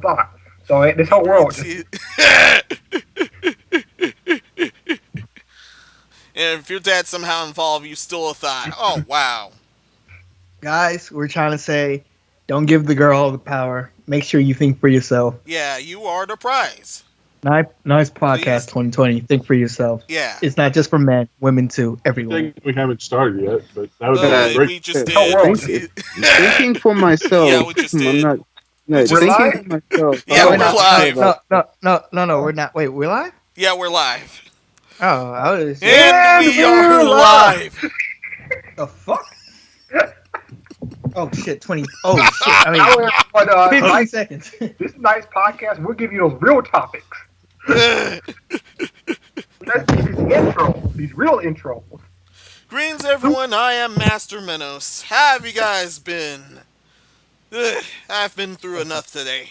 thought. So this He whole world brings just you. And if your dad's somehow involved, you still a thought. Oh wow. Guys, we're trying to say, don't give the girl all the power. Make sure you think for yourself. Yeah, you are the prize. Nice podcast, Please. 2020. Think for yourself. Yeah. It's not just for men, women too, Good everyone. thing we haven't started yet, but that would be a great. We just this whole did. world Think, just thinking for Yeah, myself. we just I'm did. not. We No, just. we're thinking for live. myself. I Yeah, No, we're don't we're have not. to say live. about. No, we're not. Wait, we're live? Yeah, we're live. Oh, I was. And And we we're are live. live. The fuck? Oh shit, 20. Oh shit. I mean, Now, but 15 nice, seconds. this nice podcast, we'll give you those real topics. These intros, these real intros. Greens, everyone. I am Master Menos. How have you guys been? I've been through enough today.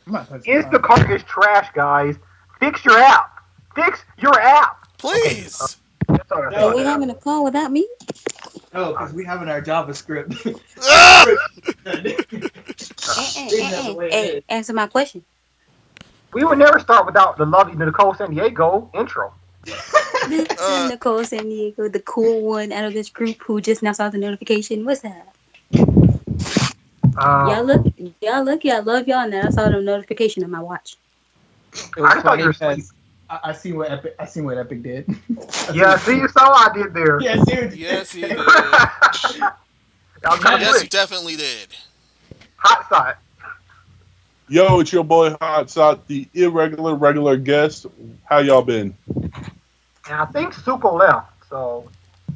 Instacart is trash, guys. Fix your app. Fix your app. Okay, Please. that's all I No, Are we got. having a call without me? No, because we have in our JavaScript. Ah! Hey, answer my question. We would never start without the lovely Nicole San Diego intro. This is Nicole San Diego, the cool one out of this group who just now saw the notification. What's that? Y'all lucky I love y'all, and I saw the notification on my watch. It was I thought you were funny asleep. because I seen what Epic. I seen what Epic did. Yeah, see, you saw what I did there. Yeah, seriously. Yes, you did. That was kind of Yes, you quick. definitely did. Hot side. Yo, it's your boy Hot Sot, the irregular regular guest. How y'all been? And I think Super left, so.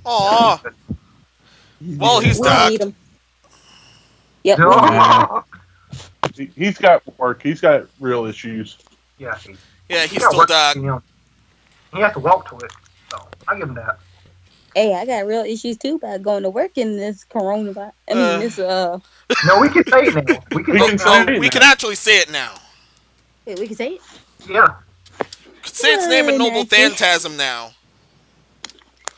Aw. Well, he's We don't done. need them. Yep. No. He's got work. He's got real issues. Yeah, Yeah, he's got still work dog. to do. He has to walk to it, so I give him that. Hey, I got real issues too about going to work in this coronavirus. I mean, this No, we can say it now. We can We say can it say now. it. We can actually say it now. wait, we can say it. Yeah. Say its name in Noble Nice. Phantasm now.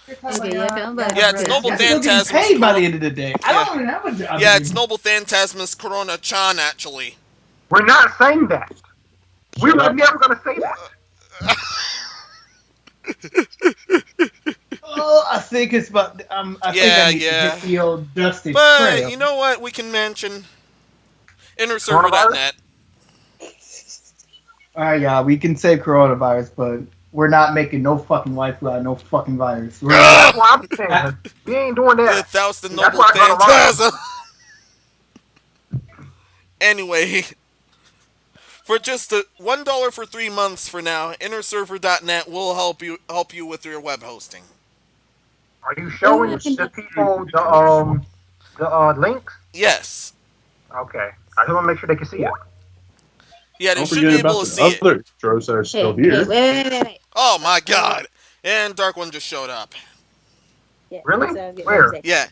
Okay, yeah, I'm about Yeah, it's Noble I'm still getting Phantasm's paid by the Corona. end of the day. I don't even have a job. Yeah, it's Noble Phantasm's Corona Chan, actually. We're not saying that. We Shut were up. never going to say that. Oh, I think it's about. I think I need to hit the old dusty trail. But you know what? We can mention innerserver.net. All right, yeah, we can say coronavirus, but we're not making no fucking life out of no fucking virus. We're That's what I'm saying. We ain't doing that. That was the That's Noble why I got a lot. Phantasm. Anyway, for just $1 for 3 months for now, innerserver.net will help you with your web hosting. Are you showing the people the links? Yes. Okay. I just want to make sure they can see it. Yeah, they Don't should be forget able about to the see it. other intros that are still here. Wait. Oh my god. And Dark One just showed up. Yeah, Really? so I'll get Where? one sec. Yeah.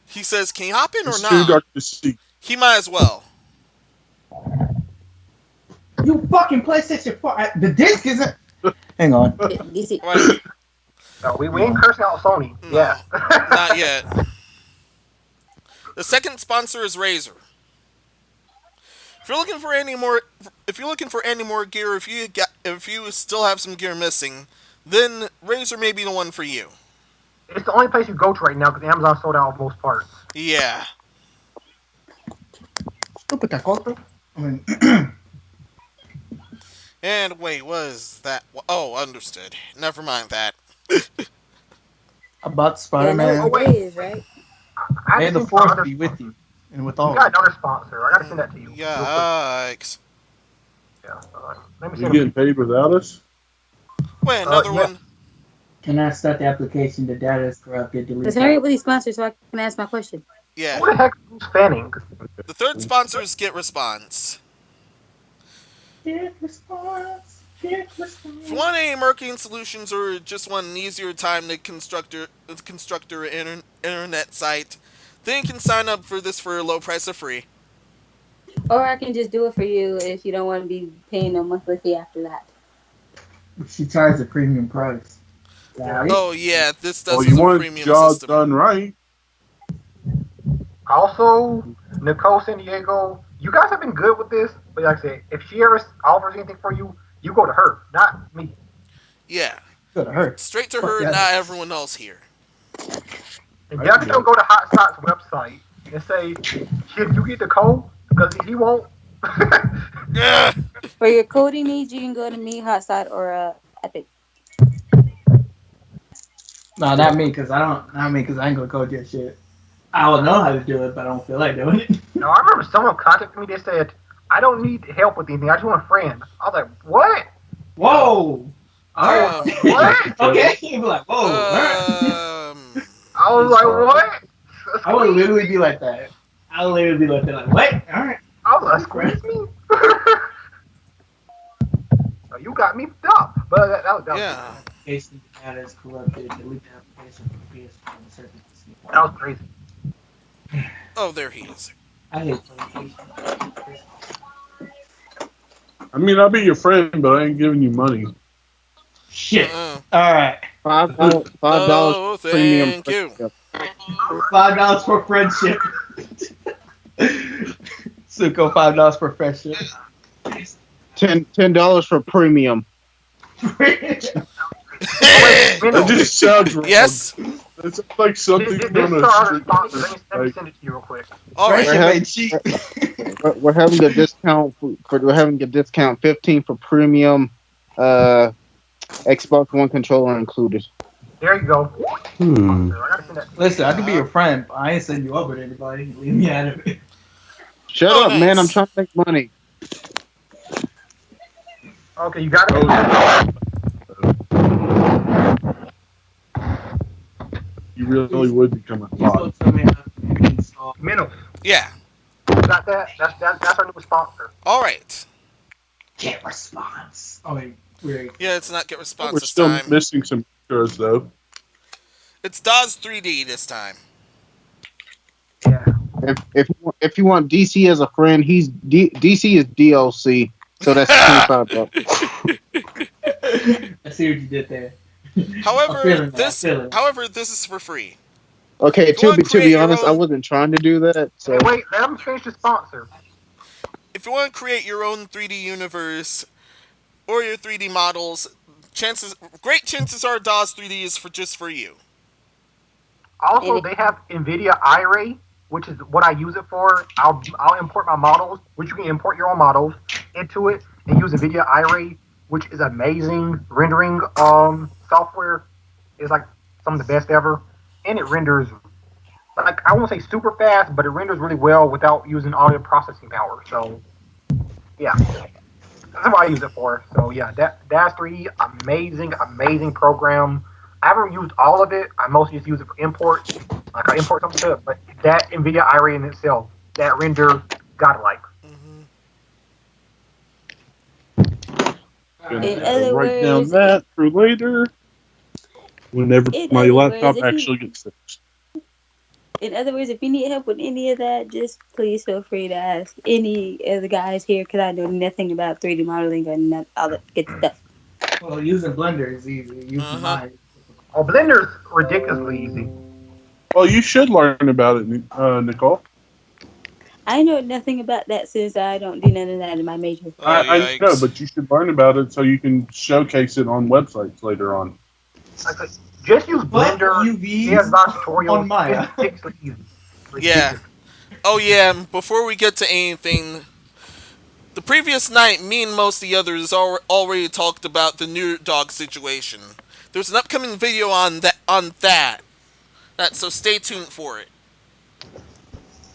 He says, can you hop in or It's too not? dark to see. He might as well. You fucking PlayStation 4. The disc isn't. Hang on. This is- Right. No, we ain't cursing out Sony. No. Yeah. Not yet. The second sponsor is Razer. If you're looking for any more gear, if you still have some gear missing, then Razer may be the one for you. It's the only place you go to right now because Amazon sold out of most parts. Yeah. Stupid tacoto. I mean, And wait, what is that? Oh, understood. Never mind that. about Yeah, Spider-Man. no, it is, right? I May have the seen force another be with sponsor. you and with We all. got another sponsor. I gotta send that to you. real quick. Yikes. Yeah. Let me You send getting paid without us? Wait, another yeah. one? Can I start the application? The data is corrupted. Let's hurry up with these sponsors so I can ask my question. Yeah. Who the heck is Fanning? The third sponsor is Get Response. Get response. Get If response. you want any marketing solutions or just want an easier time to construct your internet site, then you can sign up for this for a low price of free. Or I can just do it for you if you don't want to be paying no monthly fee after that. She charged a premium price. Right? Oh yeah, this Oh, does you a want a premium job system. done right? Also, Nicole San Diego. You guys have been good with this. But like I said, if she ever offers anything for you, you go to her, not me. Yeah. Go to her. Straight to Fuck her, that. not everyone else here. And definitely don't go to Hot Socks website and say, "Shit, you get the code," because he won't. Yeah. For your coding needs, you can go to me, Hotside, or Epic. No, not me, because I don't. Not me, because I ain't gonna code your shit. I will know how to do it, but I don't feel like doing it. No, I remember someone contacted me. They said, "I don't need help with anything. I just want a friend." I was like, "What? Whoa! Alright. What?" Okay. You be like, whoa. Alright. I was like, "What?" I would literally be like that. I would literally be like that. Like, what? Alright. I was like, "Squeeze me." So you got me up, but that was Yeah. Application data is corrupted. Delete the application from PS4 and search it. that was crazy. Oh, there he is. I hate PlayStation. I mean, I'll be your friend, but I ain't giving you money. Shit. Alright. $5 No, premium. thank you. $5 for friendship. Suko, $5 for friendship. $10 for premium. That just sounds wrong. Yes. It's like something This on is a our street. sponsor. Let me Like, send it to you real quick. All right. Friendship ain't cheap. We're having a discount we're having a discount 15 for premium. Xbox One controller included. There you go. I gotta send that. Listen, I can be your friend, but I ain't setting you up with anybody. Leave me out of it. Shut Oh, up, nice. man! I'm trying to make money. Okay, you got it. you really would become a Please bot. don't tell me how to install. Minnow. Yeah. You got that? That's our new sponsor. All right. Get response. Oh, wait. Weird. Yeah, it's not get response We're this still time. missing some intros, though. It's DOS 3D this time. Yeah. If you want DC as a friend, DC is DLC, so that's $25. I see what you did there. However, I'm feeling that. this is for free. Okay, If you wanna to create be your honest, I own- wasn't trying to do that. So Hey, wait, let him finish the sponsor. If you want to create your own 3D universe or your 3D models, great chances are DOS 3D is just for you. Also, they have NVIDIA iRay, which is what I use it for. I'll import my models, which you can import your own models into it and use NVIDIA iRay, which is amazing rendering software. It's like some of the best ever, and it renders like I won't say super fast, but it renders really well without using audio processing power. So yeah, that's what I use it for. So yeah, that's 3D, amazing program. I haven't used all of it. I mostly just use it for import. Like I import something to it, but that NVIDIA iRay in itself, that render, godlike. In other Write down words, that for later. Whenever In my other laptop words, if you- actually gets fixed. in other words, if you need help with any of that, just please feel free to ask any of the guys here because I know nothing about 3D modeling and all that good stuff. Well, using Blender is easy. Using mine. Oh, Blender's ridiculously easy. Well, you should learn about it, Nicole. I know nothing about that since I don't do none of that in my major. Oh, I yikes. know, but you should learn about it so you can showcase it on websites later on. Like, just use Blender. UVs It has lots of tutorials. on Maya. It's ridiculously easy. Yeah. Oh yeah, before we get to anything, the previous night, me and most of the others already talked about the new dog situation. There's an upcoming video on that. So stay tuned for it.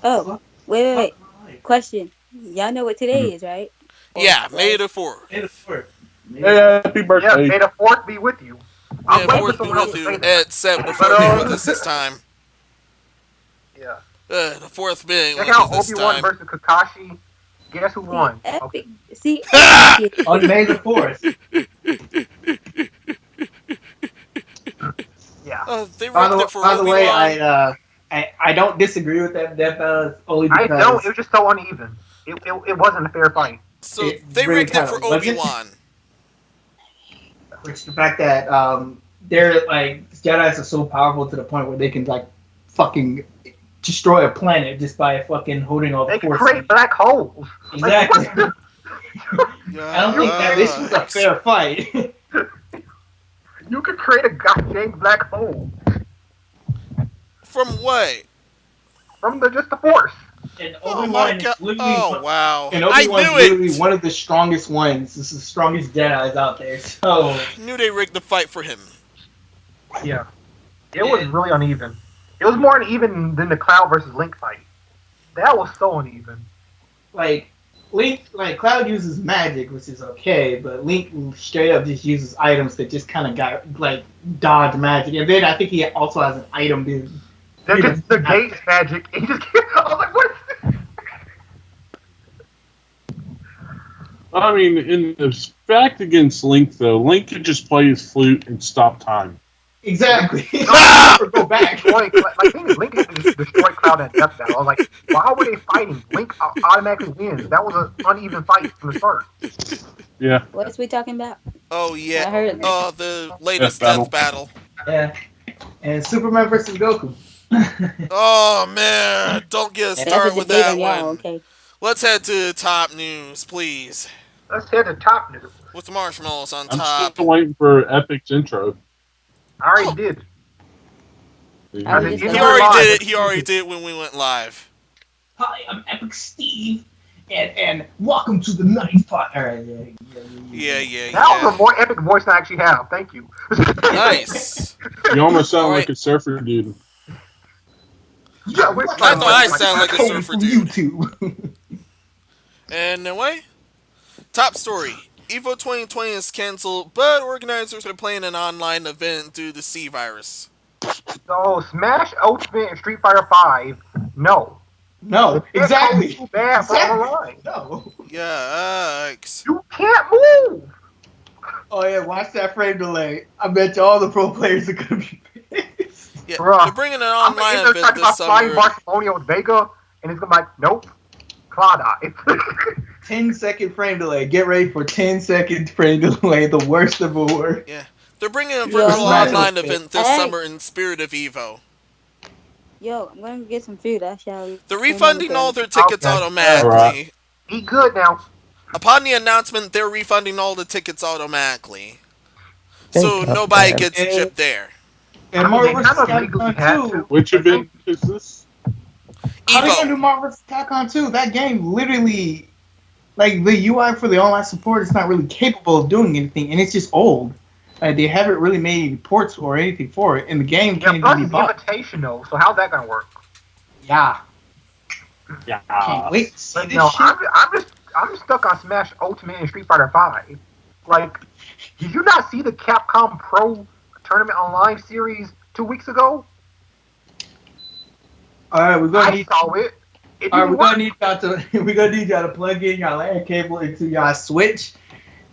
Oh, wait. Question. Y'all know what today is, right? Yeah, May the 4th. Hey, happy Yeah, birthday. may the 4th be with you. May the waiting for 4th be someone else with to you. say that. Ed said before to be with us this time. Yeah. The 4th being Check with out us this Obi-Wan time. versus Kakashi. Guess who won? Epic. Okay. See, On May the 4th. Yeah. They rigged it for By the way, Obi-Wan. I don't disagree with that only I because know, it was just so uneven. It wasn't a fair fight. So it they really rigged it for kinda wasn't. Obi-Wan. which the fact that they're like Jedi's are so powerful to the point where they can like fucking destroy a planet just by fucking holding all the They can force. create black holes. Exactly. Like, what? I don't think that this was a fair fight. You could create a goddamn black hole From what? from just the Force. And Oh my Obi-Wan god! is literally Oh wow! and I Obi-Wan's knew literally it. one of the strongest ones. This is the strongest Jedi's out there. So Knew they rigged the fight for him. Yeah. It was really uneven. It was more uneven than the Cloud versus Link fight. That was so uneven. like Link, like Cloud uses magic, which is okay, but Link straight up just uses items that just kind of got like dodge magic, and then I think he also has an item dude. They're just the gates magic. He just I was like, what is this? I mean, in the fact against Link, though, Link could just play his flute and stop time. Exactly. Or go back. Like thing is, Link had to just destroy Cloud at death battle. I was like, why were they fighting? Link automatically wins. That was an uneven fight from the start. Yeah. What is we talking about? Oh yeah. I heard it. Oh, the latest Death death battle. Yeah. And Superman versus Goku. Oh man! Don't get us That's started a with debate that on y'all, one. okay? Let's head to top news, please. Let's head to top news. With the marshmallows on I'm top. still waiting for Epic's intro. I already Oh. did. I As was in, just in He real already life. did it. He already did it when we went live. Hi, I'm Epic Steve, and welcome to the ninth part. All right, Yeah. That was a more epic voice than I actually have. Thank you. Nice. You almost sound All like right. a surfer dude. Yeah, I thought I sound like a Coded surfer from dude. YouTube. And anyway, top story. EVO 2020 is canceled, but organizers are planning an online event due to C virus. So Smash Ultimate and Street Fighter 5, no. No, exactly. Too bad for online. No. Yikes. You can't move. Oh yeah, watch that frame delay. I bet you all the pro players are gonna be pissed. Yeah, Bruh. they're bringing an I'm online gonna event talk this about flying summer. Barcelona with Vega, and it's gonna be like, nope, Claude Eye. 10-second frame delay. Get ready for 10-second frame delay. The worst of the worst. Yeah, they're bringing a Yeah, virtual Smash online Ultimate. event this Hey. summer in spirit of EVO. Yo, I'm gonna get some food. I shall. They're refunding all their tickets Okay. automatically. Alright. Eat good now. Upon the announcement, they're refunding all the tickets automatically. So nobody gets And- chipped there. And I mean, Marvel they vs. kind of legally had Capcom 2. to. Which event is this? How they gonna do EVO. Marvel vs. Capcom 2? That game literally, like the UI for the online support is not really capable of doing anything, and it's just old. They haven't really made any ports or anything for it, and the game Yeah, can't plus even be it's bought. invitational, so how's that gonna work? Yeah, Yeah. can't wait to see But this no, shit. I'm stuck on Smash Ultimate and Street Fighter 5. Like, did you not see the Capcom Pro Tournament Online series 2 weeks ago? All right, we're gonna I need. saw it. It All right, didn't we're work. gonna need y'all to. We're gonna need y'all to plug in your LAN cable into y'all Switch.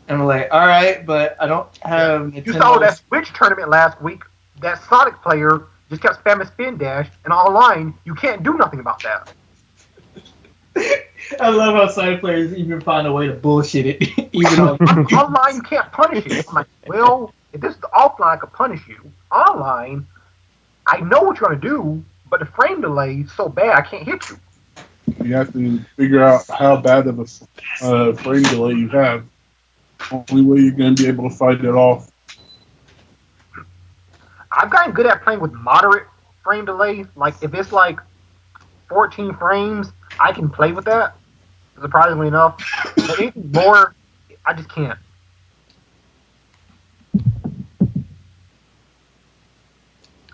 And we're like, all right, but I don't have. You saw that Switch tournament last week. That Sonic player just kept spamming spin dash, and online you can't do nothing about that. I love how side players even find a way to bullshit it, even though. Online you can't punish it. I'm like, well, if this is offline, I could punish you. Online, I know what you're gonna do, but the frame delay is so bad I can't hit you. You have to figure out how bad of a frame delay you have. Only way you're going to be able to fight it off. I've gotten good at playing with moderate frame delay. Like if it's like 14 frames, I can play with that. Surprisingly enough, but anything more, I just can't.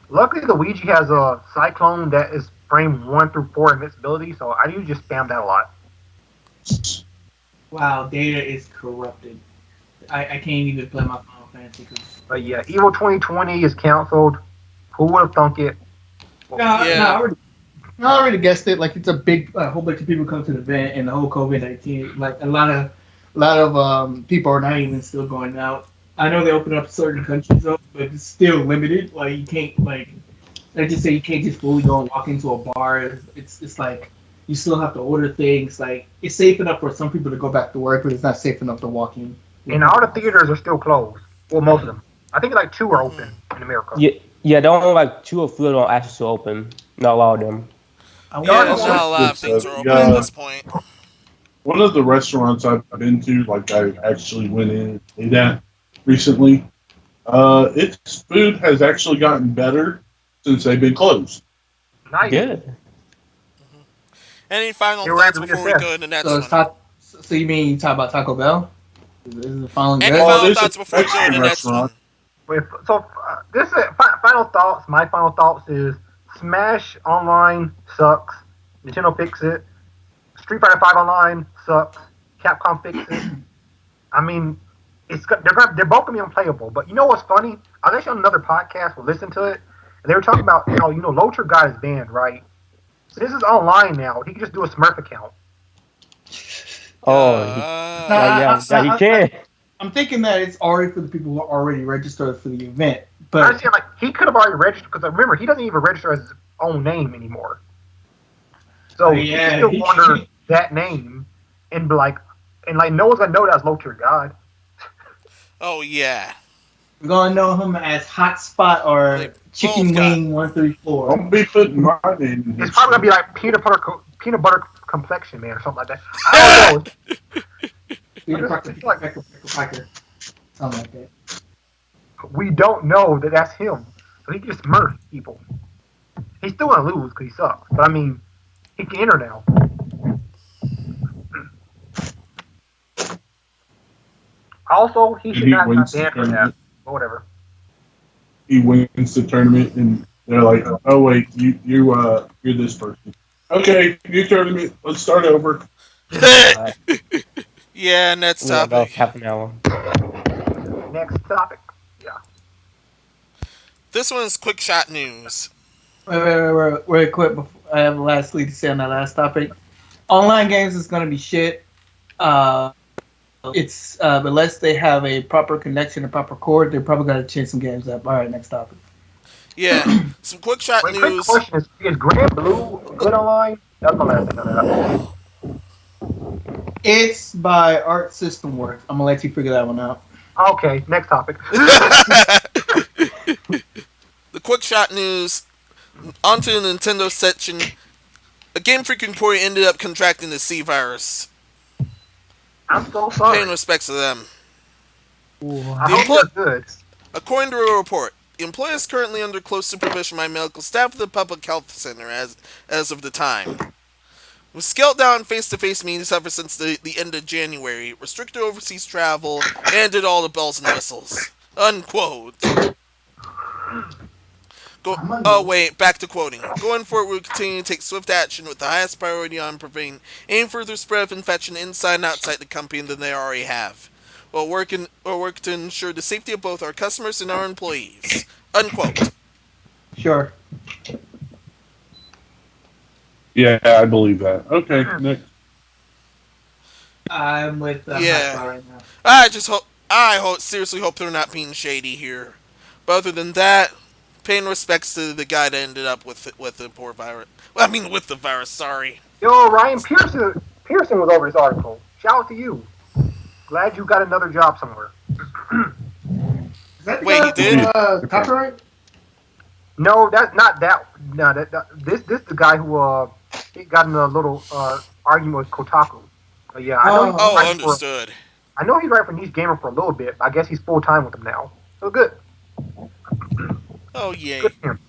Luckily, the Ouija has a Cyclone that is frame 1 through 4 invincibility, so I usually just spam that a lot. Wow, data is corrupted. I can't even play my Final Fantasy. But yeah, Evo 2020 is canceled. Who would have thunk it? Yeah. I already guessed it. Like it's a whole bunch of people come to the event, and the whole COVID-19. Like a lot of people are not even still going out. I know they open up certain countries though, but it's still limited. Like you can't let's just say you can't just fully go and walk into a bar. It's like you still have to order things. Like it's safe enough for some people to go back to work, but it's not safe enough to walk in. And all the theaters are still closed. Well, most of them. I think like 2 are open in America. Yeah, they're only like 2 or 3 don't actually still open. Not a lot of them. I Yeah, wonder- not a lot of things are So, open at this point. one of the restaurants I've been to, like I actually went in and ate at recently, its food has actually gotten better since they've been closed. Nice. Good. Any final They were thoughts able to before we go reassess. to the next So it's one? so you mean you talk about Taco Bell? Is it finally Any good? Well, it final is a thoughts before we go to Mexican the next restaurant. one? This is final thoughts. My final thoughts is Smash Online sucks. Nintendo fix it. Street Fighter Five Online sucks. Capcom fix it. I mean, they're both gonna be unplayable. But you know what's funny? I was actually on another podcast. We'll listen to it, and they were talking about how Locher got his banned, right? So this is online now. He can just do a Smurf account. Oh, No, yeah, Uh, yeah, yeah. He can. I'm thinking that it's already for the people who are already registered for the event. I But understand, like he could have already registered because remember he doesn't even register as his own name anymore. So he can yeah, still wander that name and be like, and like no one's gonna know that's Locher God. oh yeah, we're gonna know him as Hotspot they or both Chicken got. Wing 134. Don't be putting my name in It's this probably gonna shit. be like peanut butter complexion man or something like that. I don't know. Peter It's Parker, just like Parker, something like that. we don't know that that's him, so he can just murder people. He's still gonna lose because he sucks, but I mean, he can enter now. Also, he And should he not have got wins the banned for that. tournament. But whatever. He wins the tournament, and they're like, "Oh wait, you're this person. Okay, new tournament. Let's start over." Uh, Yeah, next yeah, that was topic. half an hour. Next topic. Yeah. This one's quick shot news. Wait, quick. Before I have lastly to say on that last topic. Online games is gonna be shit. Uh, it's unless they have a proper connection and proper cord, they're probably gonna change some games up. All right, next topic. Yeah, some quick shot Wait, quick news. question: Is Grand Blue good online? That's my last thing on that. It's by Art System Works. I'm gonna let you figure that one out. Okay, next topic. The quick shot news. Onto the Nintendo section. A Game Freak employee ended up contracting the C virus. I'm so Paying sorry. respects to them. I The hope employee, they're good. according to a report, the employee is currently under close supervision by medical staff of the public health center as of the time. With scaled down face-to-face meetings ever since the end of January, restricted overseas travel, and did all the bells and whistles. Unquote. Oh wait, back to quoting. Going forward, we'll continue to take swift action with the highest priority on preventing any further spread of infection inside and outside the company than they already have. We'll work to ensure the safety of both our customers and our employees. Unquote. Sure. Yeah, I believe that. Okay, next. I'm with Yeah. Hotspot right now. Seriously hope they're not being shady here. But other than that, paying respects to the guy that ended up with the poor virus. Well, I mean, with the virus. Sorry. Yo, Ryan Pearson was over this article. Shout out to you. Glad you got another job somewhere. Is that the Wait, guy he did? from, copyright? No, that's not that. No, this the guy who he got in a little argument with Kotaku. Yeah, I know. Oh. Oh, understood. I know he's writing for Niche Gamer for a little bit. But I guess he's full time with them now. So good. Oh, yay. Good for him.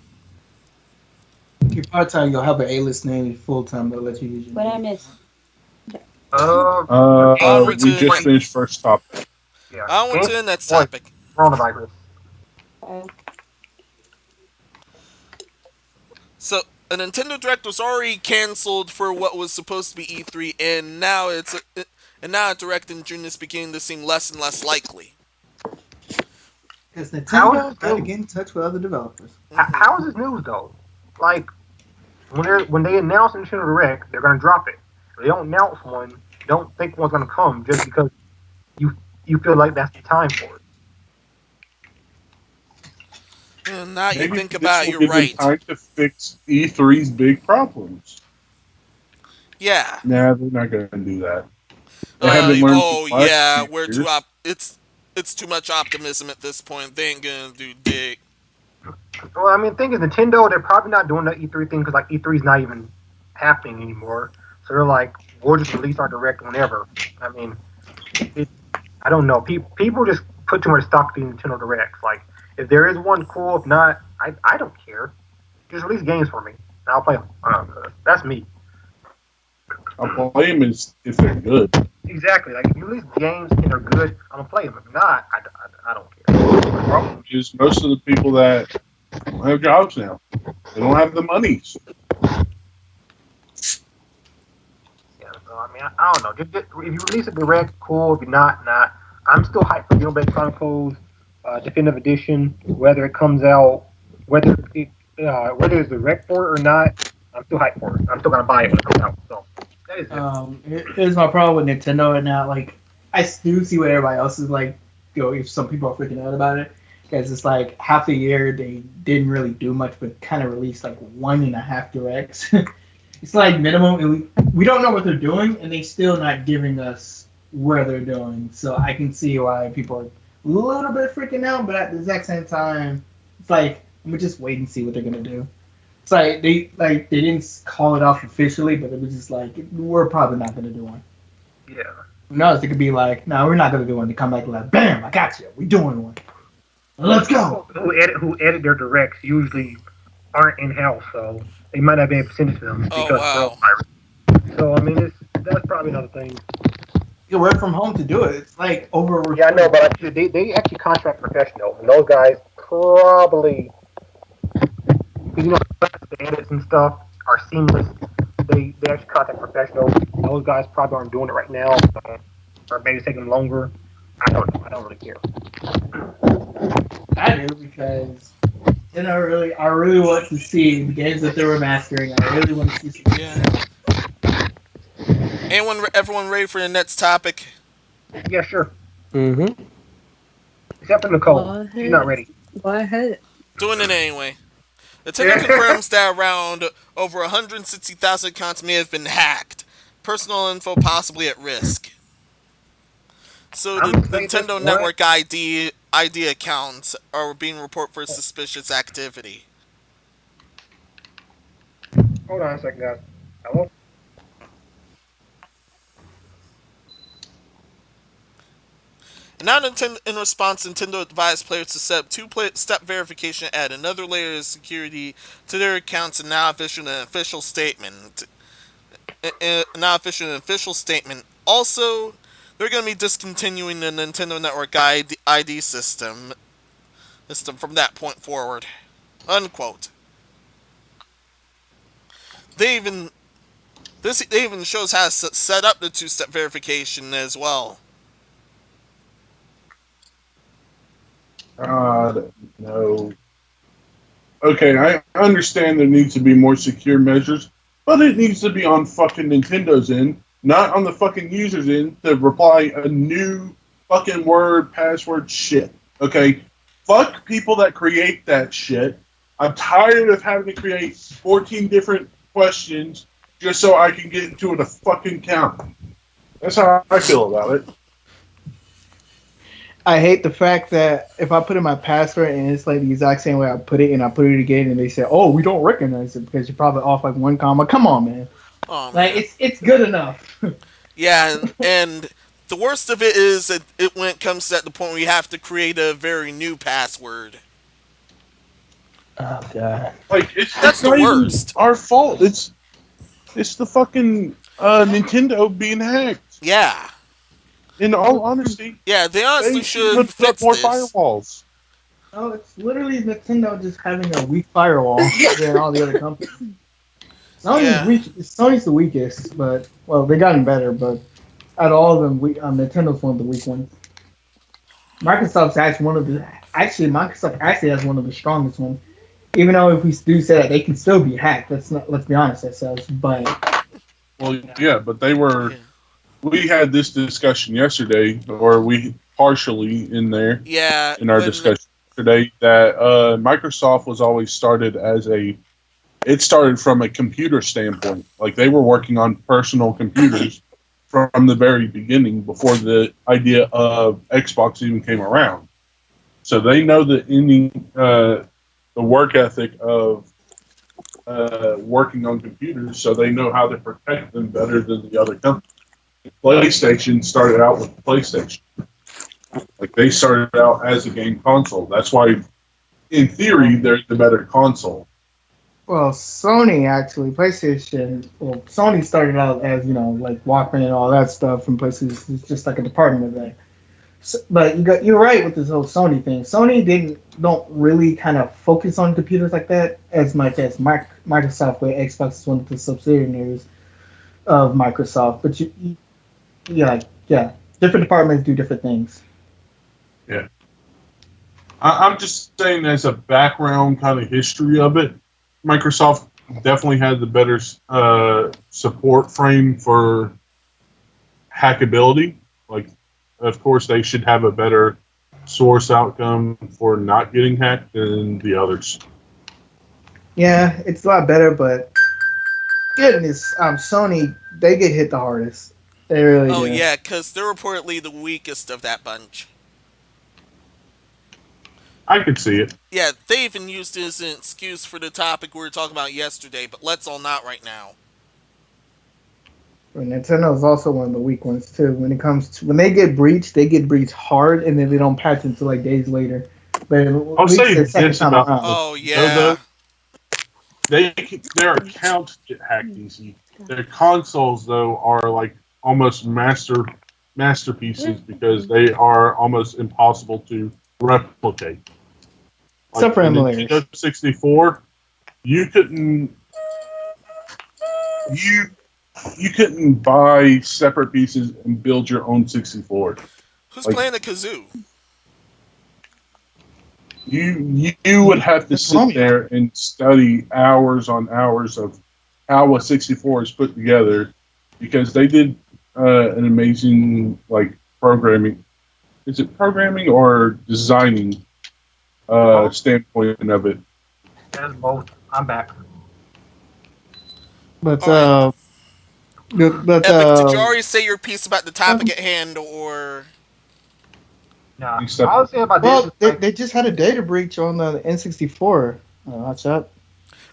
If you're part time, you'll have an A-list name. If full time, they'll let you use your What I name. missed? Onward We to just finished first topic. Yeah. On to the next Boy, topic. Coronavirus. Uh, So, a Nintendo Direct was already canceled for what was supposed to be E3, and now a Direct in June is beginning to seem less and less likely. Because How Nintendo is got to it- get in touch with other developers. How is this news though? Like when they announce Nintendo Direct, they're gonna drop it. If they don't announce one, don't think one's gonna come just because you feel like that's the time for it. And now you Maybe think this about it, will you're give them right. time to fix E3's big problems. Yeah. Nah, they're not going to do that. They haven't learned Oh from the last yeah, few we're years. too it's too much optimism at this point. They ain't gonna do dick. Well, I mean, the thing is, Nintendo they're probably not doing the E3 thing because like E3 is not even happening anymore. So they're like, we'll just release our direct whenever. I mean, it, I don't know. People just put too much stock in Nintendo Directs. Like, if there is one, cool. If not, I don't care. Just release games for me, and I'll play them. That's me. I'll play them if they're good. Exactly. Like, if you release games and they're good, I'm gonna play them. If not, I don't care. The problem is most of the people that don't have jobs now, they don't have the money. Yeah. So I mean, I don't know. Just, if you release a direct, cool. If you're not. I'm still hyped for Xenoblade Chronicles Definitive Edition, whether it comes out, whether it's direct for it or not. I'm still hyped for it. I'm still gonna buy it when it comes out. So that is it. Here's my problem with Nintendo right now. Like, I do see what everybody else is like. If some people are freaking out about it, because it's like half a year they didn't really do much, but kind of released like 1.5 directs. It's like minimum. And we don't know what they're doing, and they still not giving us where they're doing. So I can see why people are a little bit freaking out, but at the exact same time, it's like let me just wait and see what they're gonna do. It's like they didn't call it off officially, but it was just like we're probably not gonna do one. Yeah. Who knows? It could be like, no, we're not gonna do one. They come back like, bam, I got you. We doing one. Let's go. Who edit their directs usually aren't in house, so they might not be able to send it to them because Oh wow. coronavirus. So I mean, that's probably another thing. You work from home to do it. It's like over. Yeah, I know, but actually, they actually contract professionals, and those guys probably, the edits and stuff are seamless. They actually contact professionals. Those guys probably aren't doing it right now, or maybe it's taking longer. I don't know. I don't really care. I do because I really want to see the games that they're remastering. I really want to see some. Yeah. Everyone ready for the next topic? Yeah, sure. Mm-hmm. Except for Nicole, she's not ready. Go ahead. Doing it anyway. Nintendo Yeah. confirms that around over 160,000 accounts may have been hacked. Personal info possibly at risk. So the Nintendo Network ID accounts are being reported for suspicious activity. Hold on a second, guys. Hello. And now, in response, Nintendo advised players to set up two-step verification, add another layer of security to their accounts, and now issued an official statement. Also, they're going to be discontinuing the Nintendo Network ID system from that point forward. Unquote. They even shows how to set up the two-step verification as well. No. Okay, I understand there needs to be more secure measures, but it needs to be on fucking Nintendo's end, not on the fucking user's end to reply a new fucking word, password shit. Okay? Fuck people that create that shit. I'm tired of having to create 14 different questions just so I can get into a fucking count. That's how I feel about it. I hate the fact that if I put in my password and it's like the exact same way I put it and I put it again and they say, "Oh, we don't recognize it because you're probably off like one comma." Come on, man. Oh, like man. it's good enough. Yeah, and the worst of it is that when it comes to the point where you have to create a very new password. Oh god. Like That's the worst. Our fault. It's the fucking Nintendo being hacked. Yeah. In all honesty. Yeah, they honestly should put fix more this. firewalls. Oh, it's literally Nintendo just having a weak firewall than all the other companies. Sony's the weakest, but well, they gotten better. But out of all of them, Nintendo's one of the weak ones. Microsoft actually has one of the strongest ones. Even though if we do say that they can still be hacked, let's be honest ourselves. But well, yeah, but they were. Yeah. We had this discussion yesterday, or we partially in there. Yeah. In our discussion today, that Microsoft was always started as it started from a computer standpoint. Like they were working on personal computers from the very beginning before the idea of Xbox even came around. So they know the work ethic of working on computers, so they know how to protect them better than the other companies. PlayStation started out with PlayStation. Like they started out as a game console. That's why, in theory, they're the better console. Well, Sony actually, PlayStation. Well, Sony started out as like Walkman and all that stuff, and PlayStation is just like a department of that. So, but you're right with this whole Sony thing. Sony don't really kind of focus on computers like that as much as Microsoft, where Xbox is one of the subsidiaries of Microsoft. But yeah, different departments do different things. Yeah. I'm just saying, as a background kind of history of it, Microsoft definitely had the better support frame for hackability. Like, of course, they should have a better source outcome for not getting hacked than the others. Yeah, it's a lot better, but goodness, Sony, they get hit the hardest. They really Oh do. yeah, because they're reportedly the weakest of that bunch. I could see it. Yeah, they even used it as an excuse for the topic we were talking about yesterday, but let's all not right now. But Nintendo is also one of the weak ones too. When it comes to when they get breached hard, and then they don't patch until like days later. But at I'll least say the second this time about around. Oh Nintendo, yeah. their accounts get hacked easy. Their consoles, though, are like almost masterpieces because they are almost impossible to replicate. Except Like for the emulators. Nintendo 64, you couldn't you you couldn't buy separate pieces and build your own 64. Who's Like playing the kazoo? you would have to That's sit Romeo. there and study hours on hours of how a 64 is put together because they did an amazing like programming. Is it programming or designing standpoint of it? As both. I'm back. But All right, but Epic. Did you already say your piece about the topic um, at hand, or Nah, Except I would say about this well, is like they just had a data breach on the N64. Watch out.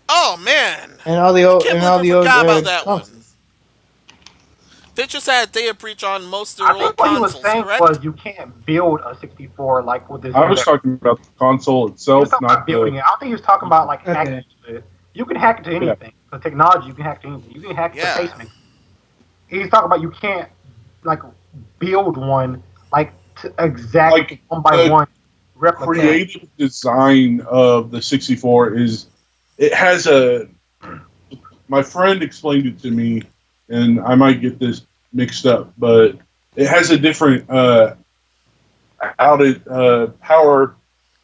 oh man, And all the I old can't believe I forgot about that one. consoles. They just had a data breach on most of I their old think what he was consoles, saying correct? was you can't build a 64 like with this I was new. talking about the console He was itself, talking about not building the. it. I don't think he was talking about like hacking Okay. into it. You can hack into Yeah, anything. The technology you can hack to anything. You can hack to Yeah. pacemaker. He's talking about you can't like build one like to exactly like one by the one replicate. creative design of the 64 is it has a. My friend explained it to me, and I might get this mixed up, but it has a different power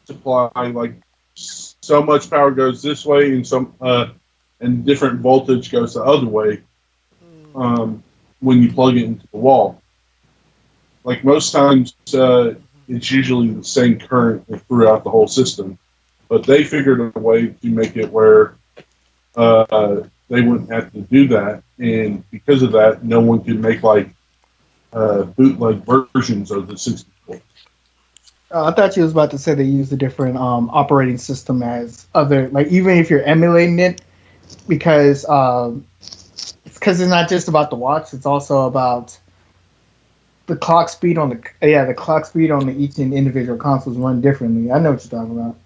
supply. Like so much power goes this way, and and different voltage goes the other way um, when you plug it into the wall. Like most times, it's usually the same current throughout the whole system, but they figured a way to make it where they wouldn't have to do that, and because of that, no one can make like bootleg versions of the 64. I thought you was about to say they use a different operating system as other like even if you're emulating it because it's not just about the watch, it's also about the clock speed on the clock speed on each individual consoles run differently. I know what you're talking about.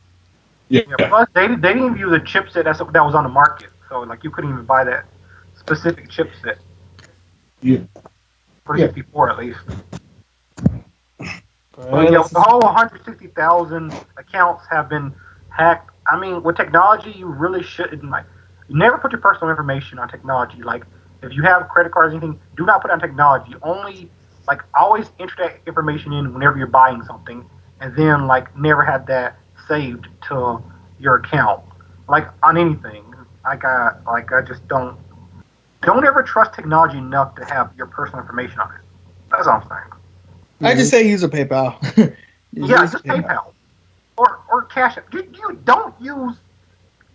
Yeah. Yeah, Plus, they didn't even use a chipset that was on the market, so like you couldn't even buy that specific chipset yeah. for the Yeah. 64 at least. But But yeah, the whole 160,000 accounts have been hacked. I mean, with technology, you really shouldn't like. You never put your personal information on technology. Like, if you have credit cards or anything, do not put it on technology. Only like always enter that information in whenever you're buying something, and then like never have that saved to your account. Like on anything. I just don't ever trust technology enough to have your personal information on it. That's all I'm saying. I just say use a PayPal. Yeah, just PayPal or Cash App. You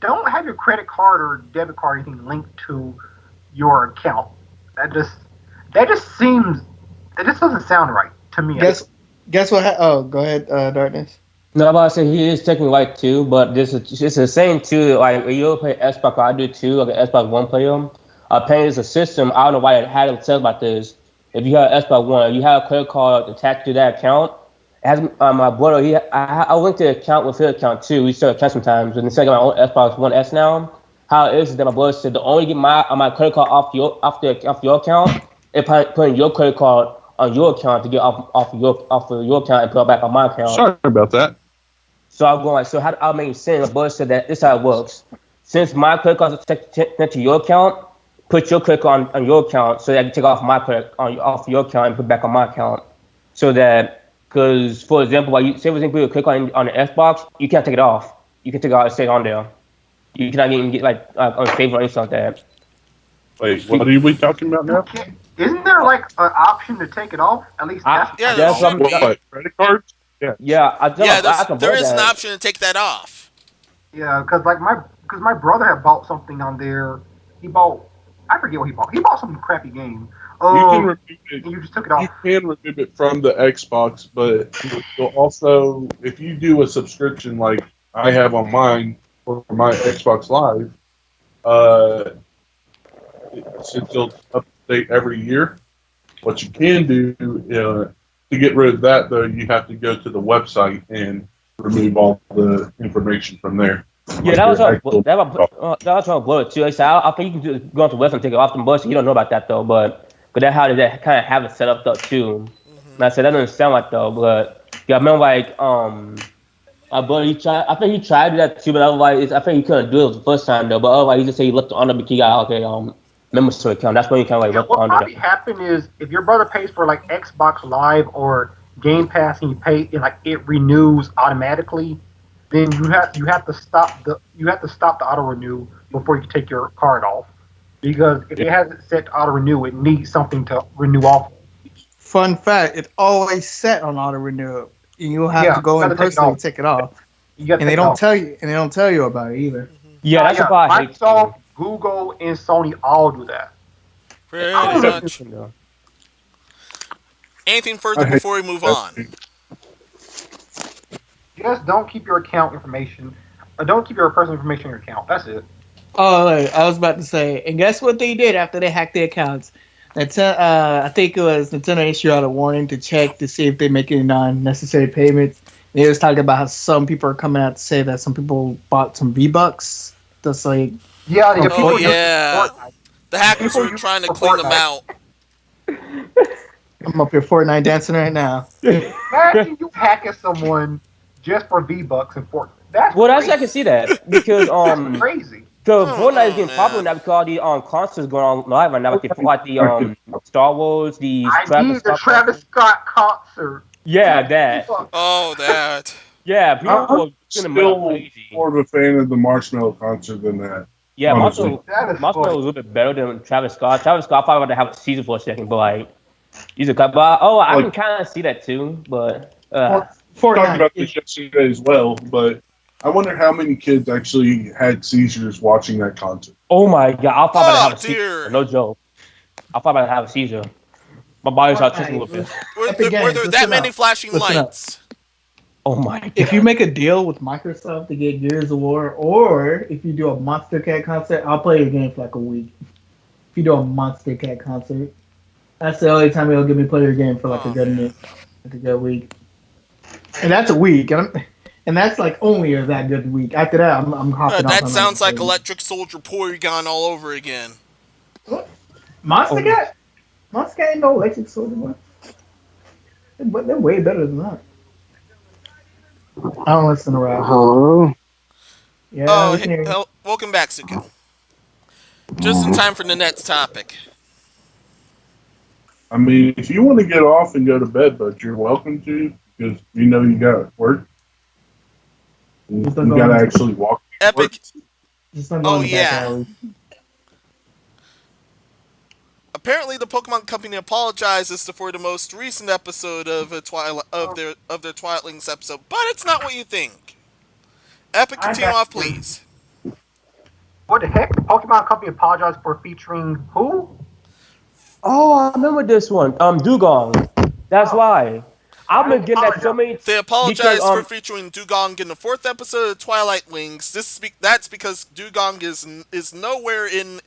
don't have your credit card or debit card or anything linked to your account. That just that just seems that just doesn't sound right to me. Guess guess what? Oh, go ahead, Darkness. No, I'm about to say he is technically right too, but this is it's the same too. Like when you play Xbox, I do too, like an Xbox One player. Apparently, it's a system. I don't know why it had it said about this. If you have Xbox One, you have a credit card attached to that account. It has my brother. I linked the account with his account too. We share account sometimes, and instead of my own Xbox One S now, how it is that my brother said the only get my credit card off your account, if putting your credit card on your account to get off of your account and put it back on my account. Sorry about that. So I'm going like, so how I'll make sense? The boy said that this is how it works. Since my credit card is connected to your account, put your credit card on your account so that I can take off my credit off your account and put it back on my account. So that, because for example, like you say, for example, you click on the Xbox, you can't take it off. You can take it out and stay on there. You cannot even get like on favor or anything like that. Wait, what are we talking about You now? can't. Isn't there like an option to take it off? At least I, that's what Yeah, I there that's thought. what should be. What, credit cards? Yeah. yeah, I tell Yeah, I can there avoid is an that. option to take that off. Yeah, because my brother had bought something on there. He bought, I forget what he bought. He bought some crappy game. You can remove it. And you just took it You off. can remove it from the Xbox, but you'll also, if you do a subscription like I have on mine for my Xbox Live, uh, since it'll update every year, what you can do to get rid of that, though, you have to go to the website and remove all the information from there. Yeah, Like that was your how actual. that was how blood too. Like I said, I think you can go onto the website and take it off the bus. You don't know about that though, but that how did that kind of have it set up though too. And I said that doesn't sound like though, but yeah, I remember like my brother he tried. I think he tried to do that too, but otherwise I think he couldn't do it the first time though. But otherwise he just said he left it on there because he got okay membership account. That's when he kind of like Yeah, left it what on there. probably happened is if your brother pays for like Xbox Live or Game Pass and you pay and like it renews automatically, then you have to stop the auto renew before you take your card off. Because if Yeah. it hasn't set to auto renew, it needs something to renew off. Fun fact: it's always set on auto renew. You'll have Yeah, to go you in got to take it personally off. take it off, You got to and take they it don't off. tell you. And they don't tell you about it either. Yeah, that's the Yeah, part I hate too. Microsoft, Google, and Sony all do that. I Pretty don't know. much. Anything I further hate before we move that. on? Just don't keep your account information. Don't keep your personal information in your account. That's it. Oh, wait, I was about to say, and guess what they did after they hacked the accounts? I think it was Nintendo issued out a warning to check to see if they make any non-necessary payments. They was talking about how some people are coming out to say that some people bought some V-Bucks. That's like, Yeah, from the Oh people Fortnite. use yeah, Fortnite. the hackers People are use trying to for clean them Fortnite. out. I'm up here Fortnite dancing right now. Imagine you hacking someone just for V Bucks and Fortnite. That's Well, that's I crazy. can see that because That's crazy. so Fortnite is Oh getting popular man. now because all the concerts going on live right now, like the Star Wars, the I Travis need the Scott Travis concert. Scott concert. Yeah, Just for V that. Bucks. Oh that. Yeah, people I'm are spending money like still crazy. more of a fan of the Marshmallow concert than that, Yeah, honestly. That is Marshmello was funny. a little bit better than Travis Scott. Travis Scott probably want to have a season for a second, but like he's a cut. But oh, I can Like, kind of see that too. But talked Fortnite. about this yesterday as well, but I wonder how many kids actually had seizures watching that concert. oh my god, I'll probably Oh have a seizure. dear. No joke. I'll probably have a seizure. My body's start twitching a little bit. Epic Were Games, there that listen many up. flashing Listen up. lights? Oh my god. If you make a deal with Microsoft to get Gears of War, or if you do a Monster Cat concert, I'll play your game for like a week. If you do a Monster Cat concert, that's the only time it'll give me play your game for like a Oh good man. minute, like a good week. And that's a week, and that's like only a that good week. After that, I'm hopping off. That I'm not sounds like playing. Electric Soldier Porygon all over again. Monster Oh. Cat. Monster Cat ain't no Electric Soldier, boy. But they're way better than that. I don't listen to rap. Hello. Yeah, Oh, we can hear you. welcome back, Suka. Just in time for the next topic. I mean, if you want to get off and go to bed, but you're welcome to, because you know you got work. You Just not got to going- actually walk to work. Epic. Just not Oh going to back yeah. alley. Apparently, the Pokemon Company apologizes for the most recent episode of their Twilight Links episode, but it's not what you think. Epic, continue off, please. What the heck? The Pokemon Company apologized for featuring who? Oh, I remember this one. Dugong. That's why. I've been getting that so many They because apologize for featuring Dugong in the fourth episode of Twilight Wings. That's because Dugong is nowhere in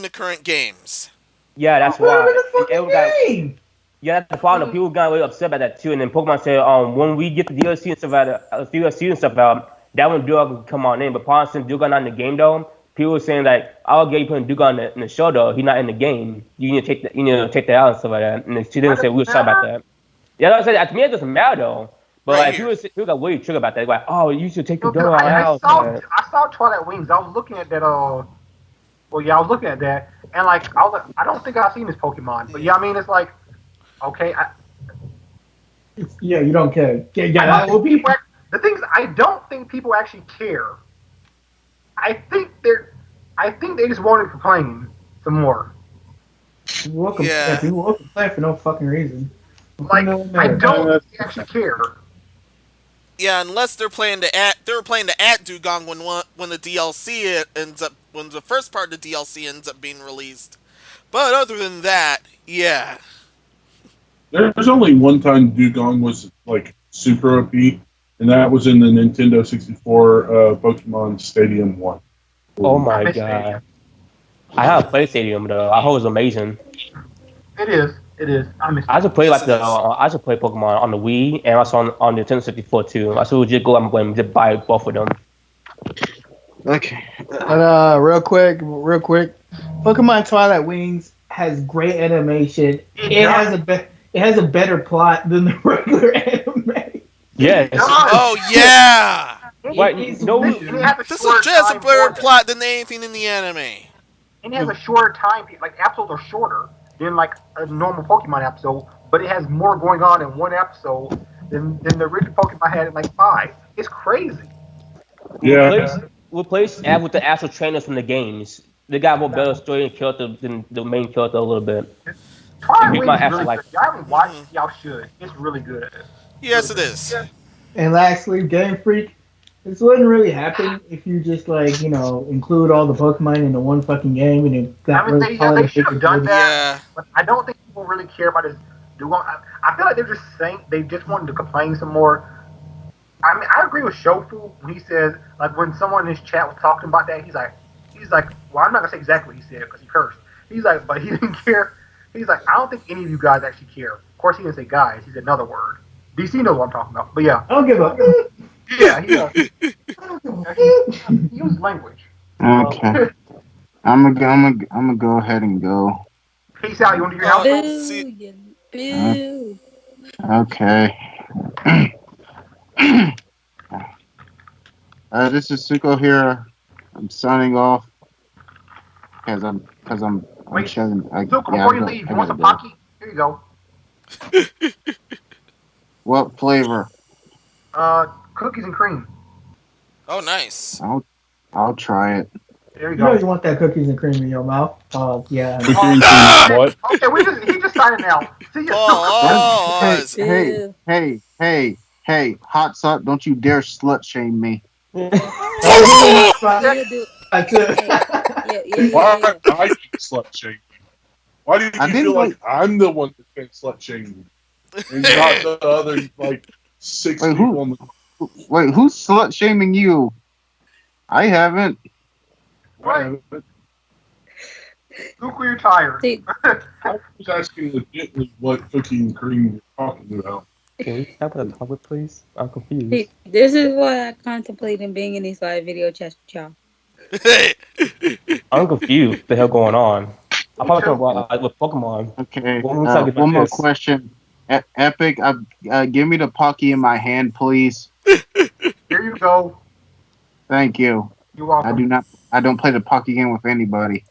the current games. yeah, I'll that's put him in why. the And fucking everyone got game. yeah, that's the problem. People got really upset about that too. And then Pokemon said, when we get the DLC and stuff out, DLC and stuff out, that one Dugong can come on in. But Pond since Dugong not in the game though, people were saying like, I'll get you putting Dugong in the show though. He's not in the game. You need to take that out and stuff like that. And she Why didn't does say we it were sorry about matter? that. Yeah, like I said, to me it doesn't matter though. But Right like here. people got really triggered about that. Like, oh, you should take the Yo, dude, Dugong out. I saw Twilight Wings. I was looking at that. Well, yeah, I was looking at that, and like, I was like, I don't think I've seen this Pokemon, but yeah, I mean, it's like, okay, Yeah, you don't care. Yeah, I that don't would think be. people the thing is, I don't think people actually care. I think they just want to complain some more. People will complain. Yeah. People will complain for no fucking reason. Like, I don't think they actually care. Yeah, unless they're planning to add Dugong when the DLC ends up when the first part of the DLC ends up being released. But other than that, yeah. There's only one time Dugong was like super OP, and that was in the Nintendo 64 Pokemon Stadium 1. Oh I my miss god. Stadium. I have a play stadium though. I hope it was amazing. It is. It is. I miss. I should play Yes, like it is. I should play Pokemon on the Wii and also on the Nintendo 64 too. I should just go out and just buy both of them. Okay. Real quick. Pokemon Twilight Wings has great animation. It has a better plot than the regular anime. Yes. Oh yeah. Wait, no. And it has a This shorter suggests a time better for plot than anything in the anime. And it has a shorter time. Like episodes are shorter than like a normal Pokemon episode, but it has more going on in one episode than the original Pokemon had in like 5. It's crazy. Yeah. Replace add with the actual trainers from the games. They got more better story and character than the main character a little bit. Twilight People Wings might is actually really like. good. Y'all haven't watched it, y'all should. It's really good. Yes, it is. And lastly, Game Freak. This wouldn't really happen if you just include all the Pokemon into one fucking game and it got I mean, really they should have done that, Yeah. but I don't think people really care about this. I feel like they're just saying they just wanted to complain some more. I mean, I agree with Shofu when he says, like, when someone in his chat was talking about that, he's like, well, I'm not gonna say exactly what he said because he cursed. He's like, but he didn't care. He's like, I don't think any of you guys actually care. Of course, he didn't say guys. He said another word. DC knows what I'm talking about. But yeah, I don't give a. yeah, he used language. Okay. I'm gonna go ahead and go. Peace out. You want to do your house? Boo, See- you boo. Okay. This is Suko here. I'm signing off because I'm Wait, shutting. Luke, before you leave, you want some Pocky? Here you go. What flavor? Cookies and cream. Oh, nice. I'll try it. There you You know go. you want that cookies and cream in your mouth. Oh yeah. What? Okay, he just signed out. See ya. Oh, Hey, hot slut, don't you dare slut shame me. You'll do Why yeah. I get slut shamed? Why do you I didn't feel like like- I'm the one that's been slut shamed? And not the other like 6 Wait, people on the Wait, who's slut shaming you? I haven't. Right. Luke, you're tired. See, I was asking legitimately what cookie and cream you're talking about. Can we stop with the topic, please? I'm confused. see, this is why I contemplating being in these live video chats with y'all. I'm confused. What the hell going on? I'm probably talking about with Pokemon. Okay. Well, let's talk about One more this. question. Epic, give me the Pocky in my hand, please. Here you go. Thank you. You're welcome. I don't play the Pocky game with anybody.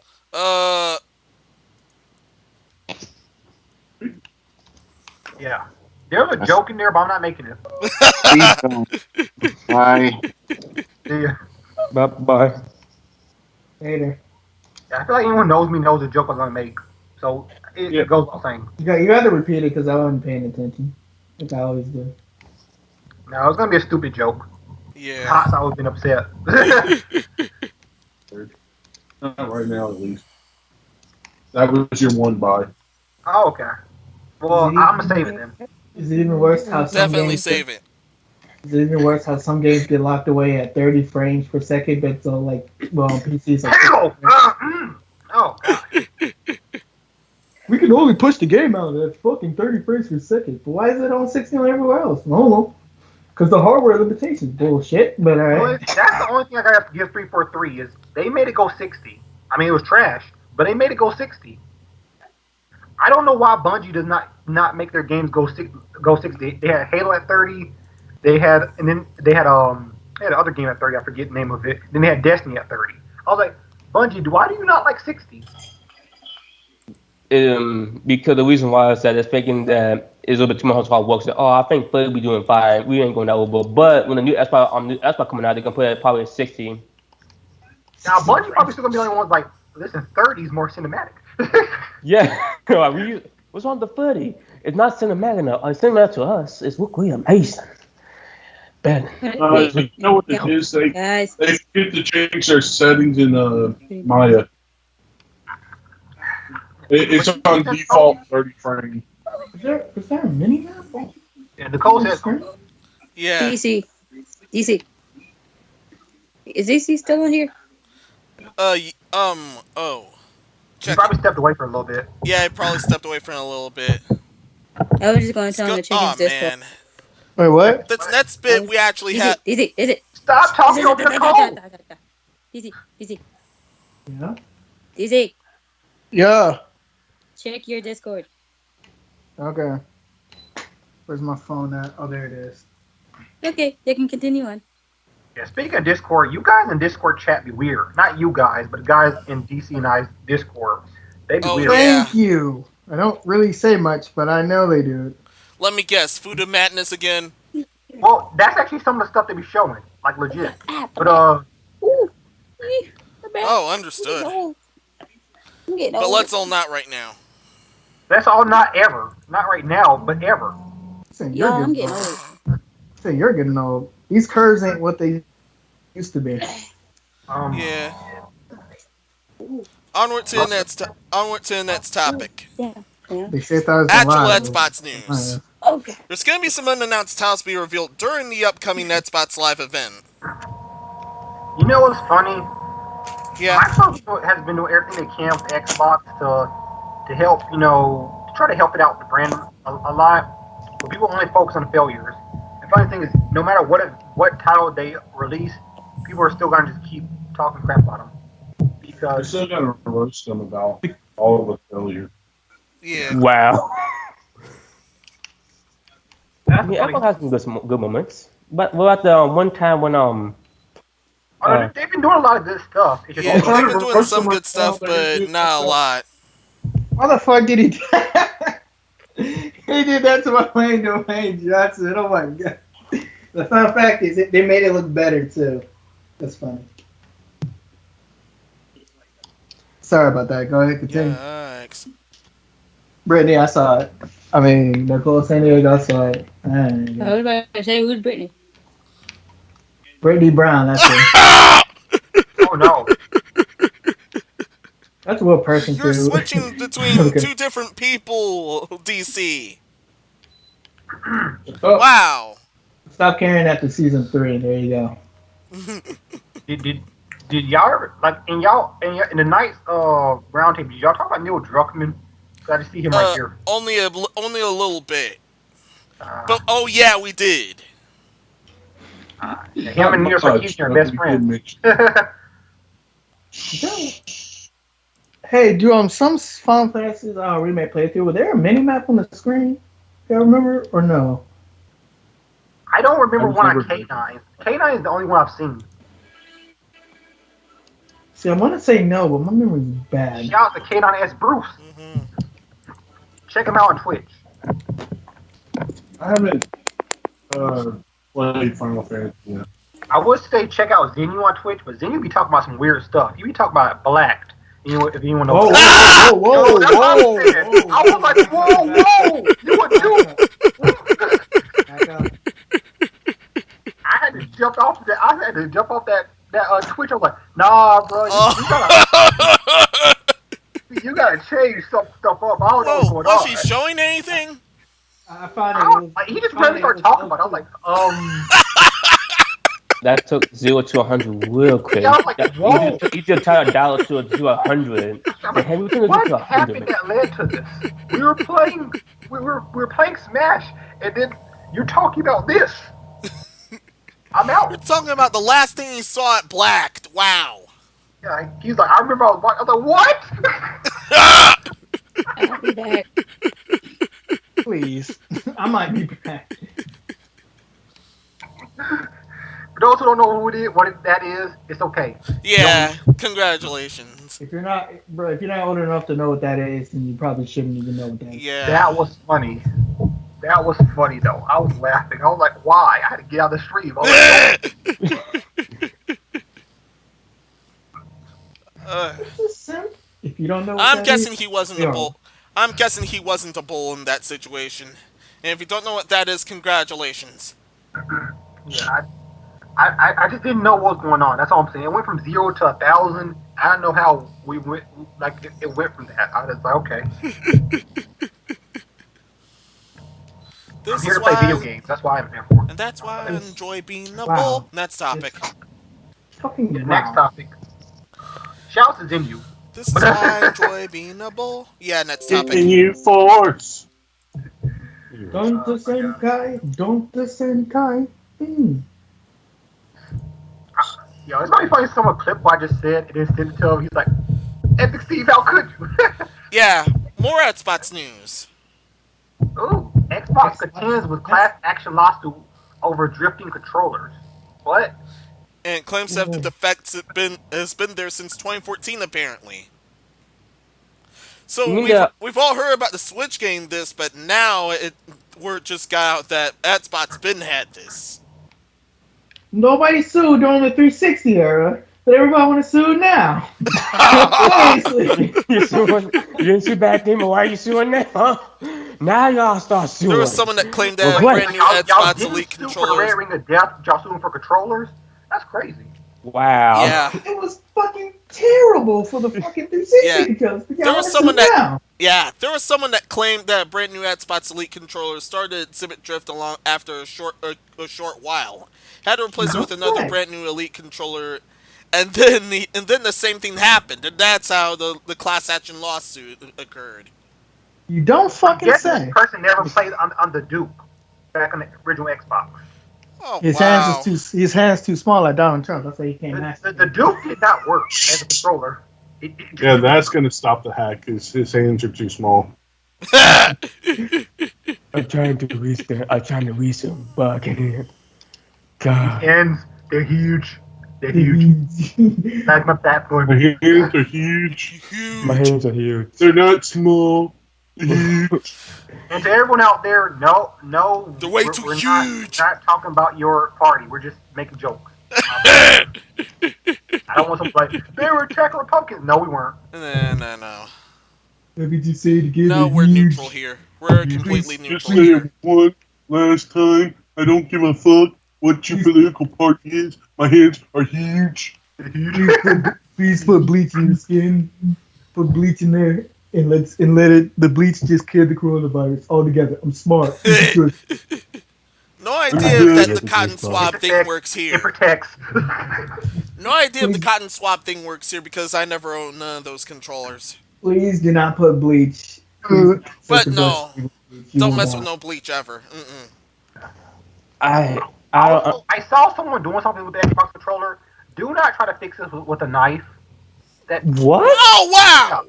Yeah. There's a joke in there, but I'm not making it. Please don't. Bye. Yeah. Bye. Later. I feel like anyone knows me knows the joke I'm gonna make. So it goes without saying. You got to repeat it because I wasn't paying attention, like I always do. No, it's gonna be a stupid joke. Yeah. Hot's always been upset. Not right now, at least. That was your one buy. Oh, okay. Well, I'm gonna save it then. Is it even worse how some Definitely games get? save it. Is it even worse how some games get locked away at 30 frames per second, but so like well on PC it's like 60 Hell! frames. Oh god. We can only push the game out at fucking 30 frames per second. But why is it on 60 on everywhere else? I don't know. Because the hardware limitations bullshit. But alright. That's the only thing I gotta give 343 is they made it go 60. I mean, it was trash, but they made it go 60. I don't know why Bungie does not make their games go 60. They had Halo at 30. They had another game at 30. I forget the name of it. Then they had Destiny at 30. I was like, Bungie, why do you not like 60? Because the reason why is that it's thinking that it's a little bit too much hard work. So, oh, I think Play will be doing fine. We ain't going that over. But when the new Xbox coming out, they're gonna put it probably at 60. Now Bungie probably still gonna be the only ones like, listen, 30 is more cinematic. Yeah, like, what's wrong with the 30? It's not cinematic enough. It's cinematic to us. It's look really amazing. Ben. You know what it is? They Guys, forget to change their settings in Maya. It's on default 30 frame. Is there a mini map? Yeah, Nicole says, Yeah. DC. DC. Is DC still on here? Oh. she Check. probably stepped away for a little bit. Yeah, I probably stepped away from it a little bit. I was just going to tell him to check Oh his Discord. man, Wait, what? that's next bit we actually had. DC. Stop talking over Nicole. DC. Yeah. DC. Yeah. Check your Discord. Okay. Where's my phone at? Oh, there it is. Okay, you can continue on. Yeah, speaking of Discord, you guys in Discord chat be weird. Not you guys, but the guys in DC and I's Discord. They be Oh, weird. yeah. Thank you. I don't really say much, but I know they do. Let me guess, Food of Madness again. Well, that's actually some of the stuff they be showing. Like legit. But Ooh. Oh, understood. I'm getting But old. let's all not right now. that's all not ever. Not right now, but ever. Saying Yo, you're I'm getting getting old. old. Saying you're getting old. These curves ain't what they used to be. Yeah. Onward to the next topic. Yeah. They say thought Actual alive. Xbox news. Okay. There's going to be some unannounced titles to be revealed during the upcoming Xbox Live event. You know what's funny? Yeah. Microsoft has been doing everything they can with Xbox to help, to try to help it out the brand a lot. But people only focus on the failures. The funny thing is, no matter what title they release, people are still gonna just keep talking crap about them I because still gotta roast them about all of the failure. Yeah. Wow. that's Yeah, funny. Apple has some good moments. But what about the one time when They've been doing a lot of good stuff. It's just Yeah, trying they've to been doing roast some them good stuff, right now, they're but doing not a stuff. lot. Why the fuck did he? He did that to my Wayne Dwayne Johnson. Oh my god. The fun fact is, they made it look better too. That's funny. Sorry about that. Go ahead, continue. Yikes. Brittany, I saw it. I mean, Nicole San Diego, I saw it. I was about to say, who's Brittany? Brittany Brown, that's it. oh no. That's what a person You're too. switching between Okay. two different people, DC. Oh, Wow. stop caring after season 3. There you go. Did y'all ever in the night's round table? Did y'all talk about Neil Druckmann? I just see him right here. Only a little bit. But oh yeah, we did. Him and Neil Sarkeesian are best friends. Hey, do some Final Fantasy's remake playthrough? Was there a mini map on the screen? You remember or no? I don't remember I've one on never- K9. K9 is the only one I've seen. See, I want to say no, but my memory's bad. Shout out to K9S Bruce. Hmm. Check him out on Twitch. I haven't played Final Fantasy yet. I would say check out Zenu on Twitch, but Zenu be talking about some weird stuff. He be talking about Blacked. If you want to know. Whoa, whoa, Yo, whoa, that's what whoa, I'm saying. whoa, I was like, whoa, you a dude. Back up. I had to jump off that Twitch. I was like, nah, bro, you gotta change stuff up. I don't know what's Whoa, going was on. she showing anything? I found it. Like, he just randomly started talking about it. I was like, That took 0 to 100 real quick. yeah, I was like, whoa. You just turn $1 to 100. I'm Say, like, hey, we can get what to 100, happened man. that led to this? We were playing Smash, and then you're talking about this. I'm You're out. talking about the last thing he saw at Blacked. Wow. Yeah, he's like, I remember I was watching. I was like, I'll be back. Please, I might be back. what? For those who don't know that is, it's okay. You don't need Yeah, to. congratulations. If you're not, bro, if you're not old enough to know what that is, then you probably shouldn't even know what that is. Yeah. That was funny. That was funny though. I was laughing. I was like, why? I had to get out of the stream. I was like, Uh, If you don't know what I'm that guessing is, he wasn't a yo, bull. I'm guessing he wasn't a bull in that situation. And if you don't know what that is, congratulations. yeah, I just didn't know what was going on. That's all I'm saying. It went from 0 to 1,000. I don't know how we went. Like it went from that. I was like, okay, I'm This here is to play video why, games. That's why I'm here for. and that's why I enjoy being a bull. wow, Next topic. fucking Yeah, next wow. topic. Shouts is in you. This is why I enjoy being a bull. Yeah, next In topic. you force. Don't the Senkai, don't the Senkai. Yo, it's probably funny someone clip what I just said and then send it to him. He's like, Epic Steve, how could you? Yeah, more at Spots news. Ooh, Xbox contends with class action lawsuit over drifting controllers. What? And claims that the defects has been there since 2014 apparently. So we've all heard about the Switch game this, but now word just got out that Xbox been had this. Nobody sued during the 360 era, but everybody want to sue now. Seriously. You didn't sue back then, but why are you suing now? Now y'all start suing. There was someone that claimed Well, that great. brand new Y'all Xbox didn't Elite sue for the controllers. Red Ring of Death, y'all suing for controllers? That's crazy. Wow. Yeah, It was fucking terrible for the fucking 360 Yeah. controllers. There was someone there was someone that claimed that brand new Xbox Elite controllers started exhibit drift along after a short while. Had to replace it with another Okay. brand new Elite controller, and then the same thing happened, and that's how the class action lawsuit occurred. You don't I'm fucking guessing this say. person never played on the Duke back on the original Xbox. Oh His wow! his hands too small like Donald Trump. That's why he can't hack. The Duke did not work as a controller. Yeah, that's going to stop the hack because his hands are too small. I'm trying to reach them, but I can't. God. Hands, they're huge. They're huge. That's my platform. My hands are huge. My hands are huge. They're not small. They're huge. And to everyone out there, no, They're way too we're huge. Not talking about your party. We're just making jokes. I don't want some like they were attacking Republicans. No, we weren't. No. What did you say to get No, we're neutral here. We're completely Just neutral say here. it one last time. I don't give a fuck what your political party is. My hands are huge. Please put bleach in your skin. Put bleach in there and let the bleach just kill the coronavirus altogether. I'm smart. No idea if that the cotton swab thing works It here. protects. No idea if the cotton swab thing works here because I never owned none of those controllers. Please do not put bleach. But no, don't mess with no bleach ever. I Also, I saw someone doing something with the Xbox controller. Do not try to fix this with a knife. what? Oh wow!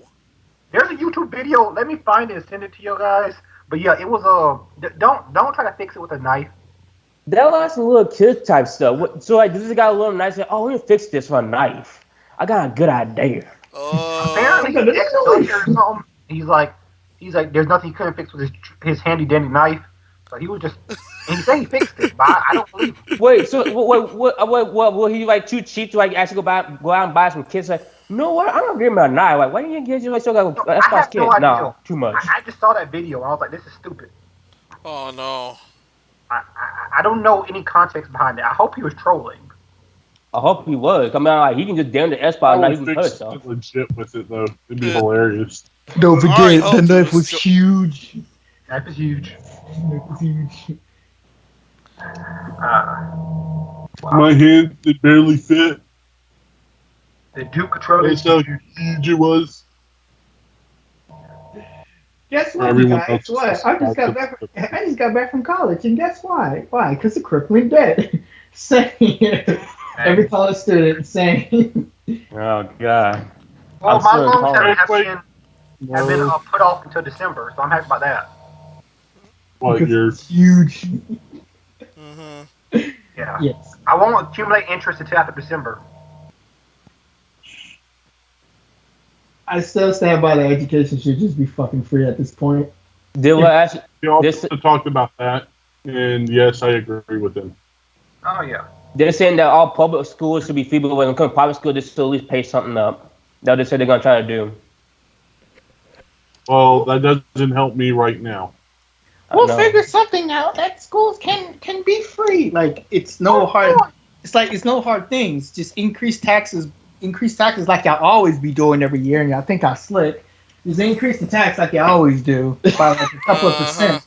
There's a YouTube video. Let me find it and send it to you guys. But yeah, it was a. Don't try to fix it with a knife. That was some little kid type stuff. So like, this guy a little knife said, "Oh, we can fix this with a knife." I got a good idea. Apparently, or something. He's like, there's nothing he couldn't fix with his handy dandy knife. So he was just. And he said he fixed it, but I don't believe him. Wait, so what? Will he like too cheap to like actually go out and buy some kits? Like, you know what? I'm gonna give him a knife. Like, why didn't you get you like so like I Xbox have kit? no idea. No, too much. I just saw that video and I was like, this is stupid. Oh no! I don't know any context behind it. I hope he was trolling. I hope he was. I mean, like, he can just damn the Xbox I and not would even hurt fix himself. it legit with it though. It'd be hilarious. Don't forget, the knife was huge. That is huge. It's huge. Wow. My hand it barely fit. The Duke controller is That's how huge. huge it was. Guess For what, you everyone guys? else, it's What? just small tip. I just got back from college, and guess why? Why? Because of crippling debt. Same. Every Hey. college student saying. Oh god. Well, I'm my still in loans college. Wait, have been no. put off until December, so I'm happy about that. What Because you're it's huge. Mm-hmm. Yeah. Yes. I won't accumulate interest until after December. I still stand by the education should just be fucking free at this point. They were If actually we also this talked about that, and yes, I agree with him. Oh yeah. they're saying that all public schools should be free, but when it comes to private school, they should at least pay something up. That they said they're gonna try to do. Well, that doesn't help me right now. I we'll know. figure something out that schools can be free. Like it's no Of hard. course. It's no hard things. Just increase taxes. Increase taxes like y'all always be doing every year, and y'all think I slick. Just increase the tax like you always do by like a couple of Uh-huh. percent.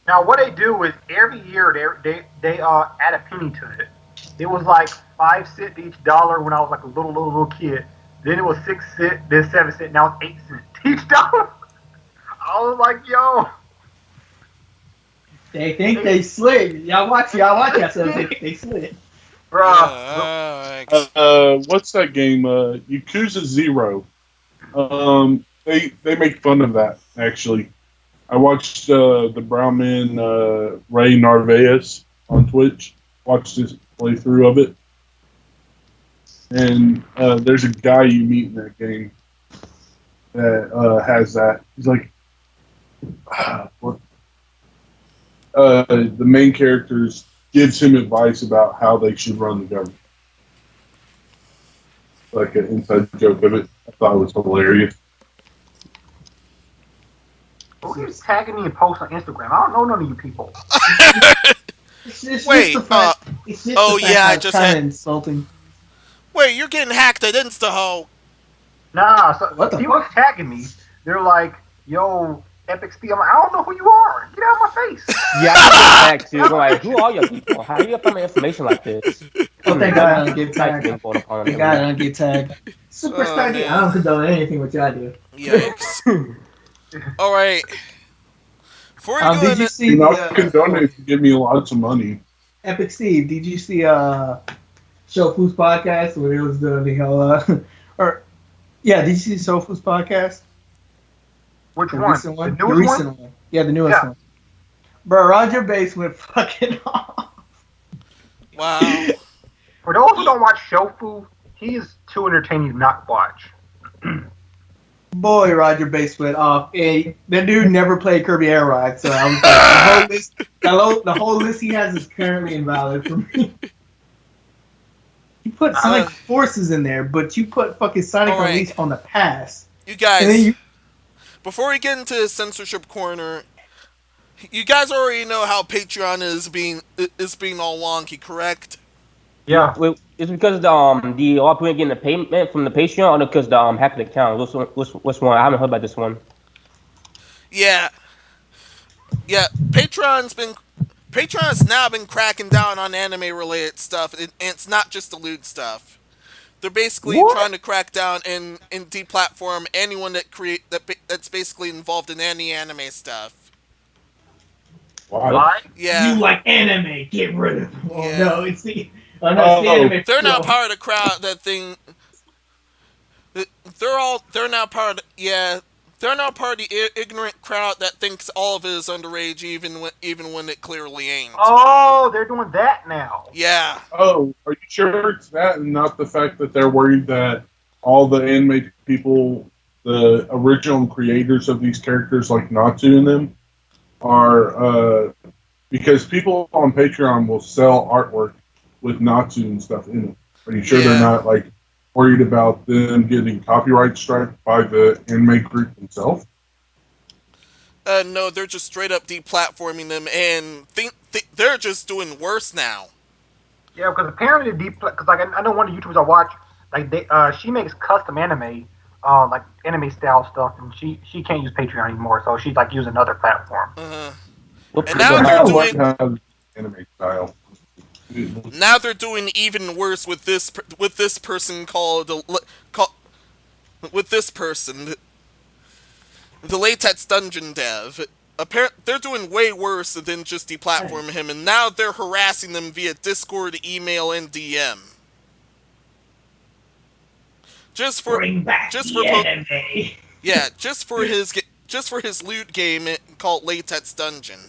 Now what they do is every year they add a penny to it. It was like 5 cents to each dollar when I was like a little kid. Then it was 6 cents, then 7 cents. Now it's 8 cents to each dollar. I was like, yo, They think they slick. Y'all watch yourselves. They slick. bruh. What's that game? Yakuza Zero. They make fun of that actually. I watched the Brown Man Ray Narvaez on Twitch. Watched his playthrough of it, and there's a guy you meet in that game that has that. He's like, what? The main characters gives him advice about how they should run the government. Like an inside joke of it. I thought it was hilarious. Who keeps tagging me in posts on Instagram? I don't know none of you people. It's just Wait. the fact. It's just the Oh fact yeah. that I it's just kind had. of insulting. Wait. You're getting hacked at InstaHo. Nah, so What the people fuck? keep tagging me. They're like, yo, Epic Steve. I'm like, I don't know who you are. Get out of my face. Yeah, I get tagged too. I'm like, who are your people? How do you find my information like this? Oh, thank Like, God I don't get nice tagged. being called upon Thank God I every. don't get tagged. Oh Superstar D. I man. don't condone anything what y'all do. Yikes. All right. Before we go Did in, you see And the I'll condone it if you give me lots of money. Epic Steve? Did you see Show Foods podcast where it was the whole or yeah? Did you see the Show Foods podcast? Which The one? recent The one. The newest one? recent one. Yeah, the newest Yeah. one. Bro, Roger Bass went fucking off. wow. For those who don't watch Shofu, he is too entertaining to not watch. Boy, Roger Bass went off. And that dude never played Kirby Air Ride, so I was like, the whole list, the whole list he has is currently invalid for me. You put Sonic Uh, Forces in there, but you put fucking Sonic all right. Unleashed on the pass. You And then guys. you Before we get into censorship corner, you guys already know how Patreon is being all wonky, correct? Yeah. Wait, it's because the all people getting the payment from the Patreon, or because the hacked account. Which one? I haven't heard about this one. Yeah. Yeah. Patreon's now been cracking down on anime related stuff, and it's not just the loot stuff. They're basically what? trying to crack down and deplatform anyone that's basically involved in any anime stuff. Why? Why? You Yeah, like anime? Get rid of them. Oh yeah. no, it's the anime. They're now Pro. part of the crowd that thing. They're now part of, yeah. They're now part of the ignorant crowd that thinks all of it is underage, even when it clearly ain't. Oh, they're doing that now. Yeah, Oh, are you sure it's that and not the fact that they're worried that all the animated people, the original creators of these characters like Natsu and them, are because people on Patreon will sell artwork with Natsu and stuff in it. Are you sure they're yeah. not like worried about them getting copyright struck by the anime group themselves? No, they're just straight up deplatforming them, and they're just doing worse now. Yeah, because apparently because like I know one of the YouTubers I watch, like she makes custom anime, like anime style stuff, and she can't use Patreon anymore, so she's like using another platform. Uh-huh. What And the now Yeah, they're I hell? like doing how anime style. now they're doing even worse with this person called with this person, the Latex Dungeon dev. They're doing way worse than just deplatforming him, and now they're harassing them via Discord, email, and DM. Just for, Bring back just for, the anime. yeah, just for his loot game called Latex Dungeon.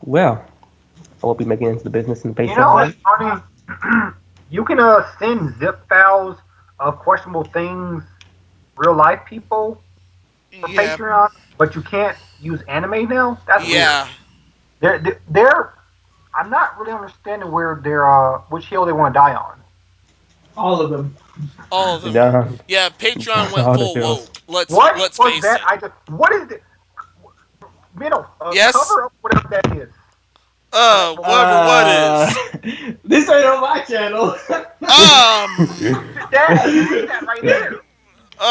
Well, I will be making it into the business in You know, it's Patreon. funny. You can send zip files of questionable things, real life people for Yeah, Patreon, but you can't use anime now. That's weird. yeah, They're I'm not really understanding where they're which hill they want to die on. All of them. all of them. Yeah, Yeah, Patreon went all the full deals. woke. Let's What let's was face that? it. What is it? Middle, Yes. cover up whatever that is. Whatever. What Uh, is? this ain't on my channel. That read that right there.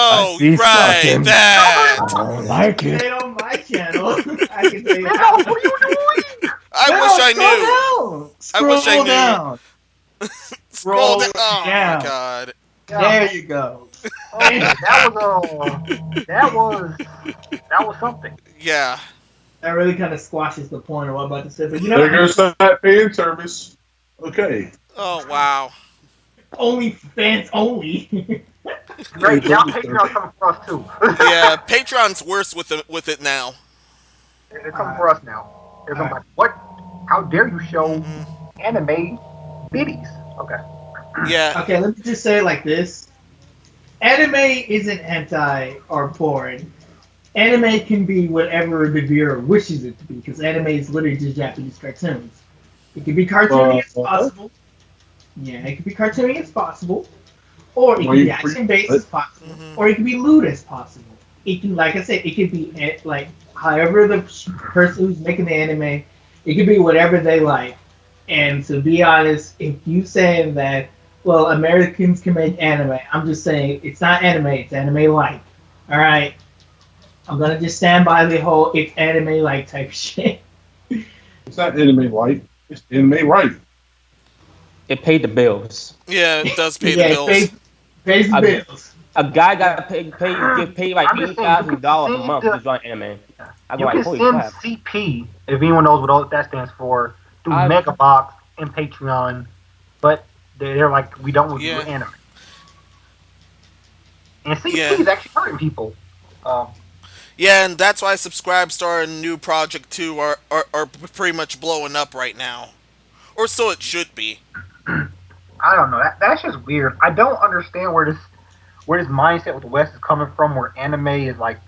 I Oh, see right, something. Cover I it that. up. don't like This it. ain't on my channel. I can tell you Middle, that what are much. you doing? I wish No, I scroll knew. down. I wish I Scroll knew. down. Scroll Scroll down. Oh my down. god. Yeah. There you go. Okay, that was something. Yeah. That really kind of squashes the point of what I'm about to say. But There goes that fan service. Okay. Oh wow. only fans only. Great. Now Patreon's coming for us too. Yeah. Patreon's worse with it now. They're coming for us now. They're going to be like, what? How dare you show Mm-mm. anime biddies? Okay. Yeah. Okay, let me just say it like this: anime isn't anti or porn. Anime can be whatever the viewer wishes it to be, because anime is literally just Japanese cartoons. It can be cartoony as possible. Yeah, it can be cartoony as possible, or it can be action based as possible, Mm-hmm. or it can be lewd as possible. It can, like I said, it can be like however the person who's making the anime, it can be whatever they like. And to be honest, if you saying that, well, Americans can make anime, I'm just saying it's not anime, it's anime like. All right, I'm gonna just stand by the whole it's anime like type shit. It's not anime light. It's anime right. It paid the bills. Yeah. It does pay the Yeah, it bills. pays the A, bills. a guy got get paid like I'm just saying, you can $80,000 a send month to just run anime. I go you like, can holy send crap! CP if anyone knows what all that stands for through I Megabox and Patreon, but they're like we don't do Yeah. anime. And CP Yeah. is actually hurting people. Um, Yeah, and that's why Subscribestar and New Project 2 are pretty much blowing up right now. Or so it should be. I don't know. That's just weird. I don't understand where this mindset with the West is coming from, where anime is like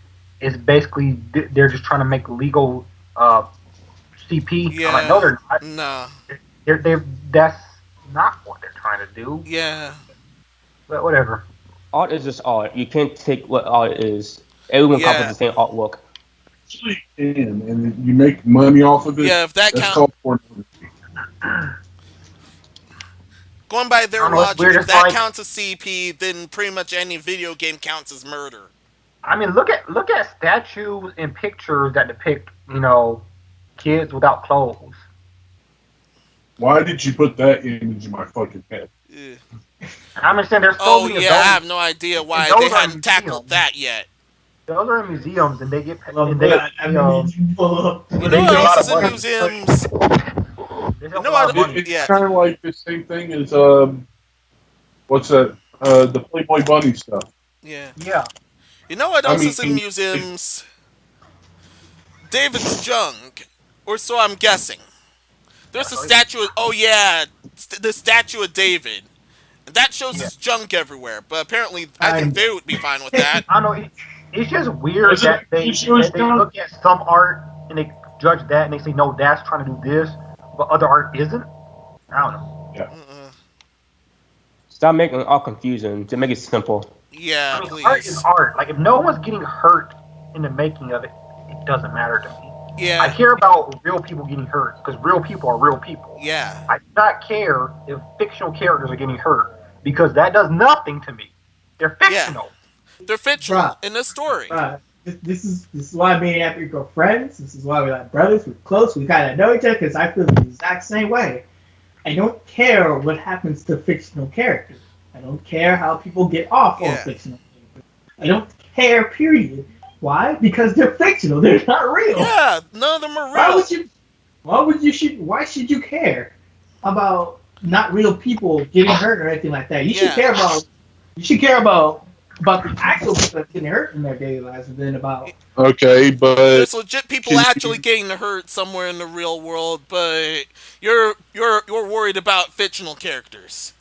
is basically they're just trying to make legal CP. I'm like, no, Yeah. they're not. Nah. They're that's not what they're trying to do. Yeah. But whatever. art is just art. You can't take what art is. Everyone copies Yeah. the same artwork. Actually, and you make money off of it. Yeah, if that That's count called pornography. going by I their don't know. It's logic, weird. if It's that like counts as CP, then pretty much any video game counts as murder. I mean, look at statues and pictures that depict kids without clothes. Why did you put that image in my fucking head? Ugh. I understand there's so Oh many of yeah, I those, have no idea and why they those are hadn't tackled museums. that yet. Those are in museums, and they get Love and they that. I need you to pull up. You and know they what get a lot else of is in money. museums? They You help know a lot what? of money. It's Yeah. kind of like the same thing as what's that? The Playboy Bunny stuff. Yeah. Yeah. You know what I else is in mean, museums? David's junk. Or so I'm guessing. There's a statue of, oh yeah, the statue of David. And that shows Yeah. his junk everywhere, but apparently I think I they would be fine with that. I don't know. It's just weird Is it that they Yeshua's that they junk? look at some art and they judge that and they say no, that's trying to do this, but other art isn't. I don't know. Uh-uh. Stop making art confusing. To make it simple. Yeah, I mean, art is please. art. Like if no one's getting hurt in the making of it, it doesn't matter to me. I Yeah, care about real people getting hurt because real people are real people. yeah, I do not care if fictional characters are getting hurt because that does nothing to me. They're yeah. fictional. They're fictional Bruh, in this story. this is why me and Epic are friends. This is why we like brothers. We're close. We kind of know each other because I feel the exact same way. I don't care what happens to fictional characters. I don't care how people get off on Yeah. fictional characters. I don't care. Period. Why? Because they're fictional. They're not real. Yeah, none of them are Why real. would you? Why should you care about not real people getting hurt or anything like that? You should Yeah. care about. You should care about the actual people that getting hurt in their daily lives, and then about. Okay, but There's legit people can actually you, getting hurt somewhere in the real world, but you're worried about fictional characters.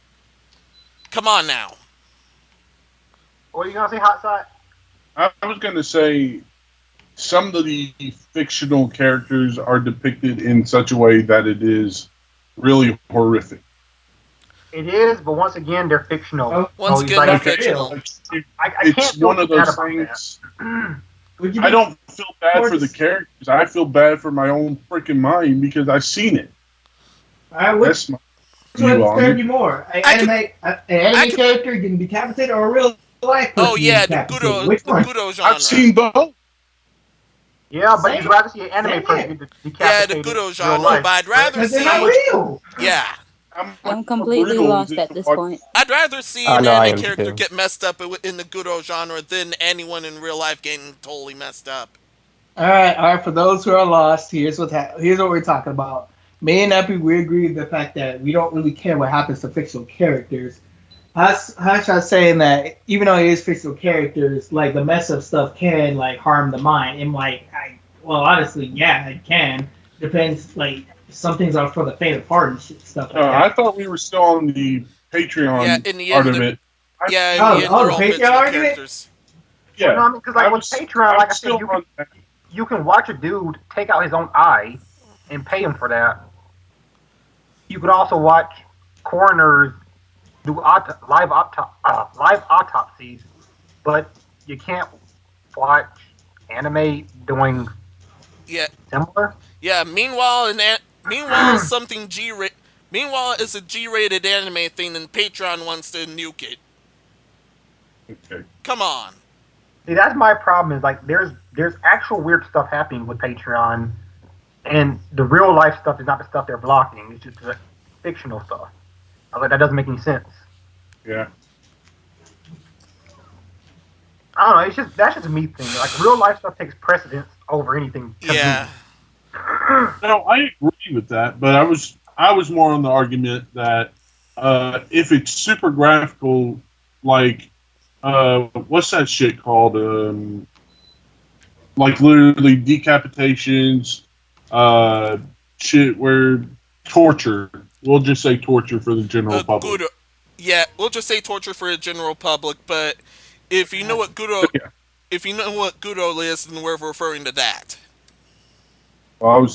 Come on now. What are you gonna say, Hot Side? I was going to say some of the fictional characters are depicted in such a way that it is really horrific. It is, but once again, they're fictional. Oh, Once he's again, like, they're okay. fictional. I It's can't feel one of bad those about things. Would you I be- don't feel bad for the Towards- characters. I feel bad for my own freaking mind because I've seen it. All right, which That's my one view on scared it. you more? An I could- anime character getting decapitated or a real life person Oh yeah, getting the decapitated? Gudo, Which the one? Gudo genre. I've seen both. Yeah, but Same- you'd rather see an anime same person here. get Yeah, the decapitated in Gudo real genre, life. but I'd rather Because they're see. not real. Yeah, I'm completely brutal lost is at it this what- point. I'd rather see I an know, I anime am character too. get messed up in the Gudo genre than anyone in real life getting totally messed up. All right. For those who are lost, here's what we're talking about. Me and Epi, we agree with the fact that we don't really care what happens to fictional characters. Hush was saying that even though it is fictional characters, like the mess up stuff can like harm the mind. And like, honestly, yeah, it can. Depends. Like some things are for the faint of heart and stuff like I that. thought we were still on the Patreon Yeah, in the part end, of it. Yeah, Oh, in the end, oh, they're the all Patreon fictional argument? characters. Yeah, Well, no, I mean, because like with Patreon, like I said, still you on can, that. you can watch a dude take out his own eye and pay him for that. You could also watch coroners do live autopsies, but you can't watch anime doing Yeah, similar. yeah. Meanwhile, something G-rated. Meanwhile, it's a G-rated anime thing, and Patreon wants to nuke it. Okay. Come on. See, that's my problem. Is like there's actual weird stuff happening with Patreon, and the real life stuff is not the stuff they're blocking. It's just the fictional stuff. I was like, that doesn't make any sense. Yeah. I don't know. That's just a me thing. Like real life stuff takes precedence over anything. to me. Yeah. No, I agree with that, but I was more on the argument that if it's super graphical, like what's that shit called? Like literally decapitations, shit where torture. We'll just say torture for the general public. Gudo. Yeah, we'll just say torture for the general public, but if you know what Gudo, Yeah. if you know what Gudo is, then we're referring to that. Well,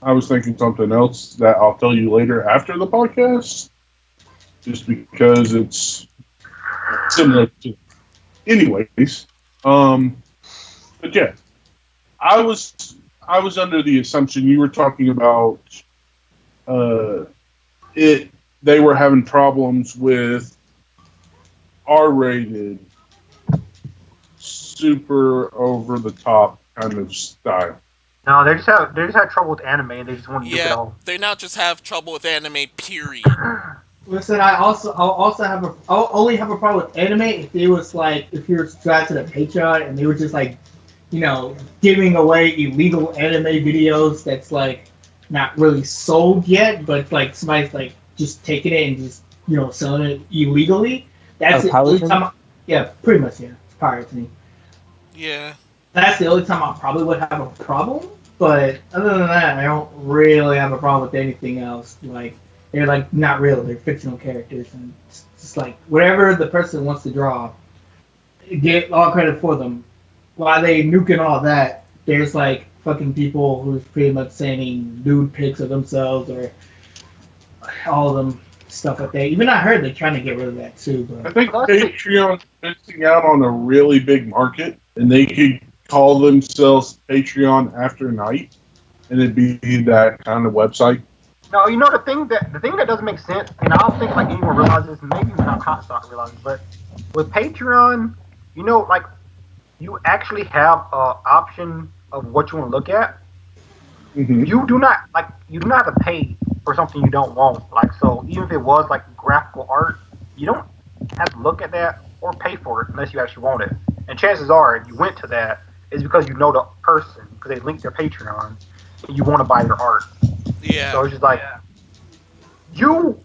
I was thinking something else that I'll tell you later after the podcast, just because it's similar to. Anyways, but yeah, I was under the assumption you were talking about it. They were having problems with R-rated, super over the top kind of style. No, they just had trouble with anime, and they just want to do it Yeah, all. they now just have trouble with anime. Period. Listen, I'll only have a problem with anime if it was like if you were subscribed to the Patreon and they were just like, giving away illegal anime videos that's like not really sold yet, but like somebody's like just taking it and just selling it illegally. That's the only time. Yeah, pretty much. Yeah, it's piracy. Yeah. That's the only time I probably would have a problem. But other than that, I don't really have a problem with anything else. Like they're like not real; they're fictional characters, and it's just like whatever the person wants to draw, get all credit for them. While they nuking all that, there's like fucking people who's pretty much sending nude pics of themselves or all of them stuff like that. Even I heard they're trying to get rid of that too. I But think Patreon's missing out on a really big market, and they could call themselves Patreon After Night, and it'd be that kind of website. No, the thing that doesn't make sense, and I don't think like anyone realizes, maybe not Hotstock realizes, but with Patreon, like you actually have a option of what you want to look at. Hmm. You do not have to pay for something you don't want. Like so, even if it was like graphical art, you don't have to look at that or pay for it unless you actually want it. And chances are, if you went to that, it's because you know the person because they linked their Patreon and you want to buy their art. So Yeah. it's just like you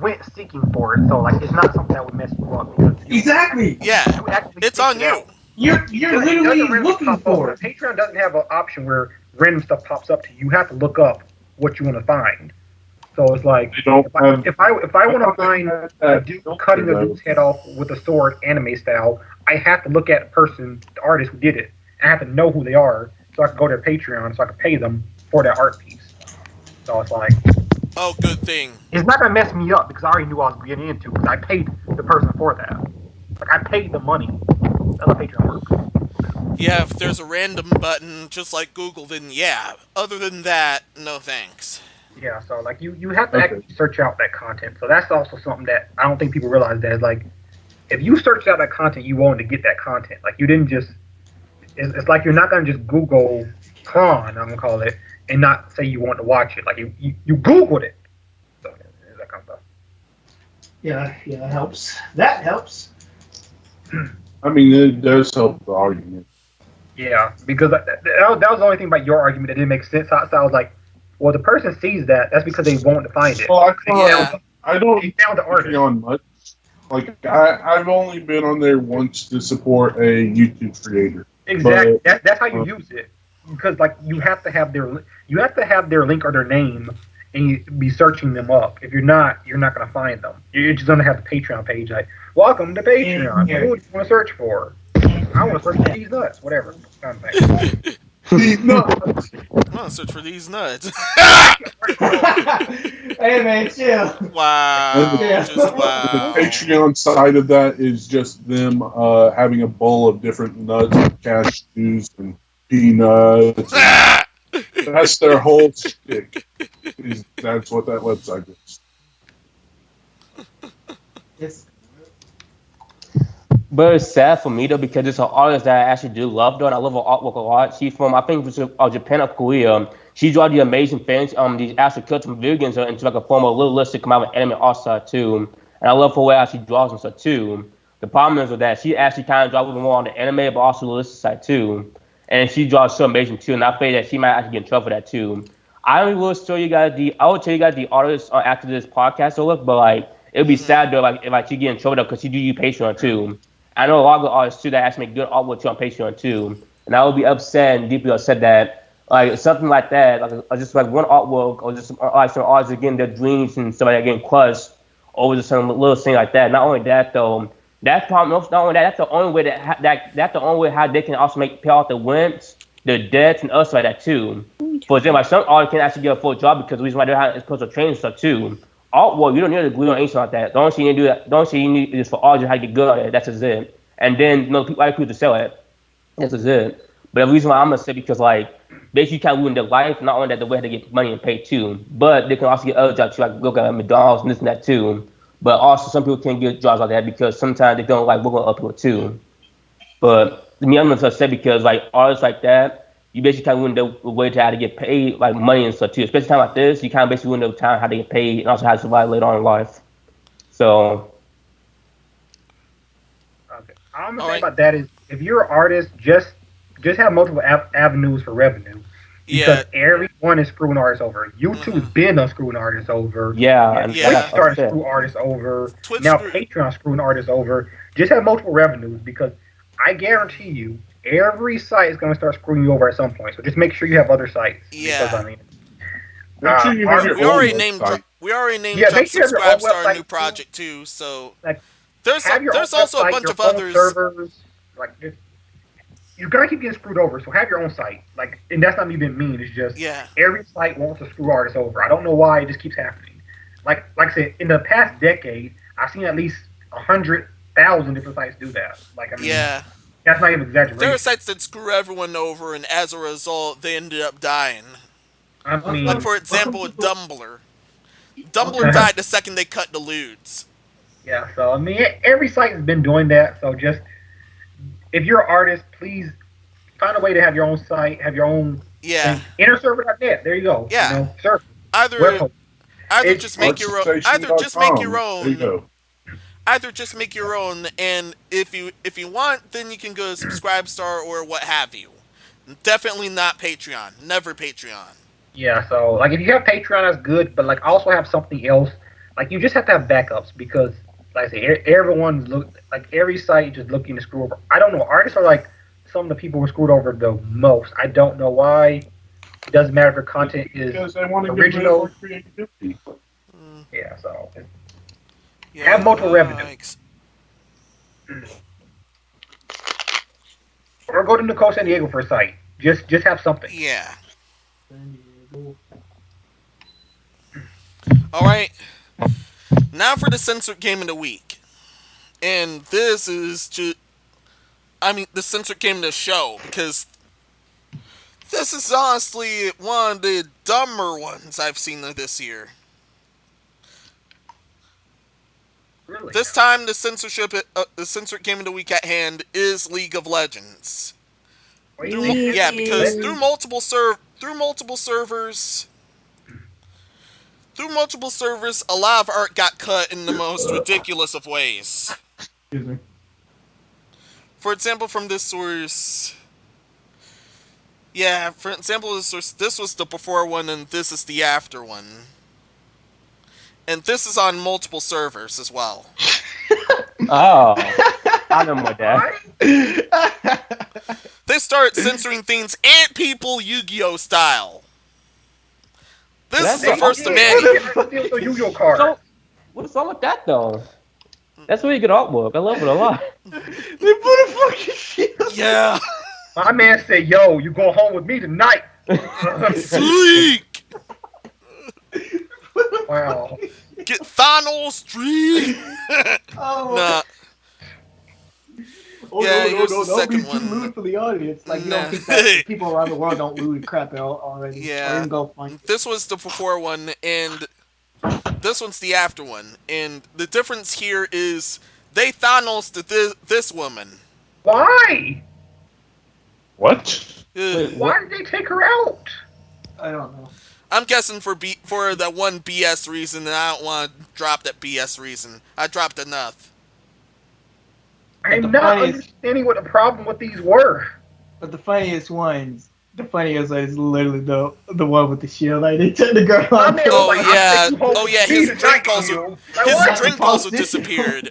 went seeking for it. So like it's not something that would mess you up because Exactly. Yeah. you actually It's seek on it you. out. You're It literally doesn't randomly looking pop up. for The it. Patreon doesn't have an option where random stuff pops up to you. You have to look up what you want to find. So it's like They don't have. if I I want to thought they find had a that dude filter cutting a though. dude's head off with a sword anime style, I have to look at the person, the artist who did it. I have to know who they are so I can go to their Patreon so I can pay them for that art piece. So it's like Oh, good thing. it's not gonna mess me up because I already knew what I was getting into because I paid the person for that. Like I paid the money. That's how Patreon works. Yeah, if there's a random button, just like Google, then yeah. Other than that, no thanks. Yeah, so like you have to Okay. actually search out that content. So that's also something that I don't think people realize that is like if you search out that content, you wanted to get that content. Like you didn't just it's like you're not gonna just Google con, I'm gonna call it, and not say you want to watch it. Like you Googled it. So yeah, that kind of Yeah, yeah, that helps. That helps. stuff. I mean, it does help the argument. Yeah, because that was the only thing about your argument that didn't make sense. So I was like, well, the person sees that. That's because they want to find it. Well, I Yeah. thought I don't They found the be artist. on much. Like I've only been on there once to support a YouTube creator, Exactly. but That's how you use it. Because like you have to have their link or their name, and you be searching them up. If you're not gonna find them. You're just gonna have the Patreon page like, welcome to Patreon. Yeah. Who do you want to search for? I want to search for these nuts. Whatever kind of thing. no, I'm gonna search for these nuts. Hey man, chill. and Wow. Yeah. Just the wow. Patreon side of that is just them having a bowl of different nuts, cashews and peanuts, and that's their whole shtick. That's what that website is. It's, But it's sad for me though because it's an artist that I actually do love though, and I love her artwork a lot. She's from I think it was Japan or Korea. She draw the amazing things, these actual custom vegans into like a form of little list to come out with anime art style too. And I love her way how she draws and stuff too. The problem is with that she actually kind of draws a little more on the anime, but also the illustrated side too. And she draws so amazing too, and I feel that she might actually get in trouble for that too. I will show you guys I will tell you guys the artist after this podcast over, but like it would be Hmm. sad though, like if like she get in trouble though, because she do you Patreon too. I know a lot of artists too that actually make good artwork too on Patreon too, and I would be upset and deeply upset that like something like that, like just like one artwork or just some artists getting their dreams and stuff like that getting crushed over just some little thing like that. Not only that though, that's problem. Not only that, that's the only way that's the only way how they can also make pay off the rents, the debts, and us like that too. For example, like some artists can actually get a full job because the reason why they're having is personal training stuff too. Artwork, you don't need to glue on anything like that. The only thing you do that, the only thing you need is for artists how to get good at it. That's just it. And then people, other people to sell it. That's just it. But the reason why I'm gonna say because like basically you kind of ruin their life. Not only that, the way they get money and pay too, but they can also get other jobs too, like look at McDonald's and this and that too. But also some people can't get jobs like that because sometimes they don't like work on other people too. But to me, I'm gonna say because like artists like that, you basically kind of ruin the way to how to get paid, like money and stuff too. Especially time like this, you kind of basically ruin the time how to get paid and also how to survive later on in life. So Okay. All I'm gonna All say right. about that is if you're an artist, just have multiple avenues for revenue because Yeah. everyone is screwing artists over. YouTube's Hmm. been screwing artists over. yeah, and Twitch Yeah. started to that's screw artists over. Twitch Now screw. Patreon screwing artists over. Just have multiple revenues because I guarantee you every site is going to start screwing you over at some point. So just make sure you have other sites because I Yeah. mean, Make sure you have art, your We own already named. website. We already named yeah, drop make sure you have your own subscribes to our website new too. project too. So Like there's have your own there's also a website, bunch your of own others. servers. Like just you're gonna keep getting screwed over. So have your own site. Like, and that's not me being mean. It's just Yeah. every site wants to screw artists over. I don't know why. It just keeps happening. Like I said, in the past decade, I've seen at least 100,000 different sites do that. Like, I mean, Yeah. that's not even There are exaggeration. sites that screw everyone over, and as a result, they ended up dying. I Like mean, for welcome example, with people. Dumbler. Dumbler Okay. died the second they cut the lewds. yeah. So I mean, every site has been doing that. So just if you're an artist, please find a way to have your own site, have your own Yeah, thing. Interserver.net. There you go. You yeah. know, server, web Either host. either It just make your own. Either just make your Artstation.com. There you own. go. Either just make your own, and if you want, then you can go to Subscribestar or what have you. Definitely not Patreon. Never Patreon. Yeah, so like if you have Patreon, that's good, but like also have something else. Like you just have to have backups because, like I say, everyone's like every site just looking to screw over. I don't know. Artists are like some of the people who are screwed over the most. I don't know why. It doesn't matter if your content is Because they want to get rid of original. our creativity. Mm, Yeah, so yeah, have multiple revenue or go to Nicole San Diego for a site. Just have something. yeah. All right. Now for the censored game of the week, and this is just. I mean, the censored game of the show because this is honestly one of the dumber ones I've seen this year. Really? This time, the censored game of the week at hand is League of Legends. Really? Yeah, because Really? through multiple servers, a lot of art got cut in the most ridiculous of ways. Excuse me. For example, from this source, yeah, for example, this was the before one, and this is the after one, and this is on multiple servers as well. Oh, I know about that. They start censoring things and people Yu-Gi-Oh style. This That's is the the- first of Yeah, many. you have to steal those Yu-Gi-Oh cards. So, what's wrong with that though? That's really good artwork. I love it a lot. They put a fucking shield. Yeah, My man said, "Yo, you go home with me tonight." Sleek. Wow. Get Thanos Street. Oh. Nah, Oh, Yeah, no, here's the don't second be too one. lewd for the audience. Like, you Nah. don't think that people around the world don't lewd crap out already. Yeah. Or even go find this was the before one, and this one's the after one. And the difference here is they Thanos to this woman. Why? What? Wait, Why did they take her out? I don't know. I'm guessing for that one BS reason, and I don't want to drop that BS reason. I dropped enough. I'm the not funniest- understanding what the problem with these were. But the funniest one is literally the one with the shield. Like, they took the girl My on. man was Oh, like, "I'll yeah. take you home Oh, with yeah, me his tonight, drink also- you." Like, His what? drink also disappeared.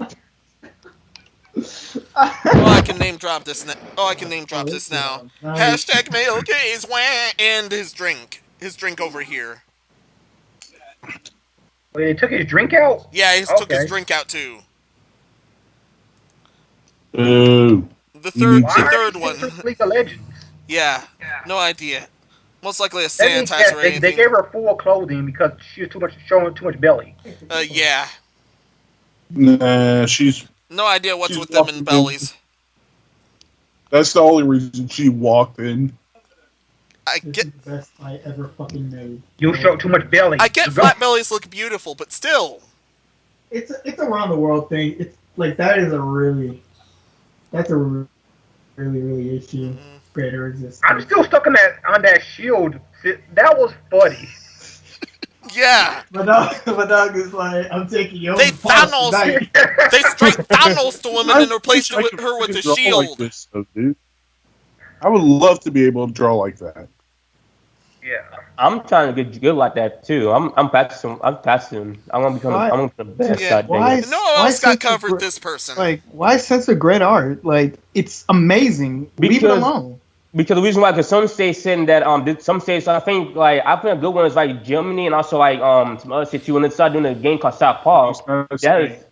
Oh, I can name drop this now. Oh, I can name drop this now. Hashtag male gaze, wah, and his drink. His drink over here. Wait, they took his drink out? Yeah, he took his Okay. drink out too. Boo. The third Why one. League of Legends? Yeah, no idea. Most likely a That means sanitizer or they anything. gave her full clothing because she was showing too much belly. Yeah. Nah, No idea what's She's with them walking in in. bellies. that's the only reason she walked in. I This get is the best fight ever fucking made. You show too much belly. I get flat bellies look beautiful, but still. It's a around the world thing. It's like that's a really issue. Greater exists. I'm still stuck on that shield. That was funny. Yeah. My dog is like, I'm taking your They parts Thanos- tonight. They straight Thanos the woman and replaced I her could with a draw shield. Like this, though, dude. I would love to be able to draw like that. Yeah. I'm trying to get good like that too. I'm practicing. I'm practicing. I'm gonna become. Why- I'm gonna become the best. Yeah. God dang Why- it. No Why one else got censor covered gr- this person. Like, why censor great art? Like, it's amazing. Leave it Because- alone. Because the reason why, because some states saying that some states, I think a good one is like Germany and also like some other states too. When they started doing a game called South Park, that is,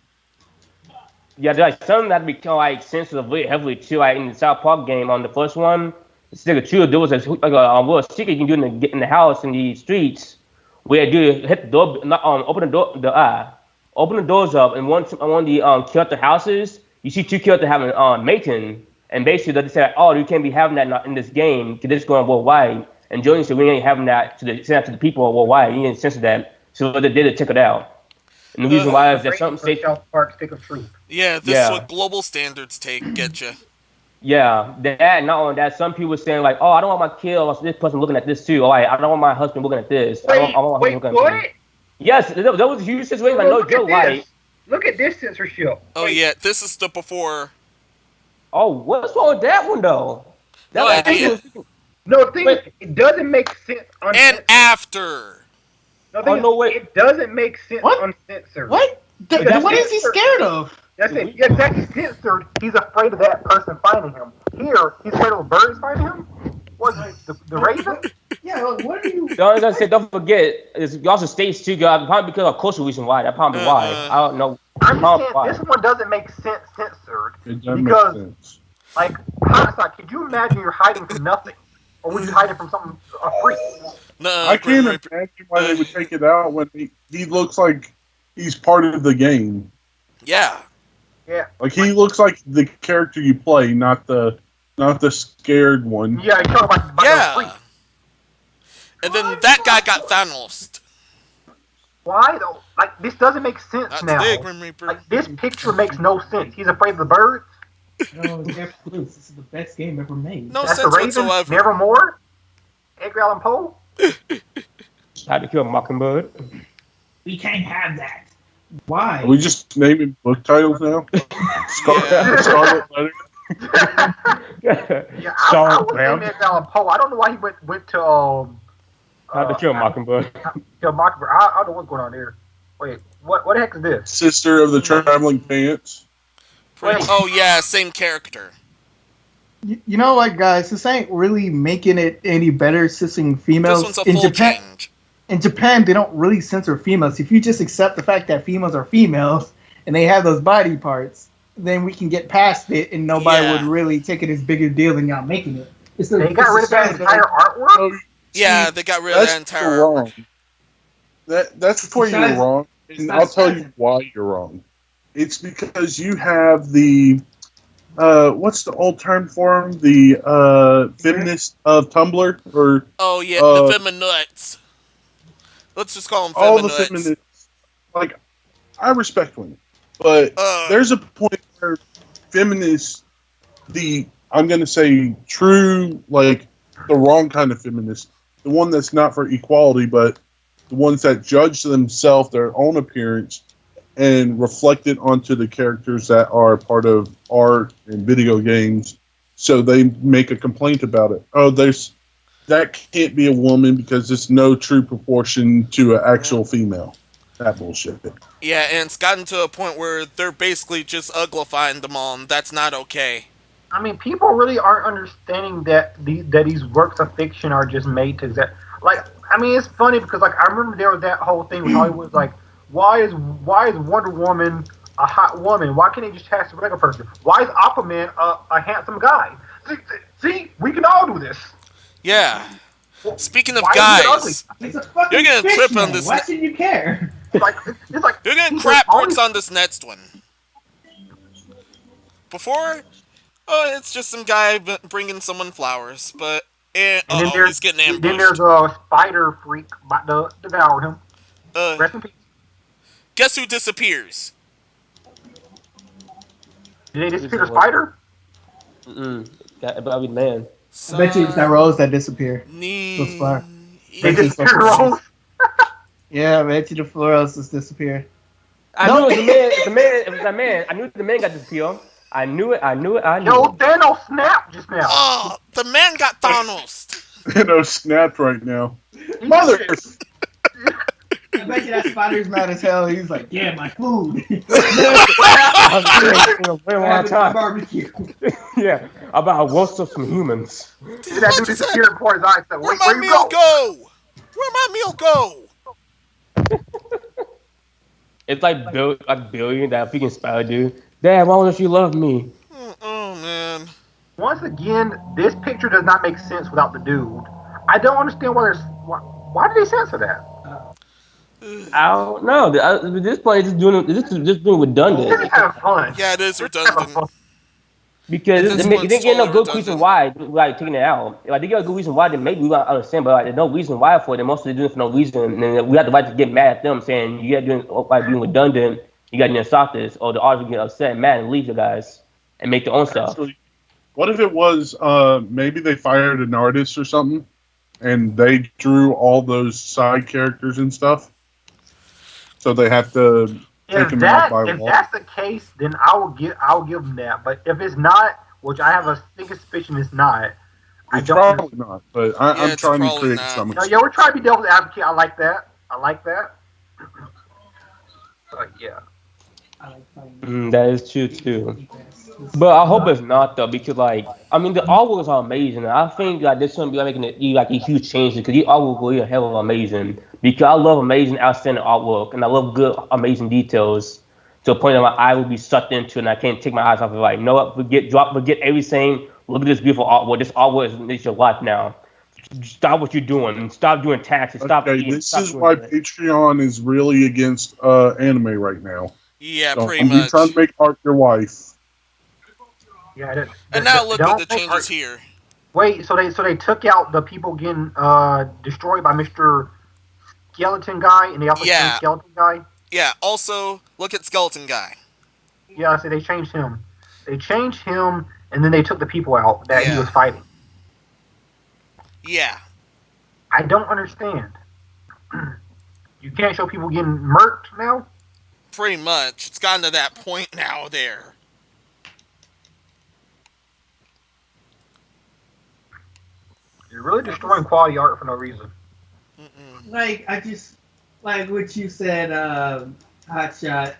yeah, like some that become like censored really heavily too. Like in the South Park game on the first one, it's like a true. There was a little secret you can do in the house in the streets where you hit the door, open the door, open the doors up, and one of the character houses, you see two characters having mating. And basically, they said, "Oh, you can't be having that in this game because it's going worldwide." And Jordan said, "We ain't having that to the people worldwide. You didn't censor that." So what they did, check it out. And the reason why is that some states, South Park stick of truth. Yeah, this is what global standards get you. Yeah, that not only that, some people saying like, "Oh, I don't want my kid or this person looking at this too." Oh, I don't want my husband looking at this. I Wait, want my husband wait, looking at what? me. Yes, that was a huge situation. Well, Like, no look at joke. Like, this. Look at this censorship. Oh Wait, yeah, this is the before. oh, what's wrong with that one though? No That thing actually idea. is, was. no, the thing is, Wait, it doesn't make sense And uncensored. after. No, the oh thing is, no, wait. it doesn't make sense What? uncensored. What? It's That's What is he censored. scared of? That's it. Yeah, that's censored. He's afraid of that person finding him. Here, he's afraid of birds finding him. What? The raven? Yeah, like, what are you? Don't I say, don't forget, it's also states too, guys. Probably because of cultural reason why. That probably why. Uh-uh. I don't know. I'm just Probably saying why. this one doesn't make sense censored It doesn't make because, sense. like, hindsight, could you imagine you're hiding from nothing, or would you hide it from something a freak? No, I Grim can't Reaper. imagine why they would take it out when he looks like he's part of the game. Yeah. Yeah, Like he looks like the character you play, not the scared one. yeah, you're talking about the freak. Yeah. And then that guy got Thanos. Why though? Like, this doesn't make sense Not now. today, Grim Reaper. Like, this picture makes no sense. He's afraid of the birds. No, absolutely. This is the best game ever made. No That's the sense raven. whatsoever. Nevermore. Edgar Allan Poe. How to Kill a Mockingbird. We can't have that. Why? Are we just naming book titles now? Yeah. Scarlet Letter. Yeah, I Song was Brown. named Edgar Allan Poe. I don't know why he went to How to Kill a Mockingbird. Kill Mockingbird. I don't know what's going on there. Wait, what the heck is this? Sister of the Traveling Pants. Wait. Oh yeah, same character. You know what, guys? This ain't really making it any better censoring females. This one's a full change. In Japan, they don't really censor females. If you just accept the fact that females are females and they have those body parts, then we can get past it and nobody Yeah. would really take it as big a deal than y'all making it. They got rid of that entire artwork. Oh, Yeah, they got rid of that that's entire. wrong. That's where you're Besides- wrong, and besides I'll tell that- you why you're wrong. It's because you have the what's the old term for them? The feminist of Tumblr or Oh yeah, Uh, the feminists. Let's just call them all the feminists. feminists. Like, I respect women, but there's a point where feminists, I'm going to say true, like the wrong kind of feminist, the one that's not for equality, but the ones that judge themselves, their own appearance, and reflect it onto the characters that are part of art and video games. So they make a complaint about it. Oh, that can't be a woman because it's no true proportion to an actual female. That bullshit. Yeah, and it's gotten to a point where they're basically just uglifying them all, and that's not okay. I mean, people really aren't understanding that these works of fiction are just made to that. Like, I mean, it's funny because like I remember there was that whole thing with Hollywood was like, why is Wonder Woman a hot woman? Why can't they just cast a regular person? Why is Aquaman a handsome guy? See, we can all do this. Yeah. Speaking of Why is it ugly? guys, It's a fucking You're gonna fish, trip on man. this Why ne- should you care? It's like you're getting he's crap like, bricks on this next one. Before, oh, it's just some guy bringing someone flowers, but And then he's getting then there's ambushed. a spider freak about to devour him. Uh, Rest in peace. guess who disappears? Did they disappear the spider? That'd be man. I bet you it's that rose that disappeared. Those flowers. They Thank you. disappeared Rose. Yeah, I bet you the florals just disappeared. I knew it was a man. It's a man. It was a man. I knew the man got disappeared. I knew it. Yo, it. Thanos snapped just now. Oh, the man got Thanos. Snapped right now. Mother! I bet you that spider's mad as hell. He's like, yeah, my food. One time. Barbecue. Yeah, about a roast of some humans. Did that dude disappear before his eyes? Said, Where wait, my where you meal go? go? Where my meal go? It's like billion that freaking spider dude. Dad, why don't you love me? Oh man. Once again, this picture does not make sense without the dude. I don't understand why did they censor that? I don't know. At this point, it's just doing redundant. This is having fun. Yeah, it is This is having redundant. fun. Because At this they point, didn't get no it's good totally reason why, like taking it out. Like they get a good reason why, then maybe we don't understand. But like, there's no reason why for it. They're mostly doing it for no reason, and then we have the right to get mad at them, saying you got doing like being redundant. You got to stop this, or the artist will get upset, mad, and leave you guys and make their own stuff. Actually, What if it was maybe they fired an artist or something, and they drew all those side characters and stuff, so they have to take them out by If law? that's the case, then I'll give them that. But if it's not, which I have a sinking suspicion it's not, I It's don't probably understand. not, but Yeah, I'm it's trying to probably create not. some. No, yeah, we're trying to be devil's advocate. I like that. I like that. But yeah, I like fighting. That is true too. It's But I hope not it's not though, because like I mean the artworks are amazing. I think like this gonna be like making it like a huge change because the artwork will be a hell of amazing. Because I love amazing, outstanding artwork, and I love good, amazing details to a point that my eye will be sucked into, and I can't take my eyes off of it. Like, no, what, forget everything. Look at this beautiful artwork. This artwork is your life now. Stop what you're doing and stop doing taxes. Stop Okay, eating. this Stop is doing why that. Patreon is really against anime right now. Yeah, pretty Don't be trying much. to make art your wife. yeah. And now look at Don't the make changes art. here. Wait, so they took out the people getting destroyed by Mister Skeleton Guy, and they also changed Yeah, Skeleton Guy. yeah. Also, look at Skeleton Guy. Yeah, so they changed him. They changed him, and then they took the people out that he Yeah, was fighting. yeah. I don't understand. You can't show people getting murked now. Pretty much. It's gotten to that point now. There. You're really destroying quality art for no reason. Mm-mm. like I just like what you said, Hotshot.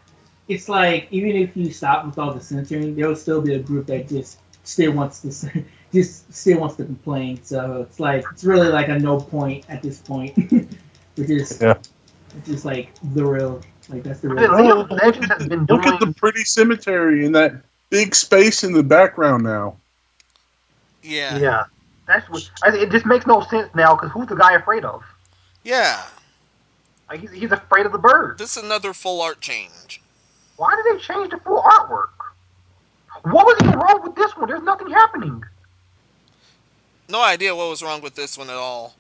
It's like even if you stop with all the censoring, there'll still be a group that just still wants to just still wants to complain. So it's like it's really like a no point at this point, which is Yeah. it's just like the real like that's the The real. League of Legends has been Look at the doing. pretty cemetery and that big space in the background now. Yeah. Yeah, that's what. It just makes no sense now because who's the guy afraid of? Yeah. Like he's afraid of the bird. This is another full art change. Why did they change the full artwork? What was even wrong with this one? There's nothing happening. No idea what was wrong with this one at all.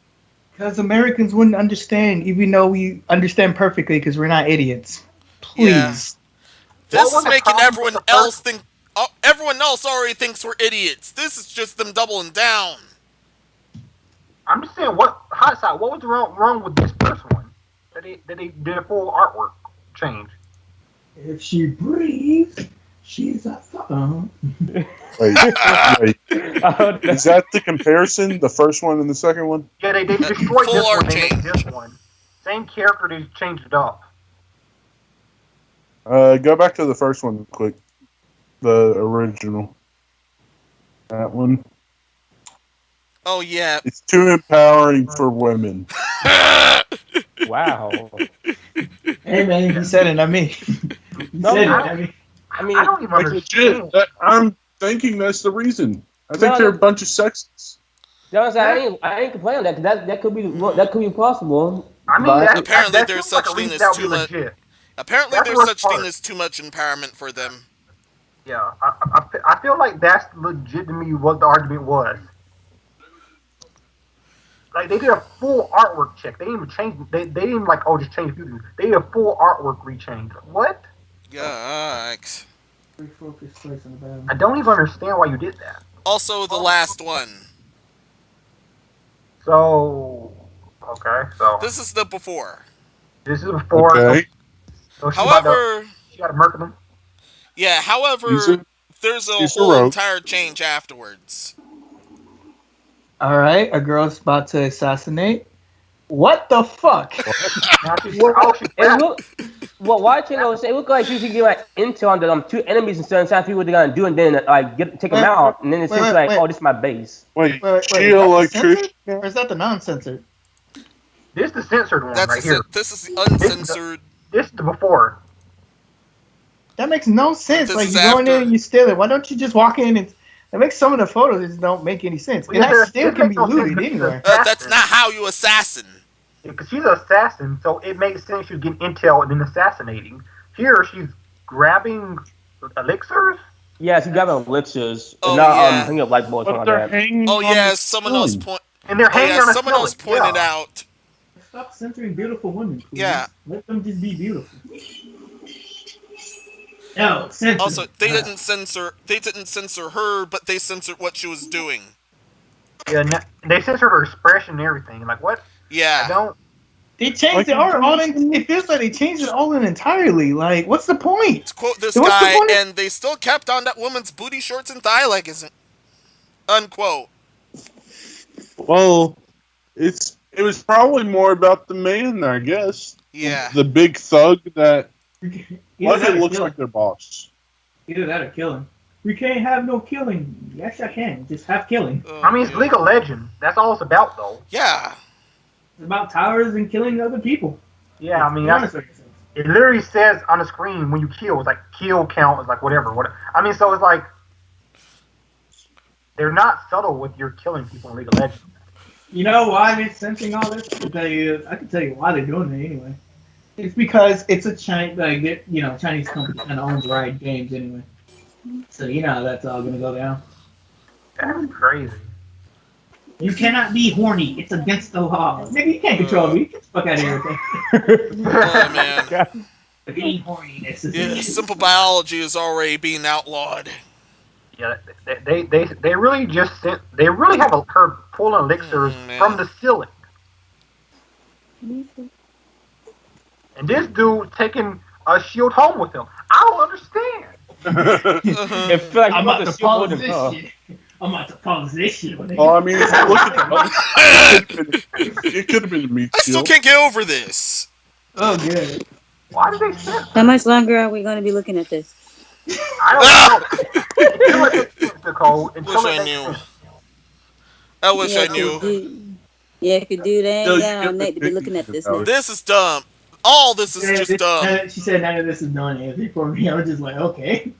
Because Americans wouldn't understand, even though we understand perfectly, because we're not idiots. Yeah. Please. This What was is the making problem everyone with the else first? think. Everyone else already thinks we're idiots. This is just them doubling down. I'm just saying, what hot side? What was wrong with this first one? That they did a full artwork change. If she breathes, she's a phone. Wait, wait. Is that the comparison? The first one and the second one? Yeah, they destroyed Full this art one. They made change. this one. Same character, they changed it up. Go back to the first one quick. The original. That one. Oh yeah. It's too empowering for women. Wow. Hey man, he said it, not me. He No, said it, I not me. I mean, I don't even Like understand. legit. I'm thinking that's the reason. I think No, they're a bunch of sexists. I ain't complaining on that 'cause that could be possible. I mean, But Apparently that there's seems like such a thing reason as that would too be much. legit. Apparently That's the there's worst such thing part. as too much empowerment for them. Yeah, I feel like that's legitimately what the argument was. Like they did a full artwork check. They didn't even change. They didn't even like just change a few things. They did a full artwork rechange. What? Yikes. Refocus place on the bottom. I don't even understand why you did that. Also, the last one. So okay, so This is the before. this is before. Okay. So However, she got to murk them. yeah. These However, are, there's a these are whole rogues. entire change afterwards. All right, a girl's about to assassinate. What the fuck? Now she's Well, she's it back. look well. Watching those, it looked like you should get like intel on the two enemies and certain time people they're gonna do, and then like take them Wait, out, and then it's wait, just wait, like, wait. oh, this is my base. Wait, Wait, she is that the electrician? censored? Or is that the non-censored? This is the censored one That's right here. This is the uncensored. This is the before. That makes no sense. This Like is you go in there after. and you steal it. Why don't you just walk in and that makes some of the photos that don't make any sense. And Yeah, that still this can makes be no sense looted because she's anywhere. That's not how you assassin. Because she's an assassin, so it makes sense she's getting intel and then assassinating. Here, she's grabbing elixirs. Yeah, she grabbing elixirs. Oh, And now yeah. hanging up light bulbs, But something they're like that. hanging Oh on yeah, the someone else ceiling. point. And they're Oh hanging yeah, on a someone else ceiling. pointed Yeah. out. Stop censoring beautiful women, please. Yeah. Let them just be beautiful. No, censor. Also, they didn't censor. They didn't censor her, but they censored what she was doing. Yeah, they censored her expression and everything. Like what? I Yeah. don't. They changed Like it all in. It feels like they changed it all in entirely. Like, what's the point? To quote this What's the guy, point? and they still kept on that woman's booty shorts and thigh leggings. Unquote. Well, it was probably more about the man, I guess. Yeah. The big thug that Either like that it or looks kill like their boss. Either that or killing. We can't have no killing. Yes, I can. Just have killing. I mean, it's League of Legends. That's all it's about, though. Yeah. It's about towers and killing other people. Yeah, I mean, Be honest with yourself. it literally says on the screen when you kill, it's like kill count is like whatever. I mean, so it's like they're not subtle with your killing people in League of Legends. You know why they're censoring all this? I can tell you why they're doing it anyway. It's because it's a Chinese company and owns Riot Games anyway. So you know how that's all gonna go down. That's crazy. You cannot be horny. It's against the law. Nigga, you can't control me. Get the fuck out of here. Oh man. Being horniness is Yeah, simple biology is already being outlawed. Yeah, they really just sent. They really have her pulling elixirs from the ceiling. And this dude taking a shield home with him. I don't understand. Uh-huh. It feels like I'm about to steal more pause than this her. shit. I'm about to pause this shit. Well, I mean, if you look at it could have been a meat I still shield. can't get over this. Oh, good. Why did they send? How much longer are we going to be looking at this? I don't know. Until it makes sense, Nicole. Until Wish it I makes knew. sense. I wish I if you knew. do- Yeah, if you do, they No, ain't you got no get neck to be the looking at this pictures now. This is dumb. All this is just dumb. She said none of this is done anything for me. I was just like, okay.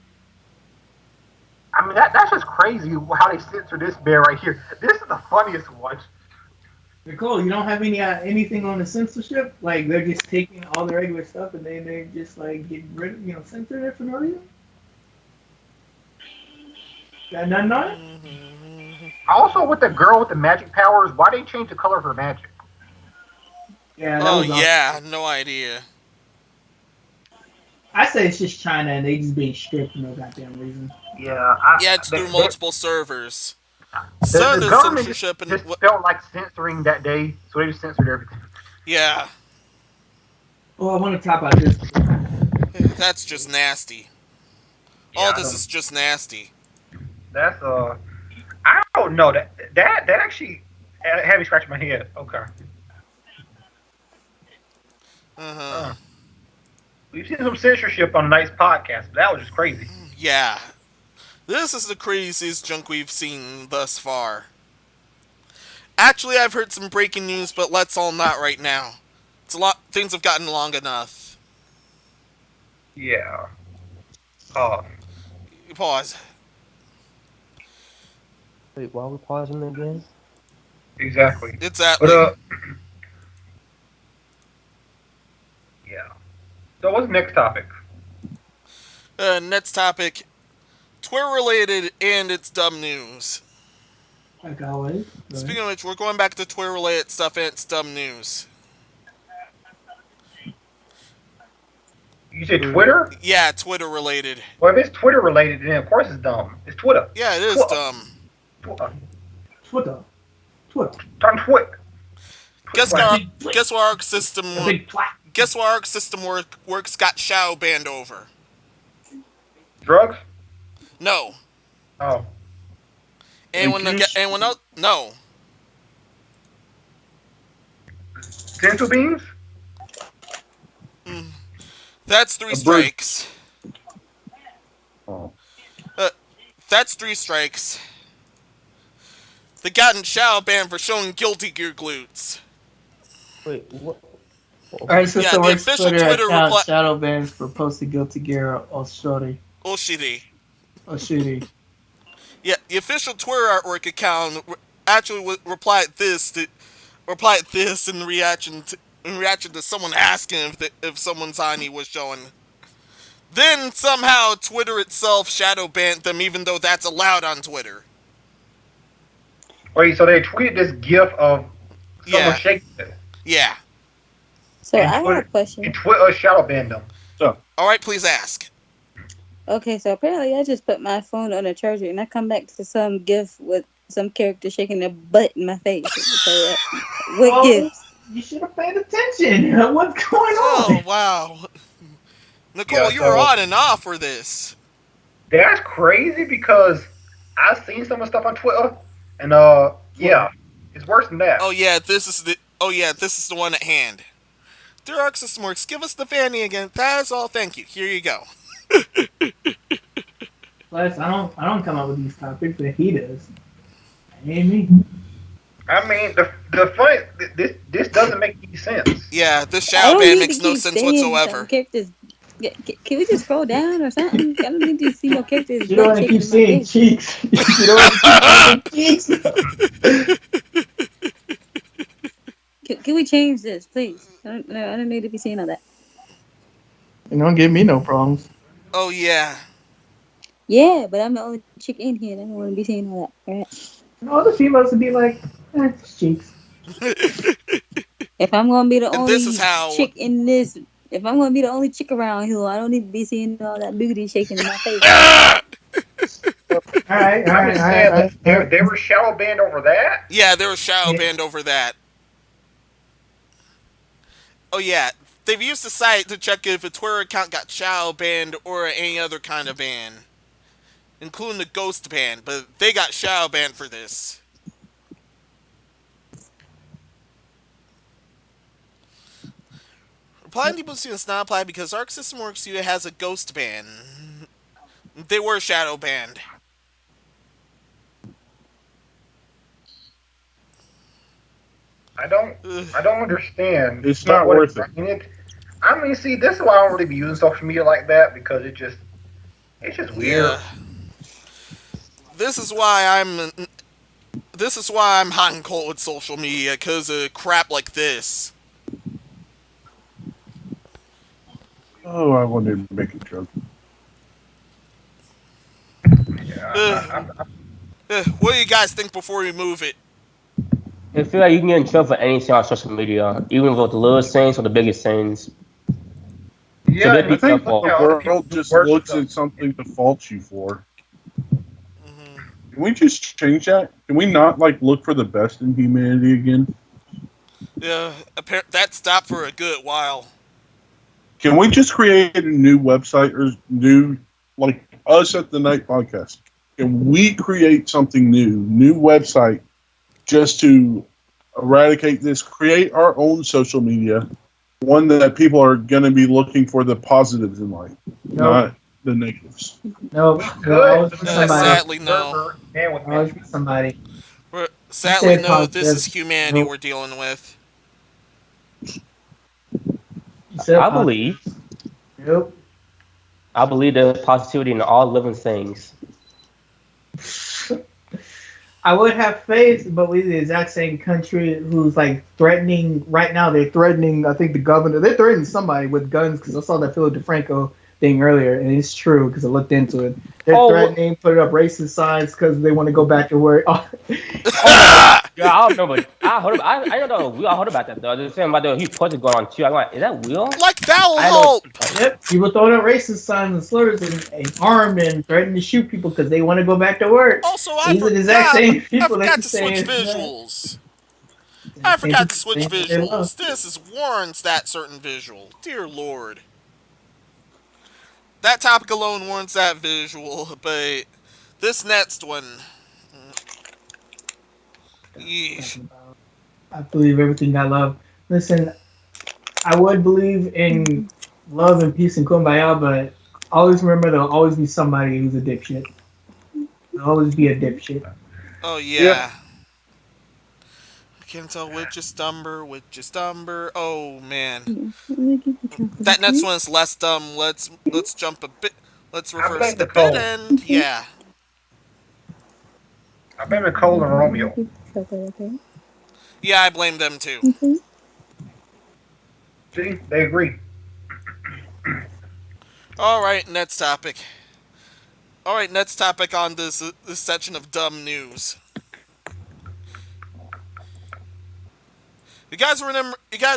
I mean, that's just crazy how they censor this bear right here. This is the funniest one. Nicole, you don't have anything on the censorship? Like they're just taking all the regular stuff and then they're just like getting rid of, censoring it for no reason? Got nothing on it? Also, with the girl with the magic powers, why they change the color of her magic? Yeah, that Oh was awesome. yeah, no idea. I say it's just China and they just being strict for no goddamn reason. Yeah, Yeah, it's through multiple servers. The Some of the government censorship and just felt like censoring that day, so they just censored everything. yeah, Oh, I want to talk about this. that's just nasty. Yeah, All I this don't- is just nasty. That's I don't know that actually had me scratching my head. Okay. Uh-huh. We've seen some censorship on tonight's podcast, but that was just crazy. Yeah. This is the craziest junk we've seen thus far. Actually, I've heard some breaking news, but let's all not right now. It's a lot. Things have gotten long enough. Yeah. Pause. Wait, why are we pausing again? Exactly. Exactly. But yeah. So what's the next topic? Next topic. Twitter related and it's dumb news. Like always. Speaking of which, we're going back to Twitter related stuff and it's dumb news. You said Twitter? Yeah, Twitter related. Well, if it's Twitter related, then of course it's dumb. It's Twitter. Yeah, it is Twitter. dumb. Twitter. Twitter. Turn Twitter. Guess what our system A big twat. Guess what our system works got Shadow banned over. Drugs? No. Oh. Anyone else? No. Stencil beans? That's 3 A break. strikes. Oh. That's 3 strikes. They gotten Shadow banned for showing Guilty Gear glutes. Wait, what? Alright, so Yeah, the works official Twitter Twitter account reply- shadow bans for posting Guilty Gear Oshori. Oshiri. Oshiri. Yeah, the official Twitter artwork account actually replied this in reaction to someone asking if someone's Ani was showing. Then somehow Twitter itself shadow banned them, even though that's allowed on Twitter. Wait, so they tweeted this gif of someone Yeah. shaking it. Yeah. So And I have Twitter- a question. And Twitter shadow banned them. All right, please ask. Okay, so apparently I just put my phone on a charger and I come back to some gif with some character shaking their butt in my face. So, what Oh, gifts? you should have paid attention. What's going Oh on? wow, Yeah, Nicole, you were so on and off for this. that's crazy because I've seen some of the stuff on Twitter, and What? yeah, it's worse than that. Oh yeah, this is the. Oh yeah, this is the one at hand. Dear Arc System Works, give us the fanny again. That is all. Thank you. Here you go. Plus, I don't come up with these topics that he does. Ain't me. I mean, the fun this doesn't make any sense. Yeah, this I shadow don't band need to makes no keep sense seeing some whatsoever. characters. Can we just scroll down or something? I don't need to see no characters You don't butt want to keep shaking in my seeing face. cheeks. You don't want to keep seeing cheeks. Can we change this, please? I don't, no, I don't need to be seeing all that. And don't give me no problems. Oh yeah. Yeah, but I'm the only chick in here. And I don't want to be seeing all that. All right. All the females would be like, it's cheeks. If I'm gonna be the And this is only how. chick in this, if I'm gonna be the only chick around here, I don't need to be seeing all that booty shaking in my face. All right, all I'm right, just all right, saying all right. All right. they were shadow banned over that. Yeah, there was shadow Yeah. band over that. Oh yeah, they've used the site to check if a Twitter account got shadow banned or any other kind of ban, including the ghost ban, but they got shadow banned for this. Replying to people does not apply because Arc System Works U has a ghost ban. They were shadow banned. I don't Ugh. I don't understand It's not what worth is it. in it. I mean, see, this is why I don't really be using social media like that because it's just weird. Yeah. This is why I'm. This is why I'm hot and cold with social media, because of crap like this. Oh, I wanted to make a joke. Yeah, Ugh. I, What do you guys think before we move it? I feel like you can get in trouble for anything on social media, even with the littlest things or the biggest things. So yeah, just and be I you see think like careful. the how other people world do just worse looks stuff. at something to fault you for. Hmm. Can we just change that? Can we not like look for the best in humanity again? Yeah, that stopped for a good while. Can we just create a new website or new like us at the Night Podcast? Can we create something new website just to eradicate this? Create our own social media, one that people are going to be looking for the positives in life, Nope, not the negatives. nope. We There'll could always be submit like a somebody. Sadly, no. server man with There'll always be mentions. somebody. You Sadly, said no. This positive. is humanity Nope. we're dealing with. You said I positive. believe. Nope. I believe there's positivity in all living things. I would have faith, but we're the exact same country who's like threatening right now. They're threatening, I think the governor. They're threatening somebody with guns because I saw that Philip DeFranco thing earlier, and it's true because I looked into it. They're Oh, threatening, putting up racist signs because they want to go back to work. oh my! Yeah, I remember. I heard. I don't know. We all heard about that though. They're saying about the huge project going on too. I'm like, is that real? Like that'll I know. help. Yep, people throwing up racist signs and slurs and armed and threatening to shoot people because they want to go back to work. Also, These are the exact same I people that forgot you to switch saying that. visuals. I Same forgot people to switch saying that they love. visuals. This is warrants that certain visual. Dear Lord. That topic alone warrants that visual, but this next one. Yeesh. Talking about, I believe everything I love. Listen, I would believe in love and peace and kumbaya, but always remember there'll always be somebody who's a dipshit. There'll always be a dipshit. Oh, Yep. yeah. I can't tell which is dumber, which is dumber. Oh, man. Yeah. Let me get the chocolate, That next okay? one is less dumb. Let's jump a bit. Let's I reverse blame the bit Nicole. end. Okay. Yeah. I blame Nicole and Let me Romeo. get the chocolate, okay? Yeah, I blame them too. Okay. See, they agree. Alright, next topic. Alright, next topic on this section of dumb news. You guys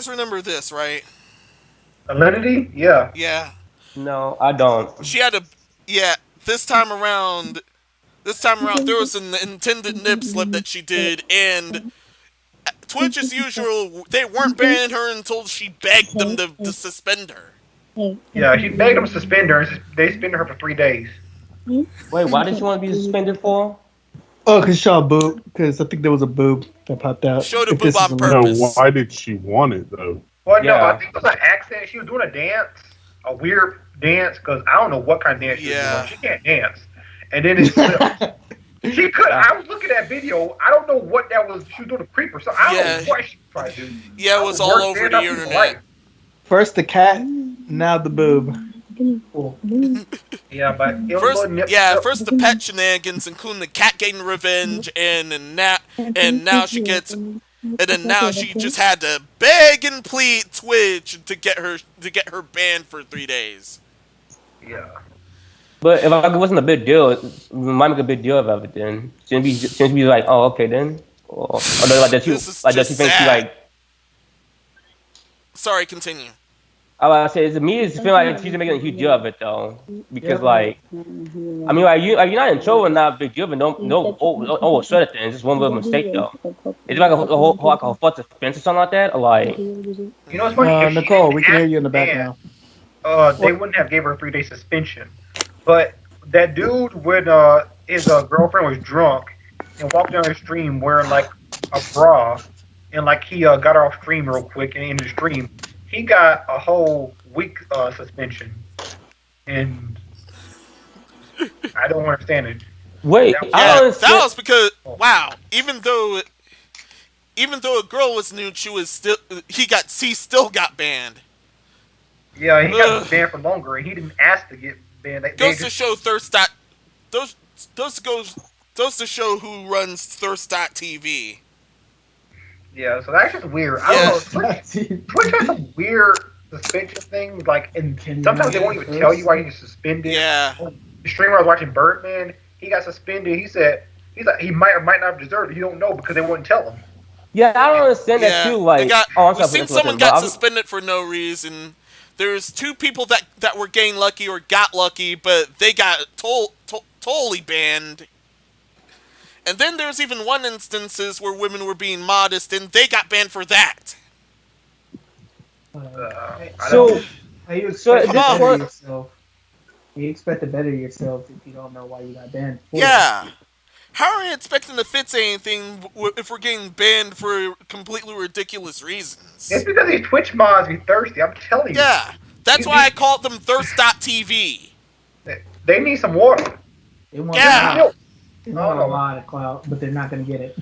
remember this, right? Alinity, yeah. Yeah. No, I don't. She had a yeah, this time around, there was an intended nip slip that she did, and Twitch, as usual, they weren't banning her until she begged them to suspend her. Yeah, she begged them to suspend her, and they suspended her for 3 days. Wait, why did she want to be suspended for? Oh, because she saw a boob. Because I think there was a boob that popped out. Showed a If boob this is on a No, purpose. why did she want it though? Well, no, I Yeah. think it was an accident. She was doing a dance, a weird dance, because I don't know what kind of dance she was Yeah. doing. She can't dance. And then it slipped. She could. I was looking at that video. I don't know what that was. She was doing a creep or something. I don't know what she was trying to do. Yeah, it was all over the internet. First the cat, now the boob. Cool. Yeah, but it was a little nip. First the pet shenanigans, including the cat getting revenge, and now she gets, and then now she just had to beg and plead Twitch to get her banned for 3 days. Yeah. But if it wasn't a big deal, it might make a big deal about it then. Shouldn't be like, oh, okay then? Or like, does This is does just she think she sad. like, Sorry, continue. I say, to me, it's feel like she's making a huge deal of it though. Because like, I mean, like you're not in trouble, not a big deal, but don't sweat it then. It's just one little mistake though. Is it like a false offense or something like that? Or like, You know what's funny? If she Nicole, didn't we can hear you in the ask background. they wouldn't have gave her a 3-day suspension. But that dude, when his girlfriend was drunk and walked down the stream wearing like a bra, and like he got her off stream real quick and in the stream, he got a whole week suspension, and I don't understand it. wait, I Yeah, don't that understand. was because wow. Even though a girl was nude, he still got banned. Yeah, he got Ugh. banned for longer, and he didn't ask to get banned. They Goes to just, show those goes to show who runs Thirst.tv. yeah, so that's just weird. I Yeah. don't know. Twitch has some weird suspension things, like, and sometimes they won't even tell you why he's suspended. Yeah. The streamer I was watching, Birdman, he got suspended. He's like he might or might not have deserved it. You don't know because they wouldn't tell him. Yeah, I don't understand that too. Like, I'm we've sorry, seen someone got suspended for no reason. There's two people that were getting lucky or got lucky, but they got totally banned. And then there's even one instances where women were being modest and they got banned for that. I So, don't, How you So, expect to this better one- yourself? You expect to better yourself if you don't know why you got banned. Yeah. How are you expecting to fix anything if we're getting banned for completely ridiculous reasons? it's because these Twitch mods be thirsty. I'm telling you. Yeah. That's why I called them Thirst.tv. They need some water. They want, Yeah. Milk. they want a lot of clout, but they're not gonna get it.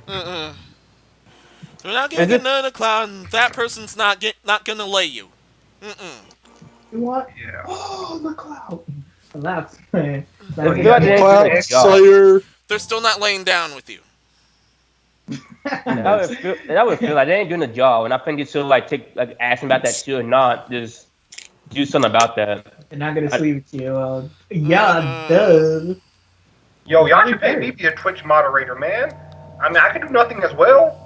Uh-uh. They're not gonna get none of the cloud, and that person's not gonna lay you. Mm-mm. You want? Yeah. Oh, the clout. That's man. I That's feel like they ain't Cloud doing a job. Slayer. They're still not laying down with you. That would feel like they ain't doing a job, and I think you should like ask them about that too, and not just do something about that. They're not gonna sleep with you. Yeah, Mm. duh. Yo, y'all should pay me to be a Twitch moderator, man. I mean, I can do nothing as well.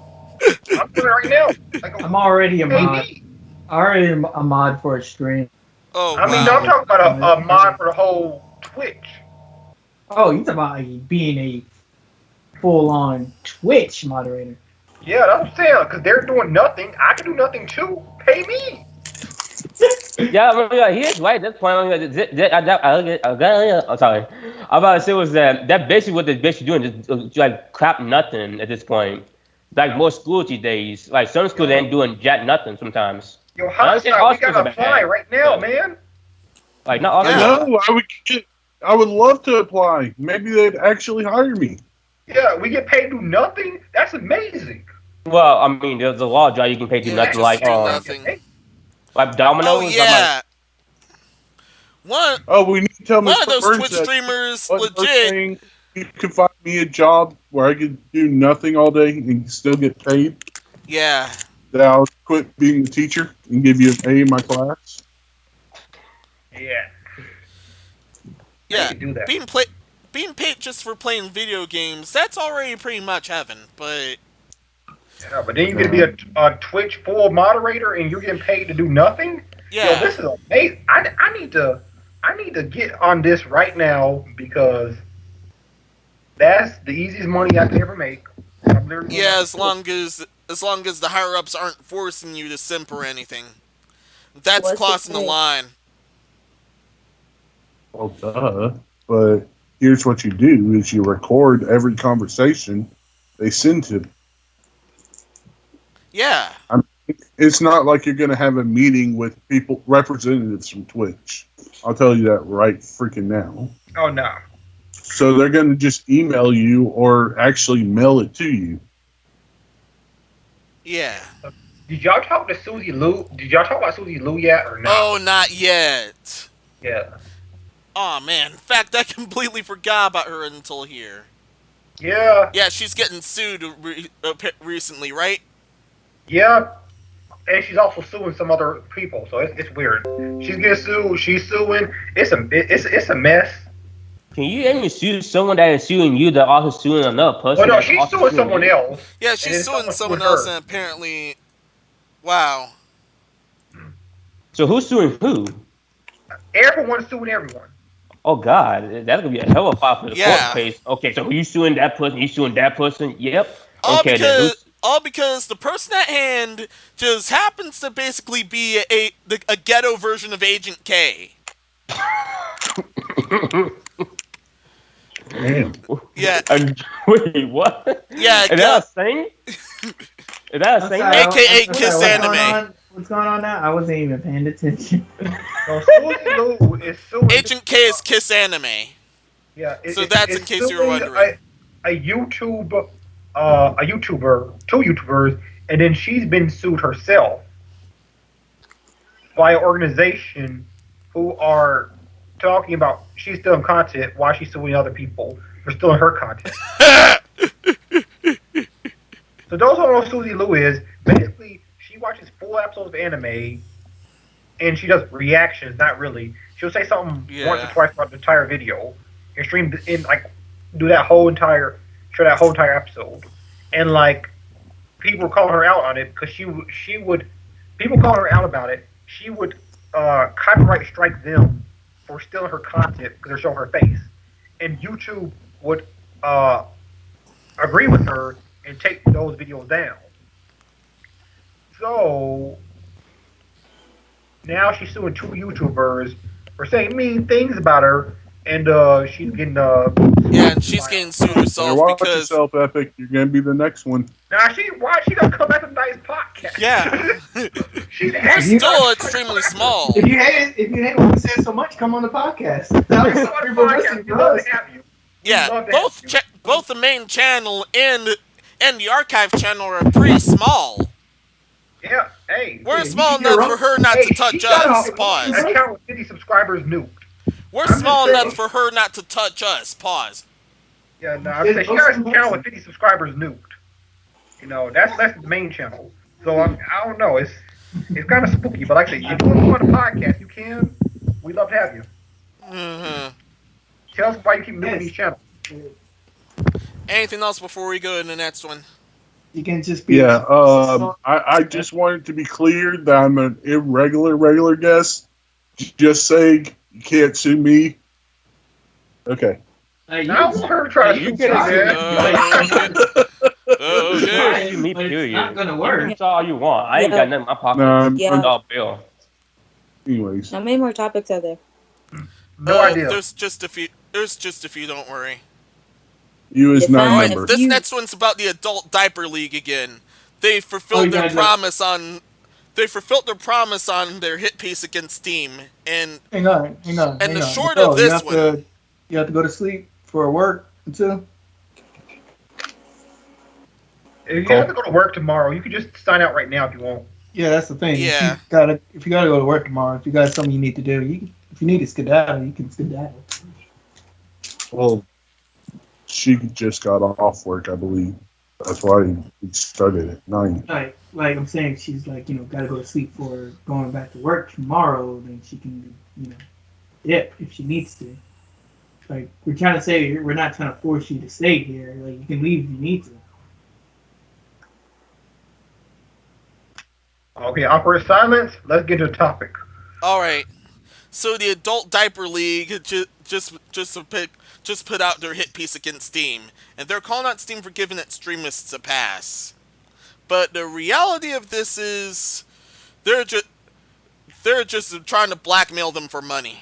I'm doing it right now. Like, I'm already a pay mod. me. Already a mod for a stream. Oh, I mean, wow. no, I'm talking about a mod for the whole Twitch. Oh, you talking about being a full-on Twitch moderator? Yeah, that's what I'm saying. Because they're doing nothing. I can do nothing too. Pay me. Yeah, I mean, yeah, he is right. That's point. I'm sorry. I'm about to say was that basically what they're basically doing is like crap nothing at this point. Like most schools these days, like some schools ain't doing jack nothing sometimes. Yo, I understand Hotspot, all we schools gotta are apply bad. right now, Yeah. man. Like not all. Yeah. schools. No, I would love to apply. Maybe they'd actually hire me. Yeah, we get paid to do nothing. That's amazing. Well, I mean, there's a law job you can pay to Yeah, nothing just like do nothing. like Domino's. Oh I'm yeah. One Oh, we need to tell one of those Mr. Twitch Burns that streamers what they're legit. saying, you can find me a job where I could do nothing all day and still get paid. Yeah. That I'll quit being the teacher and give you an A in my class. Yeah. Yeah. can do that. Being paid just for playing video games, that's already pretty much heaven, but Yeah, but then you get to be a Twitch full moderator and you're getting paid to do nothing. yeah. Yo, this is amazing. I need need to get on this right now because that's the easiest money I can ever make. I'm literally going Yeah, to as long as the higher ups aren't forcing you to simp or anything. That's What's the crossing the catch? line. Well, duh. But here's what you do: is you record every conversation they send to. Yeah. I mean, it's not like you're going to have a meeting with people, representatives from Twitch. I'll tell you that right freaking now. Oh no. So they're going to just email you or actually mail it to you. Yeah. Did y'all talk to Susie Lou? Did y'all talk about Susie Lou yet or not? Oh, not yet. Yeah. Oh man. In fact, I completely forgot about her until here. Yeah. Yeah, she's getting sued recently, right? Yeah. And she's also suing some other people, so it's weird. She's getting sued. She's suing. It's a mess. Can you even sue someone that is suing you that also suing another Well, person no, that's she's also suing suing someone you? else, Yeah, and she's then suing someone's suing someone else, her. and apparently, wow. So who's suing who? Everyone's suing everyone. Oh God, that's gonna be a hell of a file for the court Yeah. case. Okay, so you suing that person? You suing that person? Yep. All Okay, then because who's? all because the person at hand just happens to basically be a ghetto version of Agent K. Damn. Yeah, Wait, what? yeah, Is that a thing? Is that a I'm thing sorry. now? AKA I'm sorry. Kiss What's going Anime. on? What's going on now? I wasn't even paying attention. So Susie Lou is suing. Agent K is Kiss Anime. Yeah, So that's in it's case you were suing wondering. a YouTuber, two YouTubers, and then she's been sued herself by an organization who are talking about she's stealing content while she's suing other people for stealing her content. So those who don't know who Susie Lou is, basically she watches full episodes of anime and she does reactions, not really. She'll say something once or Yeah. twice about the entire video and stream in like do that whole entire show that whole entire episode. And like people call her out on it because she would people call her out about it. She would copyright strike them for stealing her content because they're showing her face, and YouTube would uh, agree with her and take those videos down. So now she's suing two YouTubers for saying mean things about her, and she's getting Yeah, and she's getting sued Better herself watch because yourself, Epic. You're going to be the next one. now she gonna come back with a nice podcast. yeah, she's we're If you- still extremely small. If you hate what we say so much, come on the podcast. Tell us some people listening we to love us. to have you. Yeah, love to both have you. both the main channel and the archive channel are pretty small. Yeah, hey. We're Yeah, small you- you're enough wrong. for her not Hey, to touch she got us. a Pause. account with 50 subscribers nuked. We're I'm just small saying. enough for her not to touch us. Pause. Yeah, no, I'm saying she got a channel with 50 subscribers nuked. You know, that's the main channel. So I don't know. It's kind of spooky, but like I said, if you want to go on a podcast, you can. We'd love to have you. hmm Tell us why you keep nuking Yes. these channels. Anything else before we go to the next one? You can just be. Yeah, I just wanted to be clear that I'm an regular guest. Just saying you can't sue me. Okay. Like, I don't want her to try to You shoot can man. Okay. Me But it's period. not gonna You work. can say all you want. I ain't Yeah. got nothing in my pocket. Yeah. Oh, Bill. Anyways, How many more topics are there? No idea. There's just a few. There's just a few. Don't worry. you as Define non it. member. This You- next one's about the Adult Diaper League again. They Oh, fulfilled you their gotta do- promise on. They fulfilled their promise on their hit piece against Steam, and Hang on. And the short Nicole, of this you have one- you have to go to sleep for work too. If you have to go to work tomorrow, you can just sign out right now if you want. Yeah, that's the thing. Yeah. If you gotta go to work tomorrow, if you got something you need to do, if you need to skedaddle, you can skedaddle. Well, she just got off work, I believe. That's why we started at 9. Like I'm saying, she's like, gotta go to sleep for going back to work tomorrow, then she can, dip if she needs to. Like, we're trying to say we're not trying to force you to stay here. Like, you can leave if you need to. Okay, awkward silence. Let's get to the topic. all right. So the Adult Diaper League just put out their hit piece against Steam, and they're calling out Steam for giving extremists a pass. But the reality of this is they're just trying to blackmail them for money.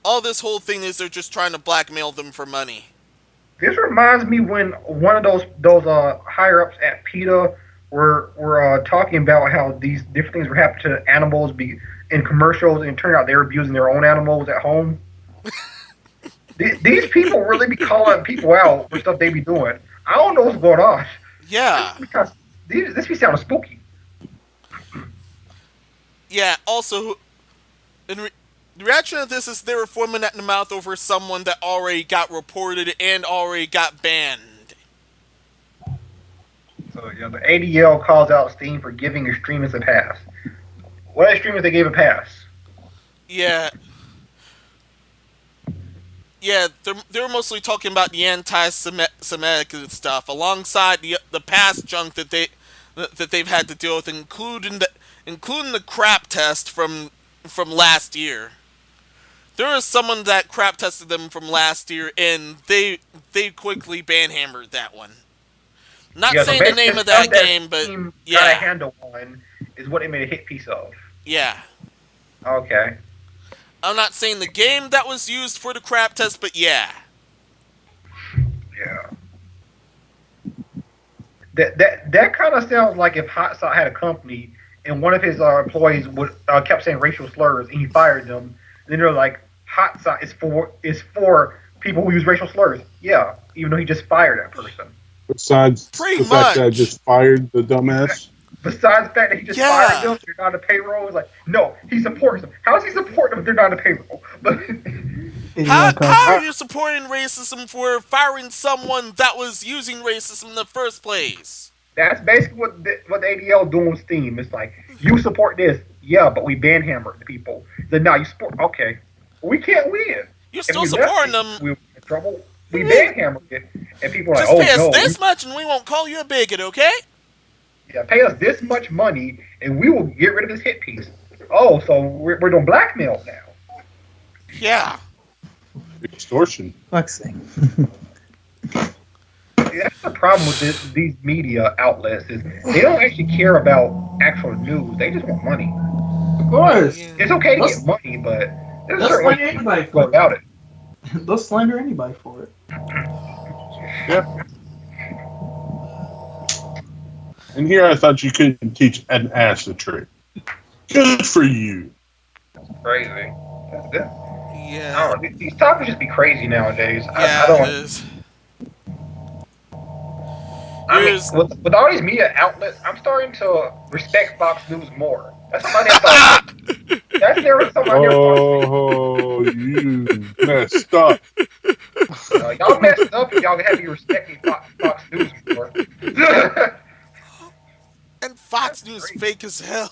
All this whole thing is they're just trying to blackmail them for money. This reminds me when one of those higher ups at PETA were talking about how these different things were happening to animals in commercials, and it turned out they were abusing their own animals at home. These people really be calling people out for stuff they be doing. I don't know what's going on. Yeah. Because this be sounding spooky. Yeah. Also, the reaction of this is they were foaming at the mouth over someone that already got reported and already got banned. So the ADL calls out Steam for giving extremists a pass. What extremists they gave a pass? Yeah. Yeah, they're mostly talking about the anti-Semitic stuff, alongside the past junk that they've had to deal with, including the crap test from last year. There was someone that crap tested them from last year, and they quickly banhammered that one. Not So saying the name of that game, but yeah, got a handle on is what they made a hit piece of. Yeah. Okay. I'm not saying the game that was used for the crap test, but yeah. Yeah. That kind of sounds like if Hot Sauce had a company and one of his employees kept saying racial slurs and he fired them, and then they're like, Hot Sauce is for people who use racial slurs. Yeah, even though he just fired that person. Besides Pretty the fact that I much. just fired the dumbass. Besides the fact that he just fired them, they're not on the payroll. It's like, no, he supports them. How is he supporting them if they're not on the payroll? But How are you supporting racism for firing someone that was using racism in the first place? that's basically what the ADL doing with Steam. It's like, you support this, yeah, but we banhammer the people. Then now you support, okay, we can't win. You're still supporting them. We're in trouble. We banhammer it, and people are Just like, pay oh us no, this much and we won't call you a bigot, okay? yeah, pay us this much money, and we will get rid of this hit piece. Oh, so we're doing blackmail now. Yeah. Extortion. Fuck's sake. That's the problem with these media outlets is they don't actually care about actual news. They just want money. Of course. It's okay to get money, but there's a They'll certain way slander to anybody go for it. about it. They'll slander anybody for it. Yep. And here I thought you couldn't teach an ass a trick. Good for you. Crazy. Yeah. I don't know. These topics just be crazy nowadays. Yeah, I don't. it is. I mean, with all these media outlets, I'm starting to respect Fox News more. That's somebody I thought. That's never somebody I never thought. Oh, you messed up. Y'all messed up if y'all have me respecting Fox News more. And Fox News fake as hell.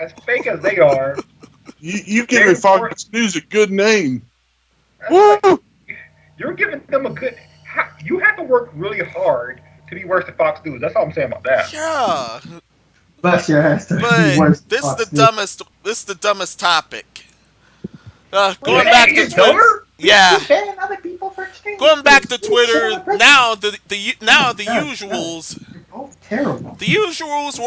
As fake as they are, You giving Fox News a good name. like, Woo! you're giving them a good. You have to work really hard to be worse than Fox News. That's all I'm saying about that. Yeah. Bless your ass. To be But worse than this is Fox the News. dumbest. This is the dumbest topic. Going Wait, back to it's Twitter. dumber? Yeah. Ban other people for extreme. Going back to Twitter. Shut up, Now the God, usuals. They're both terrible. The usuals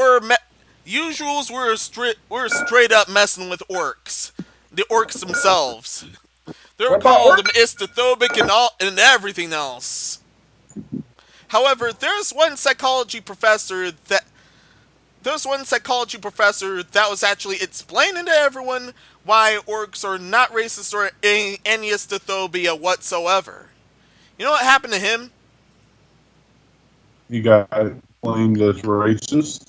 were straight up messing with orcs. The orcs themselves. They were What about calling them orcs? istothobic and everything else. However, there's one psychology professor that was actually explaining to everyone why orcs are not racist or any istophobia whatsoever. You know what happened to him? You got claimed as racist.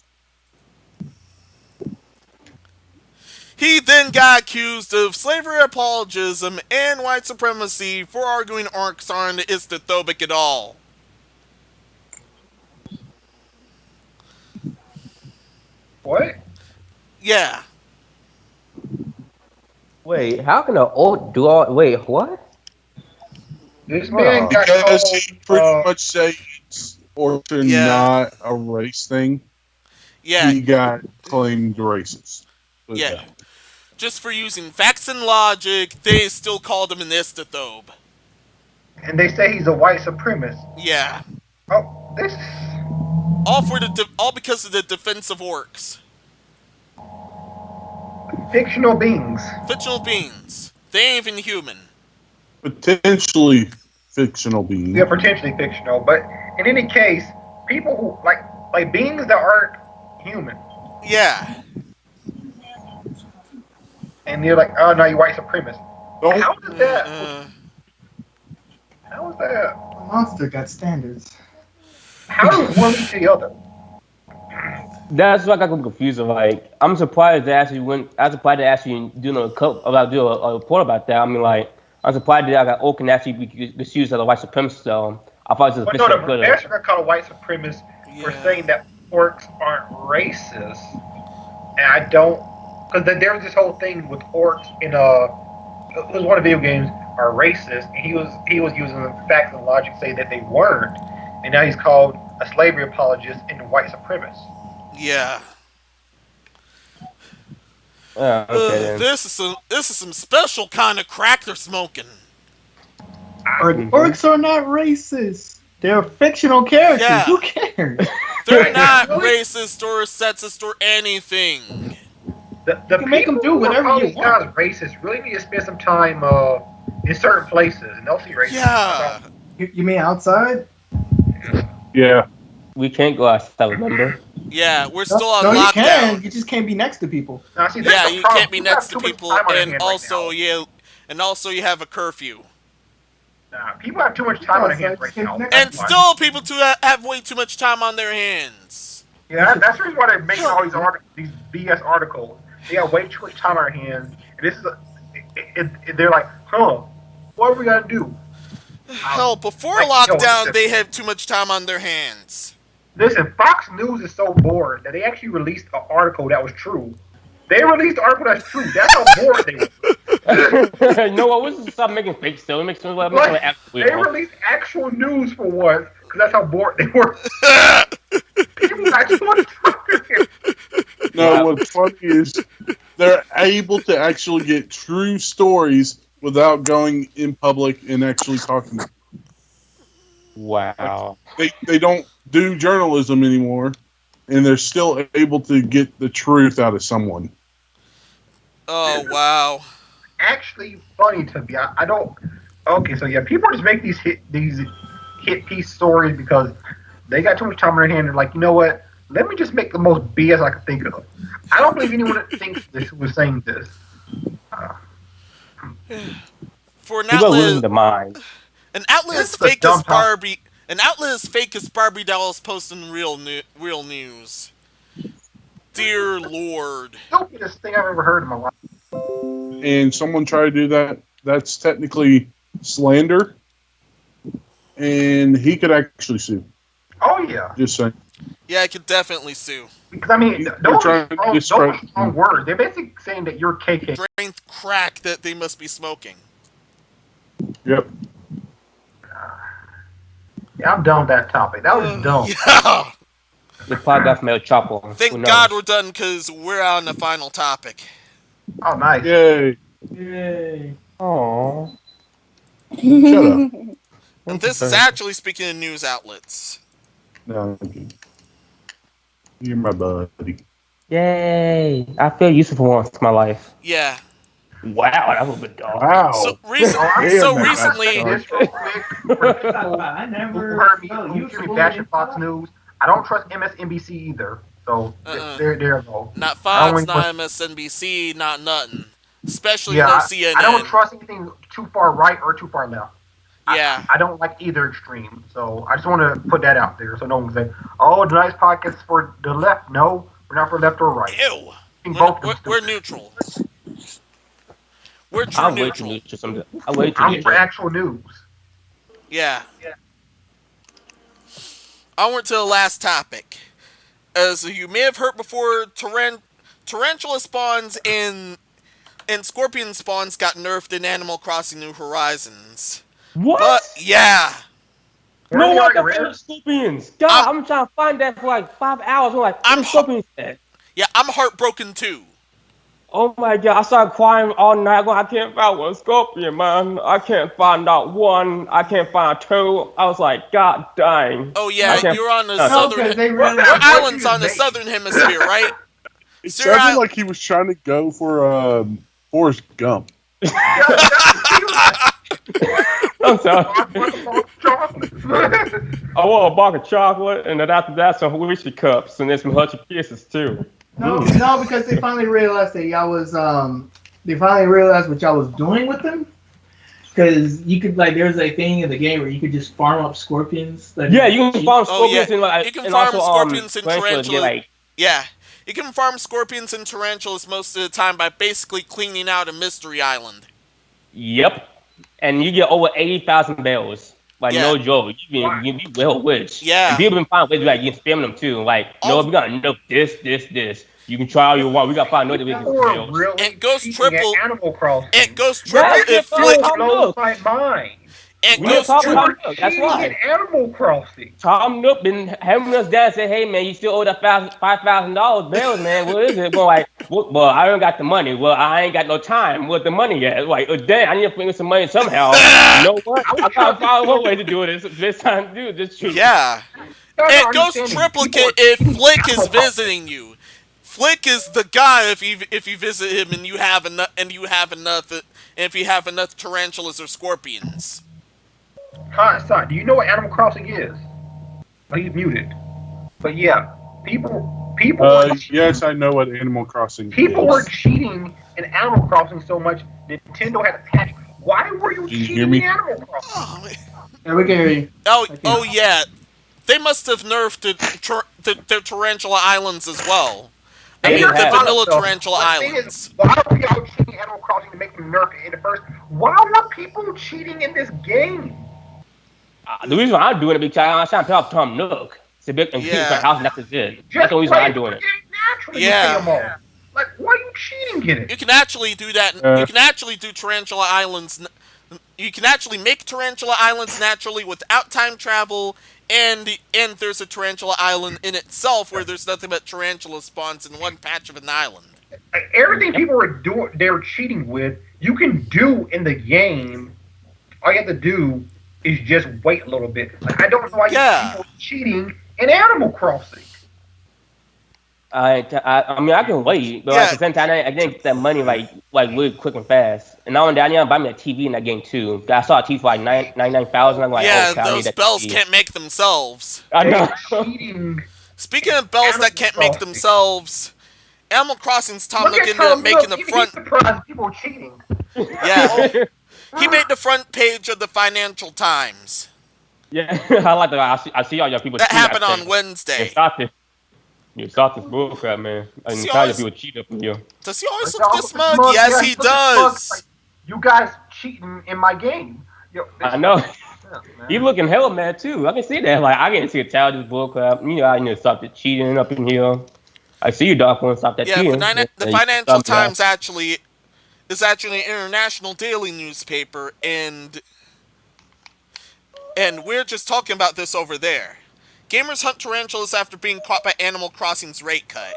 He then got accused of slavery apologism and white supremacy for arguing orcs aren't istothobic at all. What? Yeah. Wait, how can an orc do all? Wait, what? This man got Because told, he pretty much say it's orcs are Yeah. not a race thing. Yeah. He got claimed racist. Put it Yeah. that way. Just for using facts and logic, they still called him an istothobe. And they say he's a white supremacist. Yeah. Oh, this All because of the defense of orcs. fictional beings. Fictional beings. They ain't even human. Potentially fictional Yeah, being. potentially fictional, but in any case, people who like beings that aren't human, Yeah. and they're like, oh no, you white supremacist. Don't How does Uh, that? uh, How is that? A monster got standards. How does one lead to the other? That's why I got confused. Like, I'm surprised they actually went. I'm surprised they actually do a report about that. I mean, like, I'm surprised that Oak can actually be used as a white supremacist. So I thought it was But just no, a the fiction good. professor got called a white supremacist for yeah. saying that orcs aren't racist, and I don't, because there was this whole thing with orcs in it was one of the video games are racist, and he was using the facts and logic to say that they weren't, and now he's called a slavery apologist and a white supremacist. Yeah. Okay then. This is some special kind of crack they're smoking. Orcs are not racist. They're fictional characters. Yeah. Who cares? They're not Really? racist or sexist or anything. The can make 'em people do who are whatever calling you these want. guys racist really need to spend some time in certain places, and they'll see racism. Yeah. You mean outside? yeah. We can't go outside. Remember? Yeah, we're No, still on no, you can. lockdown. You just can't be next to people. Now, see, that's Yeah, the you problem. can't be People next have to too much people, time on their hand right now. and also you have a curfew. Nah, people have too much time on their hands Outside, right just can't now. be next to And That's people. why. still, people have way too much time on their hands. Yeah, that's the reason why they're making all these BS articles. They have way too much time on their hands, and this is they're like, huh, what are we gonna do? Hell, before Like, yo, lockdown, listen, they have too much time on their hands. listen, Fox News is so bored that they actually released an article that was true. They released an article that's true. That's how bored they were. No, I was stop making fake stuff. It makes me Like, actually they released actual news for once because that's how bored they were. People got too much time. No, Wow. what's funny is they're able to actually get true stories without going in public and actually talking. Wow. They don't do journalism anymore, and they're still able to get the truth out of someone. Oh, wow. Actually, funny to me. I don't. Okay, so yeah, people just make these hit piece stories because they got too much time on their hand. They're like, you know what? Let me just make the most BS I can think of. I don't believe anyone that thinks this was saying this. Uh, For People are losing their mind. an outlet This as is a fake dumb as topic. Barbie, an outlet as fake as Barbie dolls posting real news. Dear Lord. Stupidest thing I've ever heard in my life. And someone try to do that, that's technically slander, and he could actually sue. Oh yeah, Just saying. Yeah, I could definitely sue. because I mean, They're those trying to are discredit strong him. words. They're basically saying that you're KK. Strength crack that they must be smoking. Yep. Yeah, I'm done with that topic. That was dumb. Yeah. The probably got from El Chapo. Who Thank knows? God we're done because we're on the final topic. Oh, nice. Yay. Yay. Aww. Shut up. And this is actually speaking of news outlets. No, you're my buddy. Yay! I feel useful for once in my life. Yeah. Wow, that was a bit dark. Wow. So, Oh, I'm so man, gonna recently, say this real quick for people I who never heard me, felt who hear me useful bashing in Fox News. I don't trust MSNBC either. So there you go. not I Fox, only not MSNBC, not nothing. Especially Yeah, no I don't CNN. trust anything too far right or too far left. Yeah. I don't like either extreme. So I just want to put that out there so no one can say, "Oh, the nice podcast is for the left." No, we're not for left or right. Ew. I think both of them We're stupid. neutral. We're true I'm way too neutral. neutral. I'm way too I'm for neutral. actual news. Yeah. Onward to the last topic. As you may have heard before, tarantula spawns and scorpion spawns got nerfed in Animal Crossing New Horizons. What? But yeah, No Weren't they one already got rare? favorite scorpions. God, I'm trying to find that for like 5 hours. I'm like, I'm where's scorpions at? yeah, I'm heartbroken too. Oh my god, I started crying all night. I can't find one scorpion, man. I can't find out one. I can't find two. I was like, God dang. Oh I yeah, can't you're on the find No, southern. because they Your realized. What you island's just on the made? southern hemisphere, right? It So your sounded island. like he was trying to go for Forrest Gump. Yeah, that feels like I'm sorry. I want a box of chocolate. I want a box of chocolate, and then after that, some whiskey cups, and then some Hutchie Kisses, too. No, Mm. no, because they finally realized that y'all was they finally realized what y'all was doing with them. Because you could like, there's a thing in the game where you could just farm up scorpions. Like, Yeah, you can farm Oh yeah, scorpions and, like, you can and farm also scorpions and tarantulas to get, tarantulas. like, Yeah, you can farm scorpions and tarantulas most of the time by basically cleaning out a mystery island. yep. And you get over 80,000 bells. Like, Yeah, no joke. Why? You be well rich. And yeah. people been finding ways, like, you can spam them, too. Like, no, All we got to know this. You can try all you want. We got to find another way to People get are bells. really and Ghost cheating at Triple Animal Crossing. and Ghost Triple That's if the Flick problem. Blows Look. my mind. and We need to Ghost talk You Triple about were look. That's cheating why. in Animal Crossing. Tom Nook been having us down and say, hey man, you still owe that $5,000 bills, man. What is it? Well, like, well, I don't got the money. Well, I ain't got no time. What the money yet? Like, damn, I need to bring some money somehow. You know what? I was I trying gotta to find one think. way to do this time to do this treat. yeah. Y'all And not Ghost understanding. People Triplicate are if cheating Flick is Animal Crossing. visiting you. Flick is the guy if you visit him and you have enough if you have enough tarantulas or scorpions. Son, do you know what Animal Crossing is? Oh, he's muted. But yeah, people Yes, I know what Animal Crossing people were is. cheating in Animal Crossing so much Nintendo had a patch. Why were you Can you hear cheating me? in Animal Crossing? Oh, man. Yeah, we can hear you. Oh yeah. They must have nerfed the Tarantula Islands as well. I Yeah, They mean, they the nerfed a have. lot of vanilla stuff. Tarantula But the thing is, Islands. why were y'all cheating Animal Crossing to make them nerf it in the first? Why were people cheating in this game? The reason why I'm doing it because I'm trying to pay off Tom Nook. It's a big and keep my Yeah. house, and that's it. That's Just the reason why play I'm the doing it. game naturally. Yeah. You pay 'em off. Like, why are you cheating in You it? can actually do that. You can actually do Tarantula Islands. You can actually make Tarantula Islands naturally without time travel, and there's a Tarantula Island in itself where there's nothing but tarantula spawns in one patch of an island. Like, everything people are doing, they're cheating with, you can do in the game. All you have to do is just wait a little bit. Like, I don't know why Yeah. people are cheating in Animal Crossing. I mean, I can wait, but Yeah. at the same time, I didn't get that money like really quick and fast. And now and then, I need to buy me a TV in that game too. I saw a TV for like 99,000. I'm like, Yeah, okay, I need those that bells TV. can't make themselves. I know. They're cheating. Speaking of bells that can't make themselves, Animal Crossing's Tom Look Nook at ended up Tom making Nook. the He's front. surprised people cheating. Yeah, he made the front page of the Financial Times. Yeah, I like that. I see all your people That cheating. happened I on say, Wednesday. stop this. You stop this bullcrap, man. I'm See, tired always- of people cheating up in here. Does he always Like, look y'all this look smug? smug. Yes, Yeah, he he looks smug. does. Like, you guys cheating in my game. Yo, I know. Yeah, man. You looking hella mad too. I can see that. Like I can see a tired of this bullcrap. You know, I need to stop the cheating up in here. I see you, Doc. Want to stop that Yeah, cheating? the Yeah, you Financial stop that. Times actually is actually an international daily newspaper, and we're just talking about this over there. Gamers hunt tarantulas after being caught by Animal Crossing's rate cut.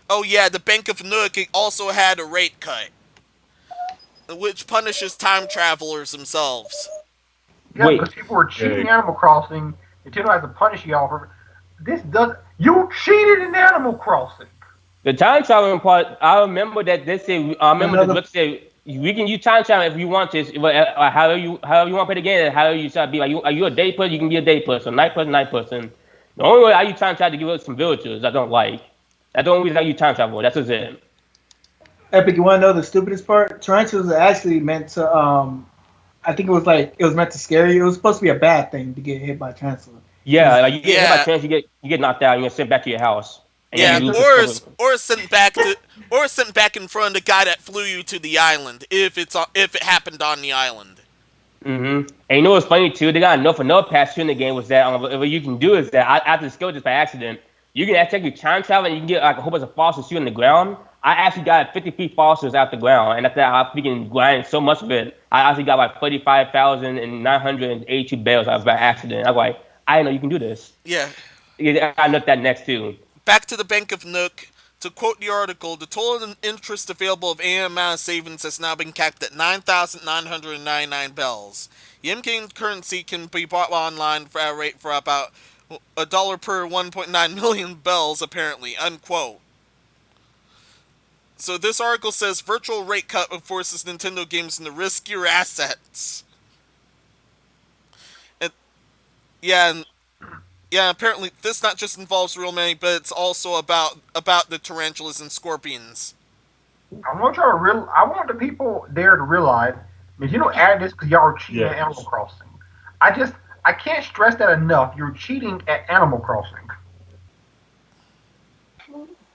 Oh yeah, the Bank of Nook also had a rate cut, which punishes time travelers themselves. Yeah, Wait. because people were cheating Animal Crossing. Nintendo has to punish y'all for this. You cheated in Animal Crossing. The time traveling part, I remember that they say. I remember the Another- book said we can use time travel if you want to. However you want to play the game, however you shall be. Are you a day person? You can be a day person. Night person. The only way I use time travel to give us some villagers I don't like. That's the only reason I use time travel. That's just it. Epic, you want to know the stupidest part? Tarantulas are actually meant to. I think it was meant to scare you. It was supposed to be a bad thing to get hit by a tarantula. Yeah, like you get hit by Yeah. chance, you get knocked out, and you're sent back to your house. And Yeah, then you lose or sent back in front of the guy that flew you to the island if it happened on the island. And you know what's funny too? They got another patch in the game was that what you can do is that after discovered this by accident, you can actually time travel and you can get like a whole bunch of fossils shoot on the ground. I actually got 53 fossils out the ground, and after that, I freaking grind so much of it. I actually got like 35,982 bells out by accident. I was like, I didn't know you can do this. Yeah. I note that next too. Back to the Bank of Nook. To quote the article, the total interest available of AMS savings has now been capped at 9,999 bells. The in-game currency can be bought online for a rate for about $1 per 1.9 million bells, apparently. Unquote. So this article says virtual rate cut forces Nintendo games into riskier assets. And yeah, and yeah, apparently this not just involves real money, but it's also about the tarantulas and scorpions. I want the people there to realize that you don't add this because y'all are cheating at Animal Yes. Crossing. I can't stress that enough. You're cheating at Animal Crossing.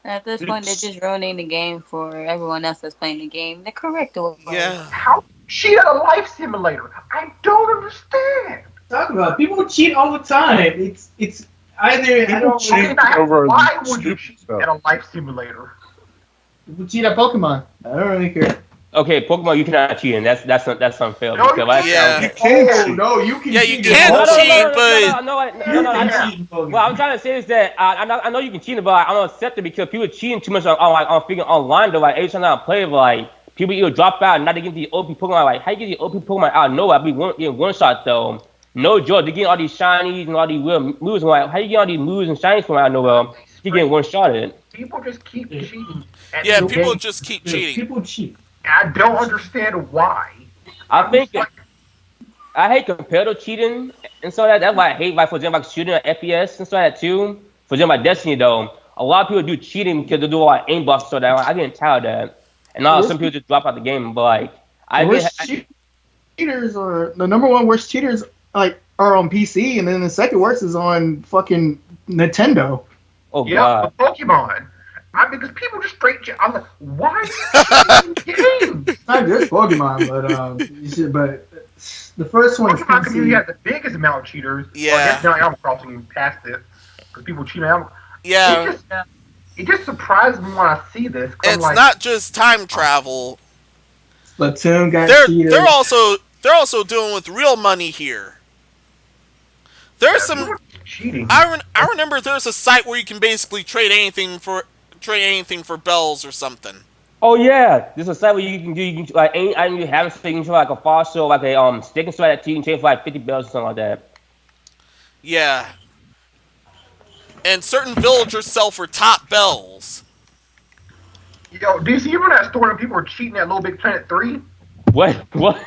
At this point, they're It's just ruining the game for everyone else that's playing the game the correct way. Yeah. How cheat at a life simulator? I don't understand. Talk about it. People cheat all the time. It's either I People don't cheat Okay, now, over why would you stupid cheat stuff. at a life simulator? people cheat at Pokemon. I don't really care. Okay, Pokemon, you cannot cheat, and that's unfair. No, because you right Yeah. now, You can cheat. No, you can Yeah, cheat. you in can no, no, no, Pokemon. cheat, no, no, but no, You I, can cheat in Pokemon. what I'm trying to say is that I know you can cheat, but I don't accept it because people cheating too much on freaking online though. Like every time I play, like people either drop out, not to get the OP Pokemon. Like how you get the OP Pokemon out of nowhere? I be getting one shot though. No joke, they getting all these shinies and all these weird moves. I'm like, how you get all these moves and shinies from out of nowhere? You getting one shot at it. People just keep Yeah. cheating at yeah, these people games. just keep Yeah, cheating. people cheat. I don't understand why. I I'm think just like, I hate competitive cheating and so that's why I hate like for example like shooting at FPS and so that too. For example like Destiny though, a lot of people do cheating because they do like aim buffs so that I get tired of that. And now some people just drop out the game, but like The I get worst cheaters are the number one worst cheaters like are on PC, and then the second worst is on fucking Nintendo. oh yeah, god. the Pokemon. Because people just straight cheat. I'm like, why are you cheating in games? It's not just Pokemon, but but the first one is Pokemon community PC. has the biggest amount of cheaters. Yeah. Well, I guess now Animal Crossing passed it because people cheat on Animal. Yeah, It just surprises me when I see this. 'Cause I'm it's like, not just time travel. Splatoon got They're cheaters. they're also dealing with real money here. There's people some are cheating. I remember there's a site where you can basically trade anything for bells or something. Oh yeah, there's a site where you can do you can like any item you have so you can show like a fossil, like a stick and stuff like that too, you can trade for like 50 bells or something like that. Yeah. And certain villagers sell for top bells. Yo, do you see when that story when people were cheating at Little Big Planet 3? What? What?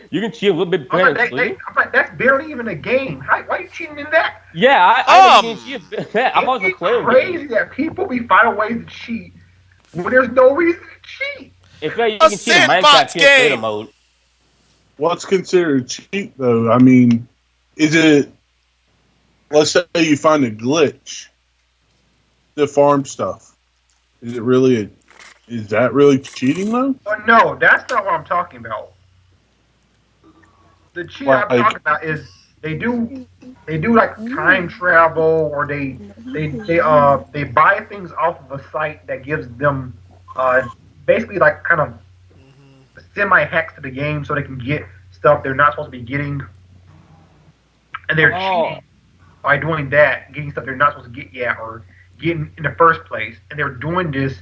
You can cheat a little bit I'm better. like, that's barely even a game. Why are you cheating in that? Yeah, I think you can cheat that. I thought it was a It's player crazy game. that people be finding ways to cheat when there's no reason to cheat. In fact, you A can cheat in sandbox Minecraft creator game. mode. What's considered cheap though? I mean, is it? Let's say you find a glitch to farm stuff. Is it really? Is that really cheating though? But no, that's not what I'm talking about. The cheat I'm talking about is they do like time travel or they buy things off of a site that gives them basically like kind of semi hacks to the game so they can get stuff they're not supposed to be getting, and they're cheating by doing that, getting stuff they're not supposed to get yet or getting in the first place, and they're doing this.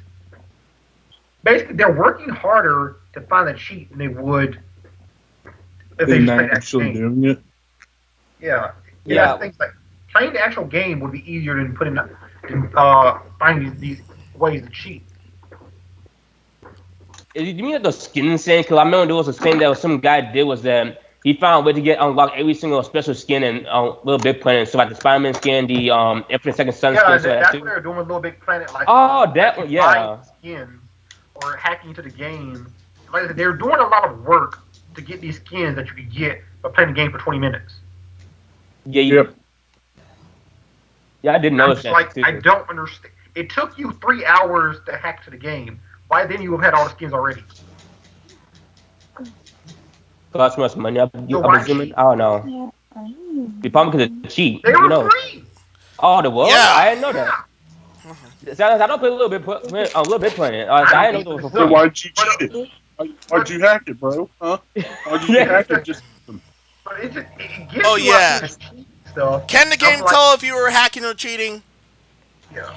Basically, they're working harder to find a cheat than they would if they They're just played that actually game. doing it. Yeah. Yeah. Things like playing the actual game would be easier than finding these ways to cheat. You mean like the skin thing? Because I remember there was a thing that some guy did was that he found a way to get unlock every single special skin in Little Big Planet. So like the Spider-Man skin, the Infinite Second Son Yeah, skin, so that's that what too. they're doing with Little Big Planet. Like, Oh, that one, yeah. buying skins or hacking into the game. Like I said, they're doing a lot of work to get these skins that you can get by playing the game for 20 minutes. Yeah, Yep. yeah, I didn't I'm notice just that like, too. I don't understand. It took you 3 hours to hack to the game. Why then you have had all the skins already? Cost too much money. I'm why assuming. cheat? I don't know. The problem because it's cheat. They You were know. free. Oh, the what? Yeah. I didn't know that. I don't play a little bit playing. I didn't know it was for So free. why'd you cheat it? Why'd you hack it, bro? Huh? Why'd you Yeah. hack it? Just But it gets Oh, you out yeah. of this cheat stuff. Can the game I'm like, tell if you were hacking or cheating? Yeah.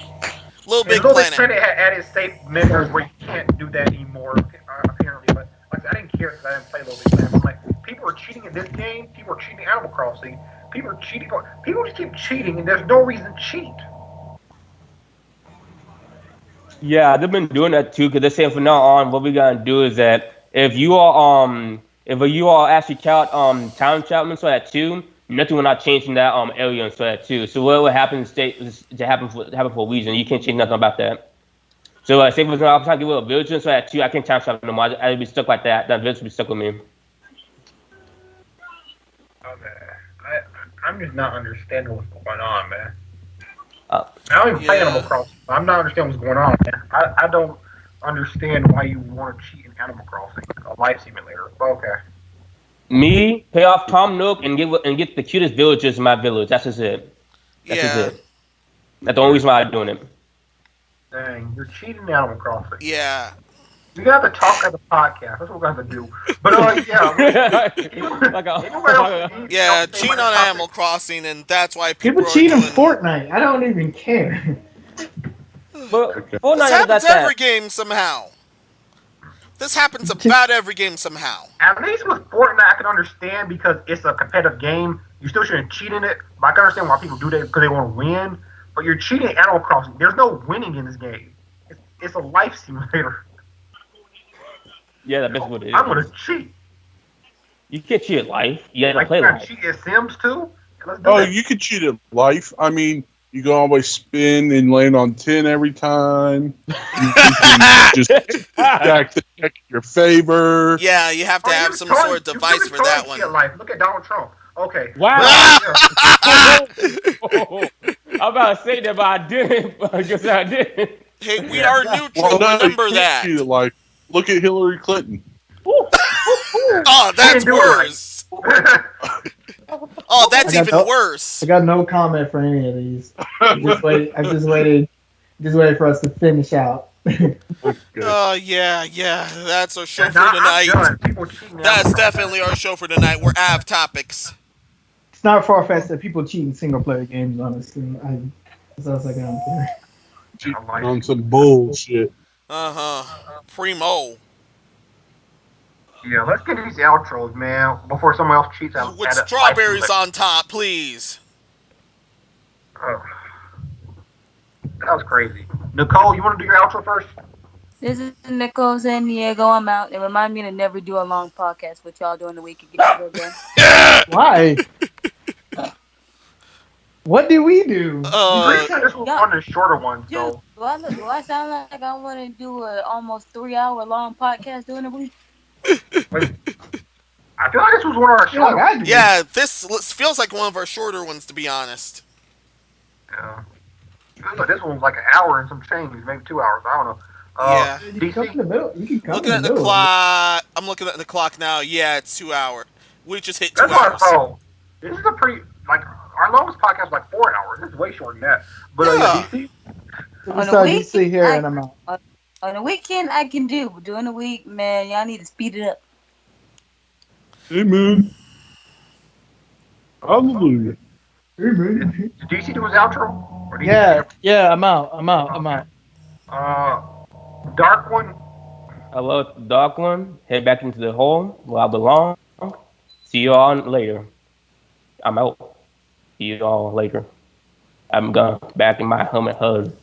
Little And Big Little Big Planet. Planet had added safe measures where you can't do that anymore, apparently. But like, I didn't care because I didn't play Little Big Planet. But, like, people are cheating in this game. People are cheating in Animal Crossing. People are cheating. People just keep cheating, and there's no reason to cheat. Yeah, they've been doing that too because they're saying from now on, what we're gonna do is that if you all actually count time travel so that too, nothing will not change in that area so that too. So what will happen is to happen for a reason. You can't change nothing about that. So say for example, I'm trying to give a village so that too, I can't time travel no more. I'd be stuck like that. That village would be stuck with me. Okay. I'm just not understanding what's going on, man. Uh, I don't even play Animal Yeah. Crossing. I'm not understanding what's going on, man. I don't understand why you want to cheat in Animal Crossing, a life simulator. But okay. Me pay off Tom Nook and get the cutest villagers in my village. That's just it. That's just Yeah. it. That's the only reason why I'm doing it. Dang, you're cheating in Animal Crossing. Yeah. We got to talk at the podcast. That's what we got to do. But yeah, Like a, anyone else Yeah, say about cheating this on topic? Animal Crossing, and that's why People people are cheat in doing. Fortnite. I don't even care. but Okay. Fortnite This never happens got every that. game somehow. This happens about every game somehow. At least with Fortnite, I can understand because it's a competitive game. You still shouldn't cheat in it. But I can understand why people do that because they want to win. But you're cheating in Animal Crossing. There's no winning in this game. It's a life simulator. Yeah, that's basically what it I'm gonna is. cheat. You can't cheat life. You gotta Like play you gotta life. cheat at Sims too. Let's do Oh, that. you could cheat at life. I mean, you can always spin and land on 10 every time. You can just stack the deck in your favor. Yeah, you have to Oh, have some sort of you can device be for that totally cheat one. at life. Look at Donald Trump. Okay, but Wow. yeah. I'm about to say that, but I didn't. I guess I didn't. Hey, we Yeah, are yeah. Well, neutral. no, you Remember can't cheat that. at life. Look at Hillary Clinton. Oh, He didn't that's do it right. worse. Oh, I that's got even no, worse. I got no comment for any of these. I just waited for us to finish out. Okay. Oh, yeah, yeah. That's our show And for now I'm tonight. done. People cheating now. That's definitely our show for tonight. We're out of topics. It's not far fetched that people cheat in single player games. Honestly, that's all I don't care. Cheating like on some bullshit. Uh huh. Primo. Yeah, let's get these outros, man, before someone else cheats With at a life strawberries simulator. on top, please. Oh, that was crazy. Nicole, you want to do your outro first? This is Nicole San Diego. I'm out. And remind me to never do a long podcast with y'all during the week and get it done. Why? What do we do? I'm pretty uh, sure this was Yeah. one of the shorter ones, Dude, so. do I sound like I want to do a almost 3 hour long podcast during the week? Wait, I feel like this was one of our I feel like shorter I ones. do. yeah, this feels like one of our shorter ones, to be honest. Yeah. But this one was like an hour and some change, maybe 2 hours. I don't know. Yeah. You can come in the middle. You can come Looking in at the the middle. clock. I'm looking at the clock now. Yeah, it's 2 hours. We just hit That's 2 what I hours. thought. This is a pretty, like, our longest podcast was like 4 hours. This is way shorter than that. But Yeah. DC, So we On the start DC weekend, here, and I'm out. on the weekend I can do, but during the week, man, y'all need to speed it up. Amen. Hallelujah. did DC do his outro? Or did he Yeah, I'm out. Dark one? Hello, the dark one. Head back into the hole where I belong. See you all later. I'm out. See you all later. I'm gone back in my helmet hub.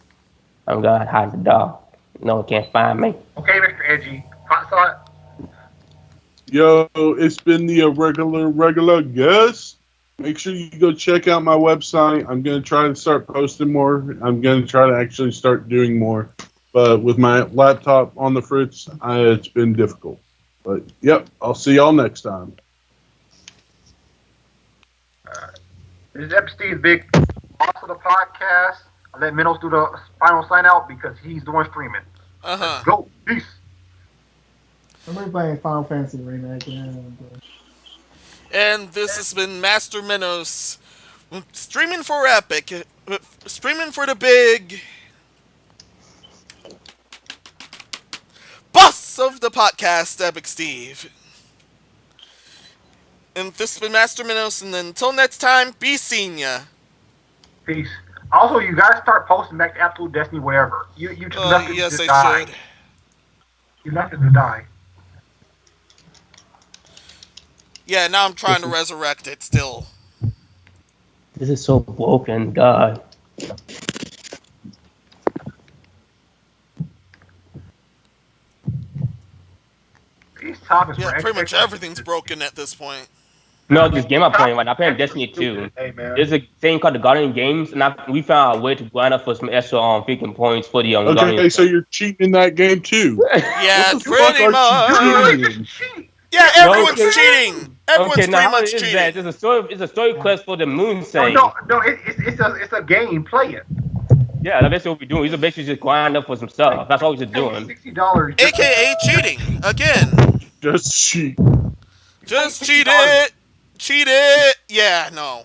I'm gonna hide the dog. No one can't find me. Okay, Mr. Edgy. Hot Sauce? Yo, it's been the regular guest. Make sure you go check out my website. I'm going to try to start posting more. I'm going to try to actually start doing more. But with my laptop on the fritz, it's been difficult. But, yep, I'll see y'all next time. This is Epstein's big boss of the podcast. I'll let Minnows do the final sign out because he's the one streaming. Uh huh. Go. Peace. I'm playing Final Fantasy remake. And this has been Master Minos streaming for Epic, streaming for the big boss of the podcast, Epic Steve. And this has been Master Minos, and until next time, be seeing ya. Peace. Also, you guys start posting back to Absolute Destiny, whatever. You just left it Yes, to I die. should. You left it to die. Yeah, now I'm trying This to is resurrect it still. this is so broken, God. These topics Yeah, for pretty much Xbox. everything's broken at this point. No, Man, this game these I'm playing topics right now. I'm for playing Xbox are Destiny stupid 2. today, man. There's a thing called the Guardian Games, and we found a way to grind up for some extra freaking points for the Okay, Guardian so stuff. you're cheating in that game too. What Yeah, the fuck pretty are you You don't much. even get to doing? cheat. Yeah, No, everyone's okay, cheating. okay. Everyone's Now pretty how much it is that? cheating. It's a story quest for the moon No, no, saying. no. It's a game. Play it. Yeah, that's basically what we're doing. We're basically just grind up for some stuff. That's all we're just Pay doing. $60 AKA cheating. Again. Just cheat. pay Just cheat $60. it. Cheat it. Yeah, no.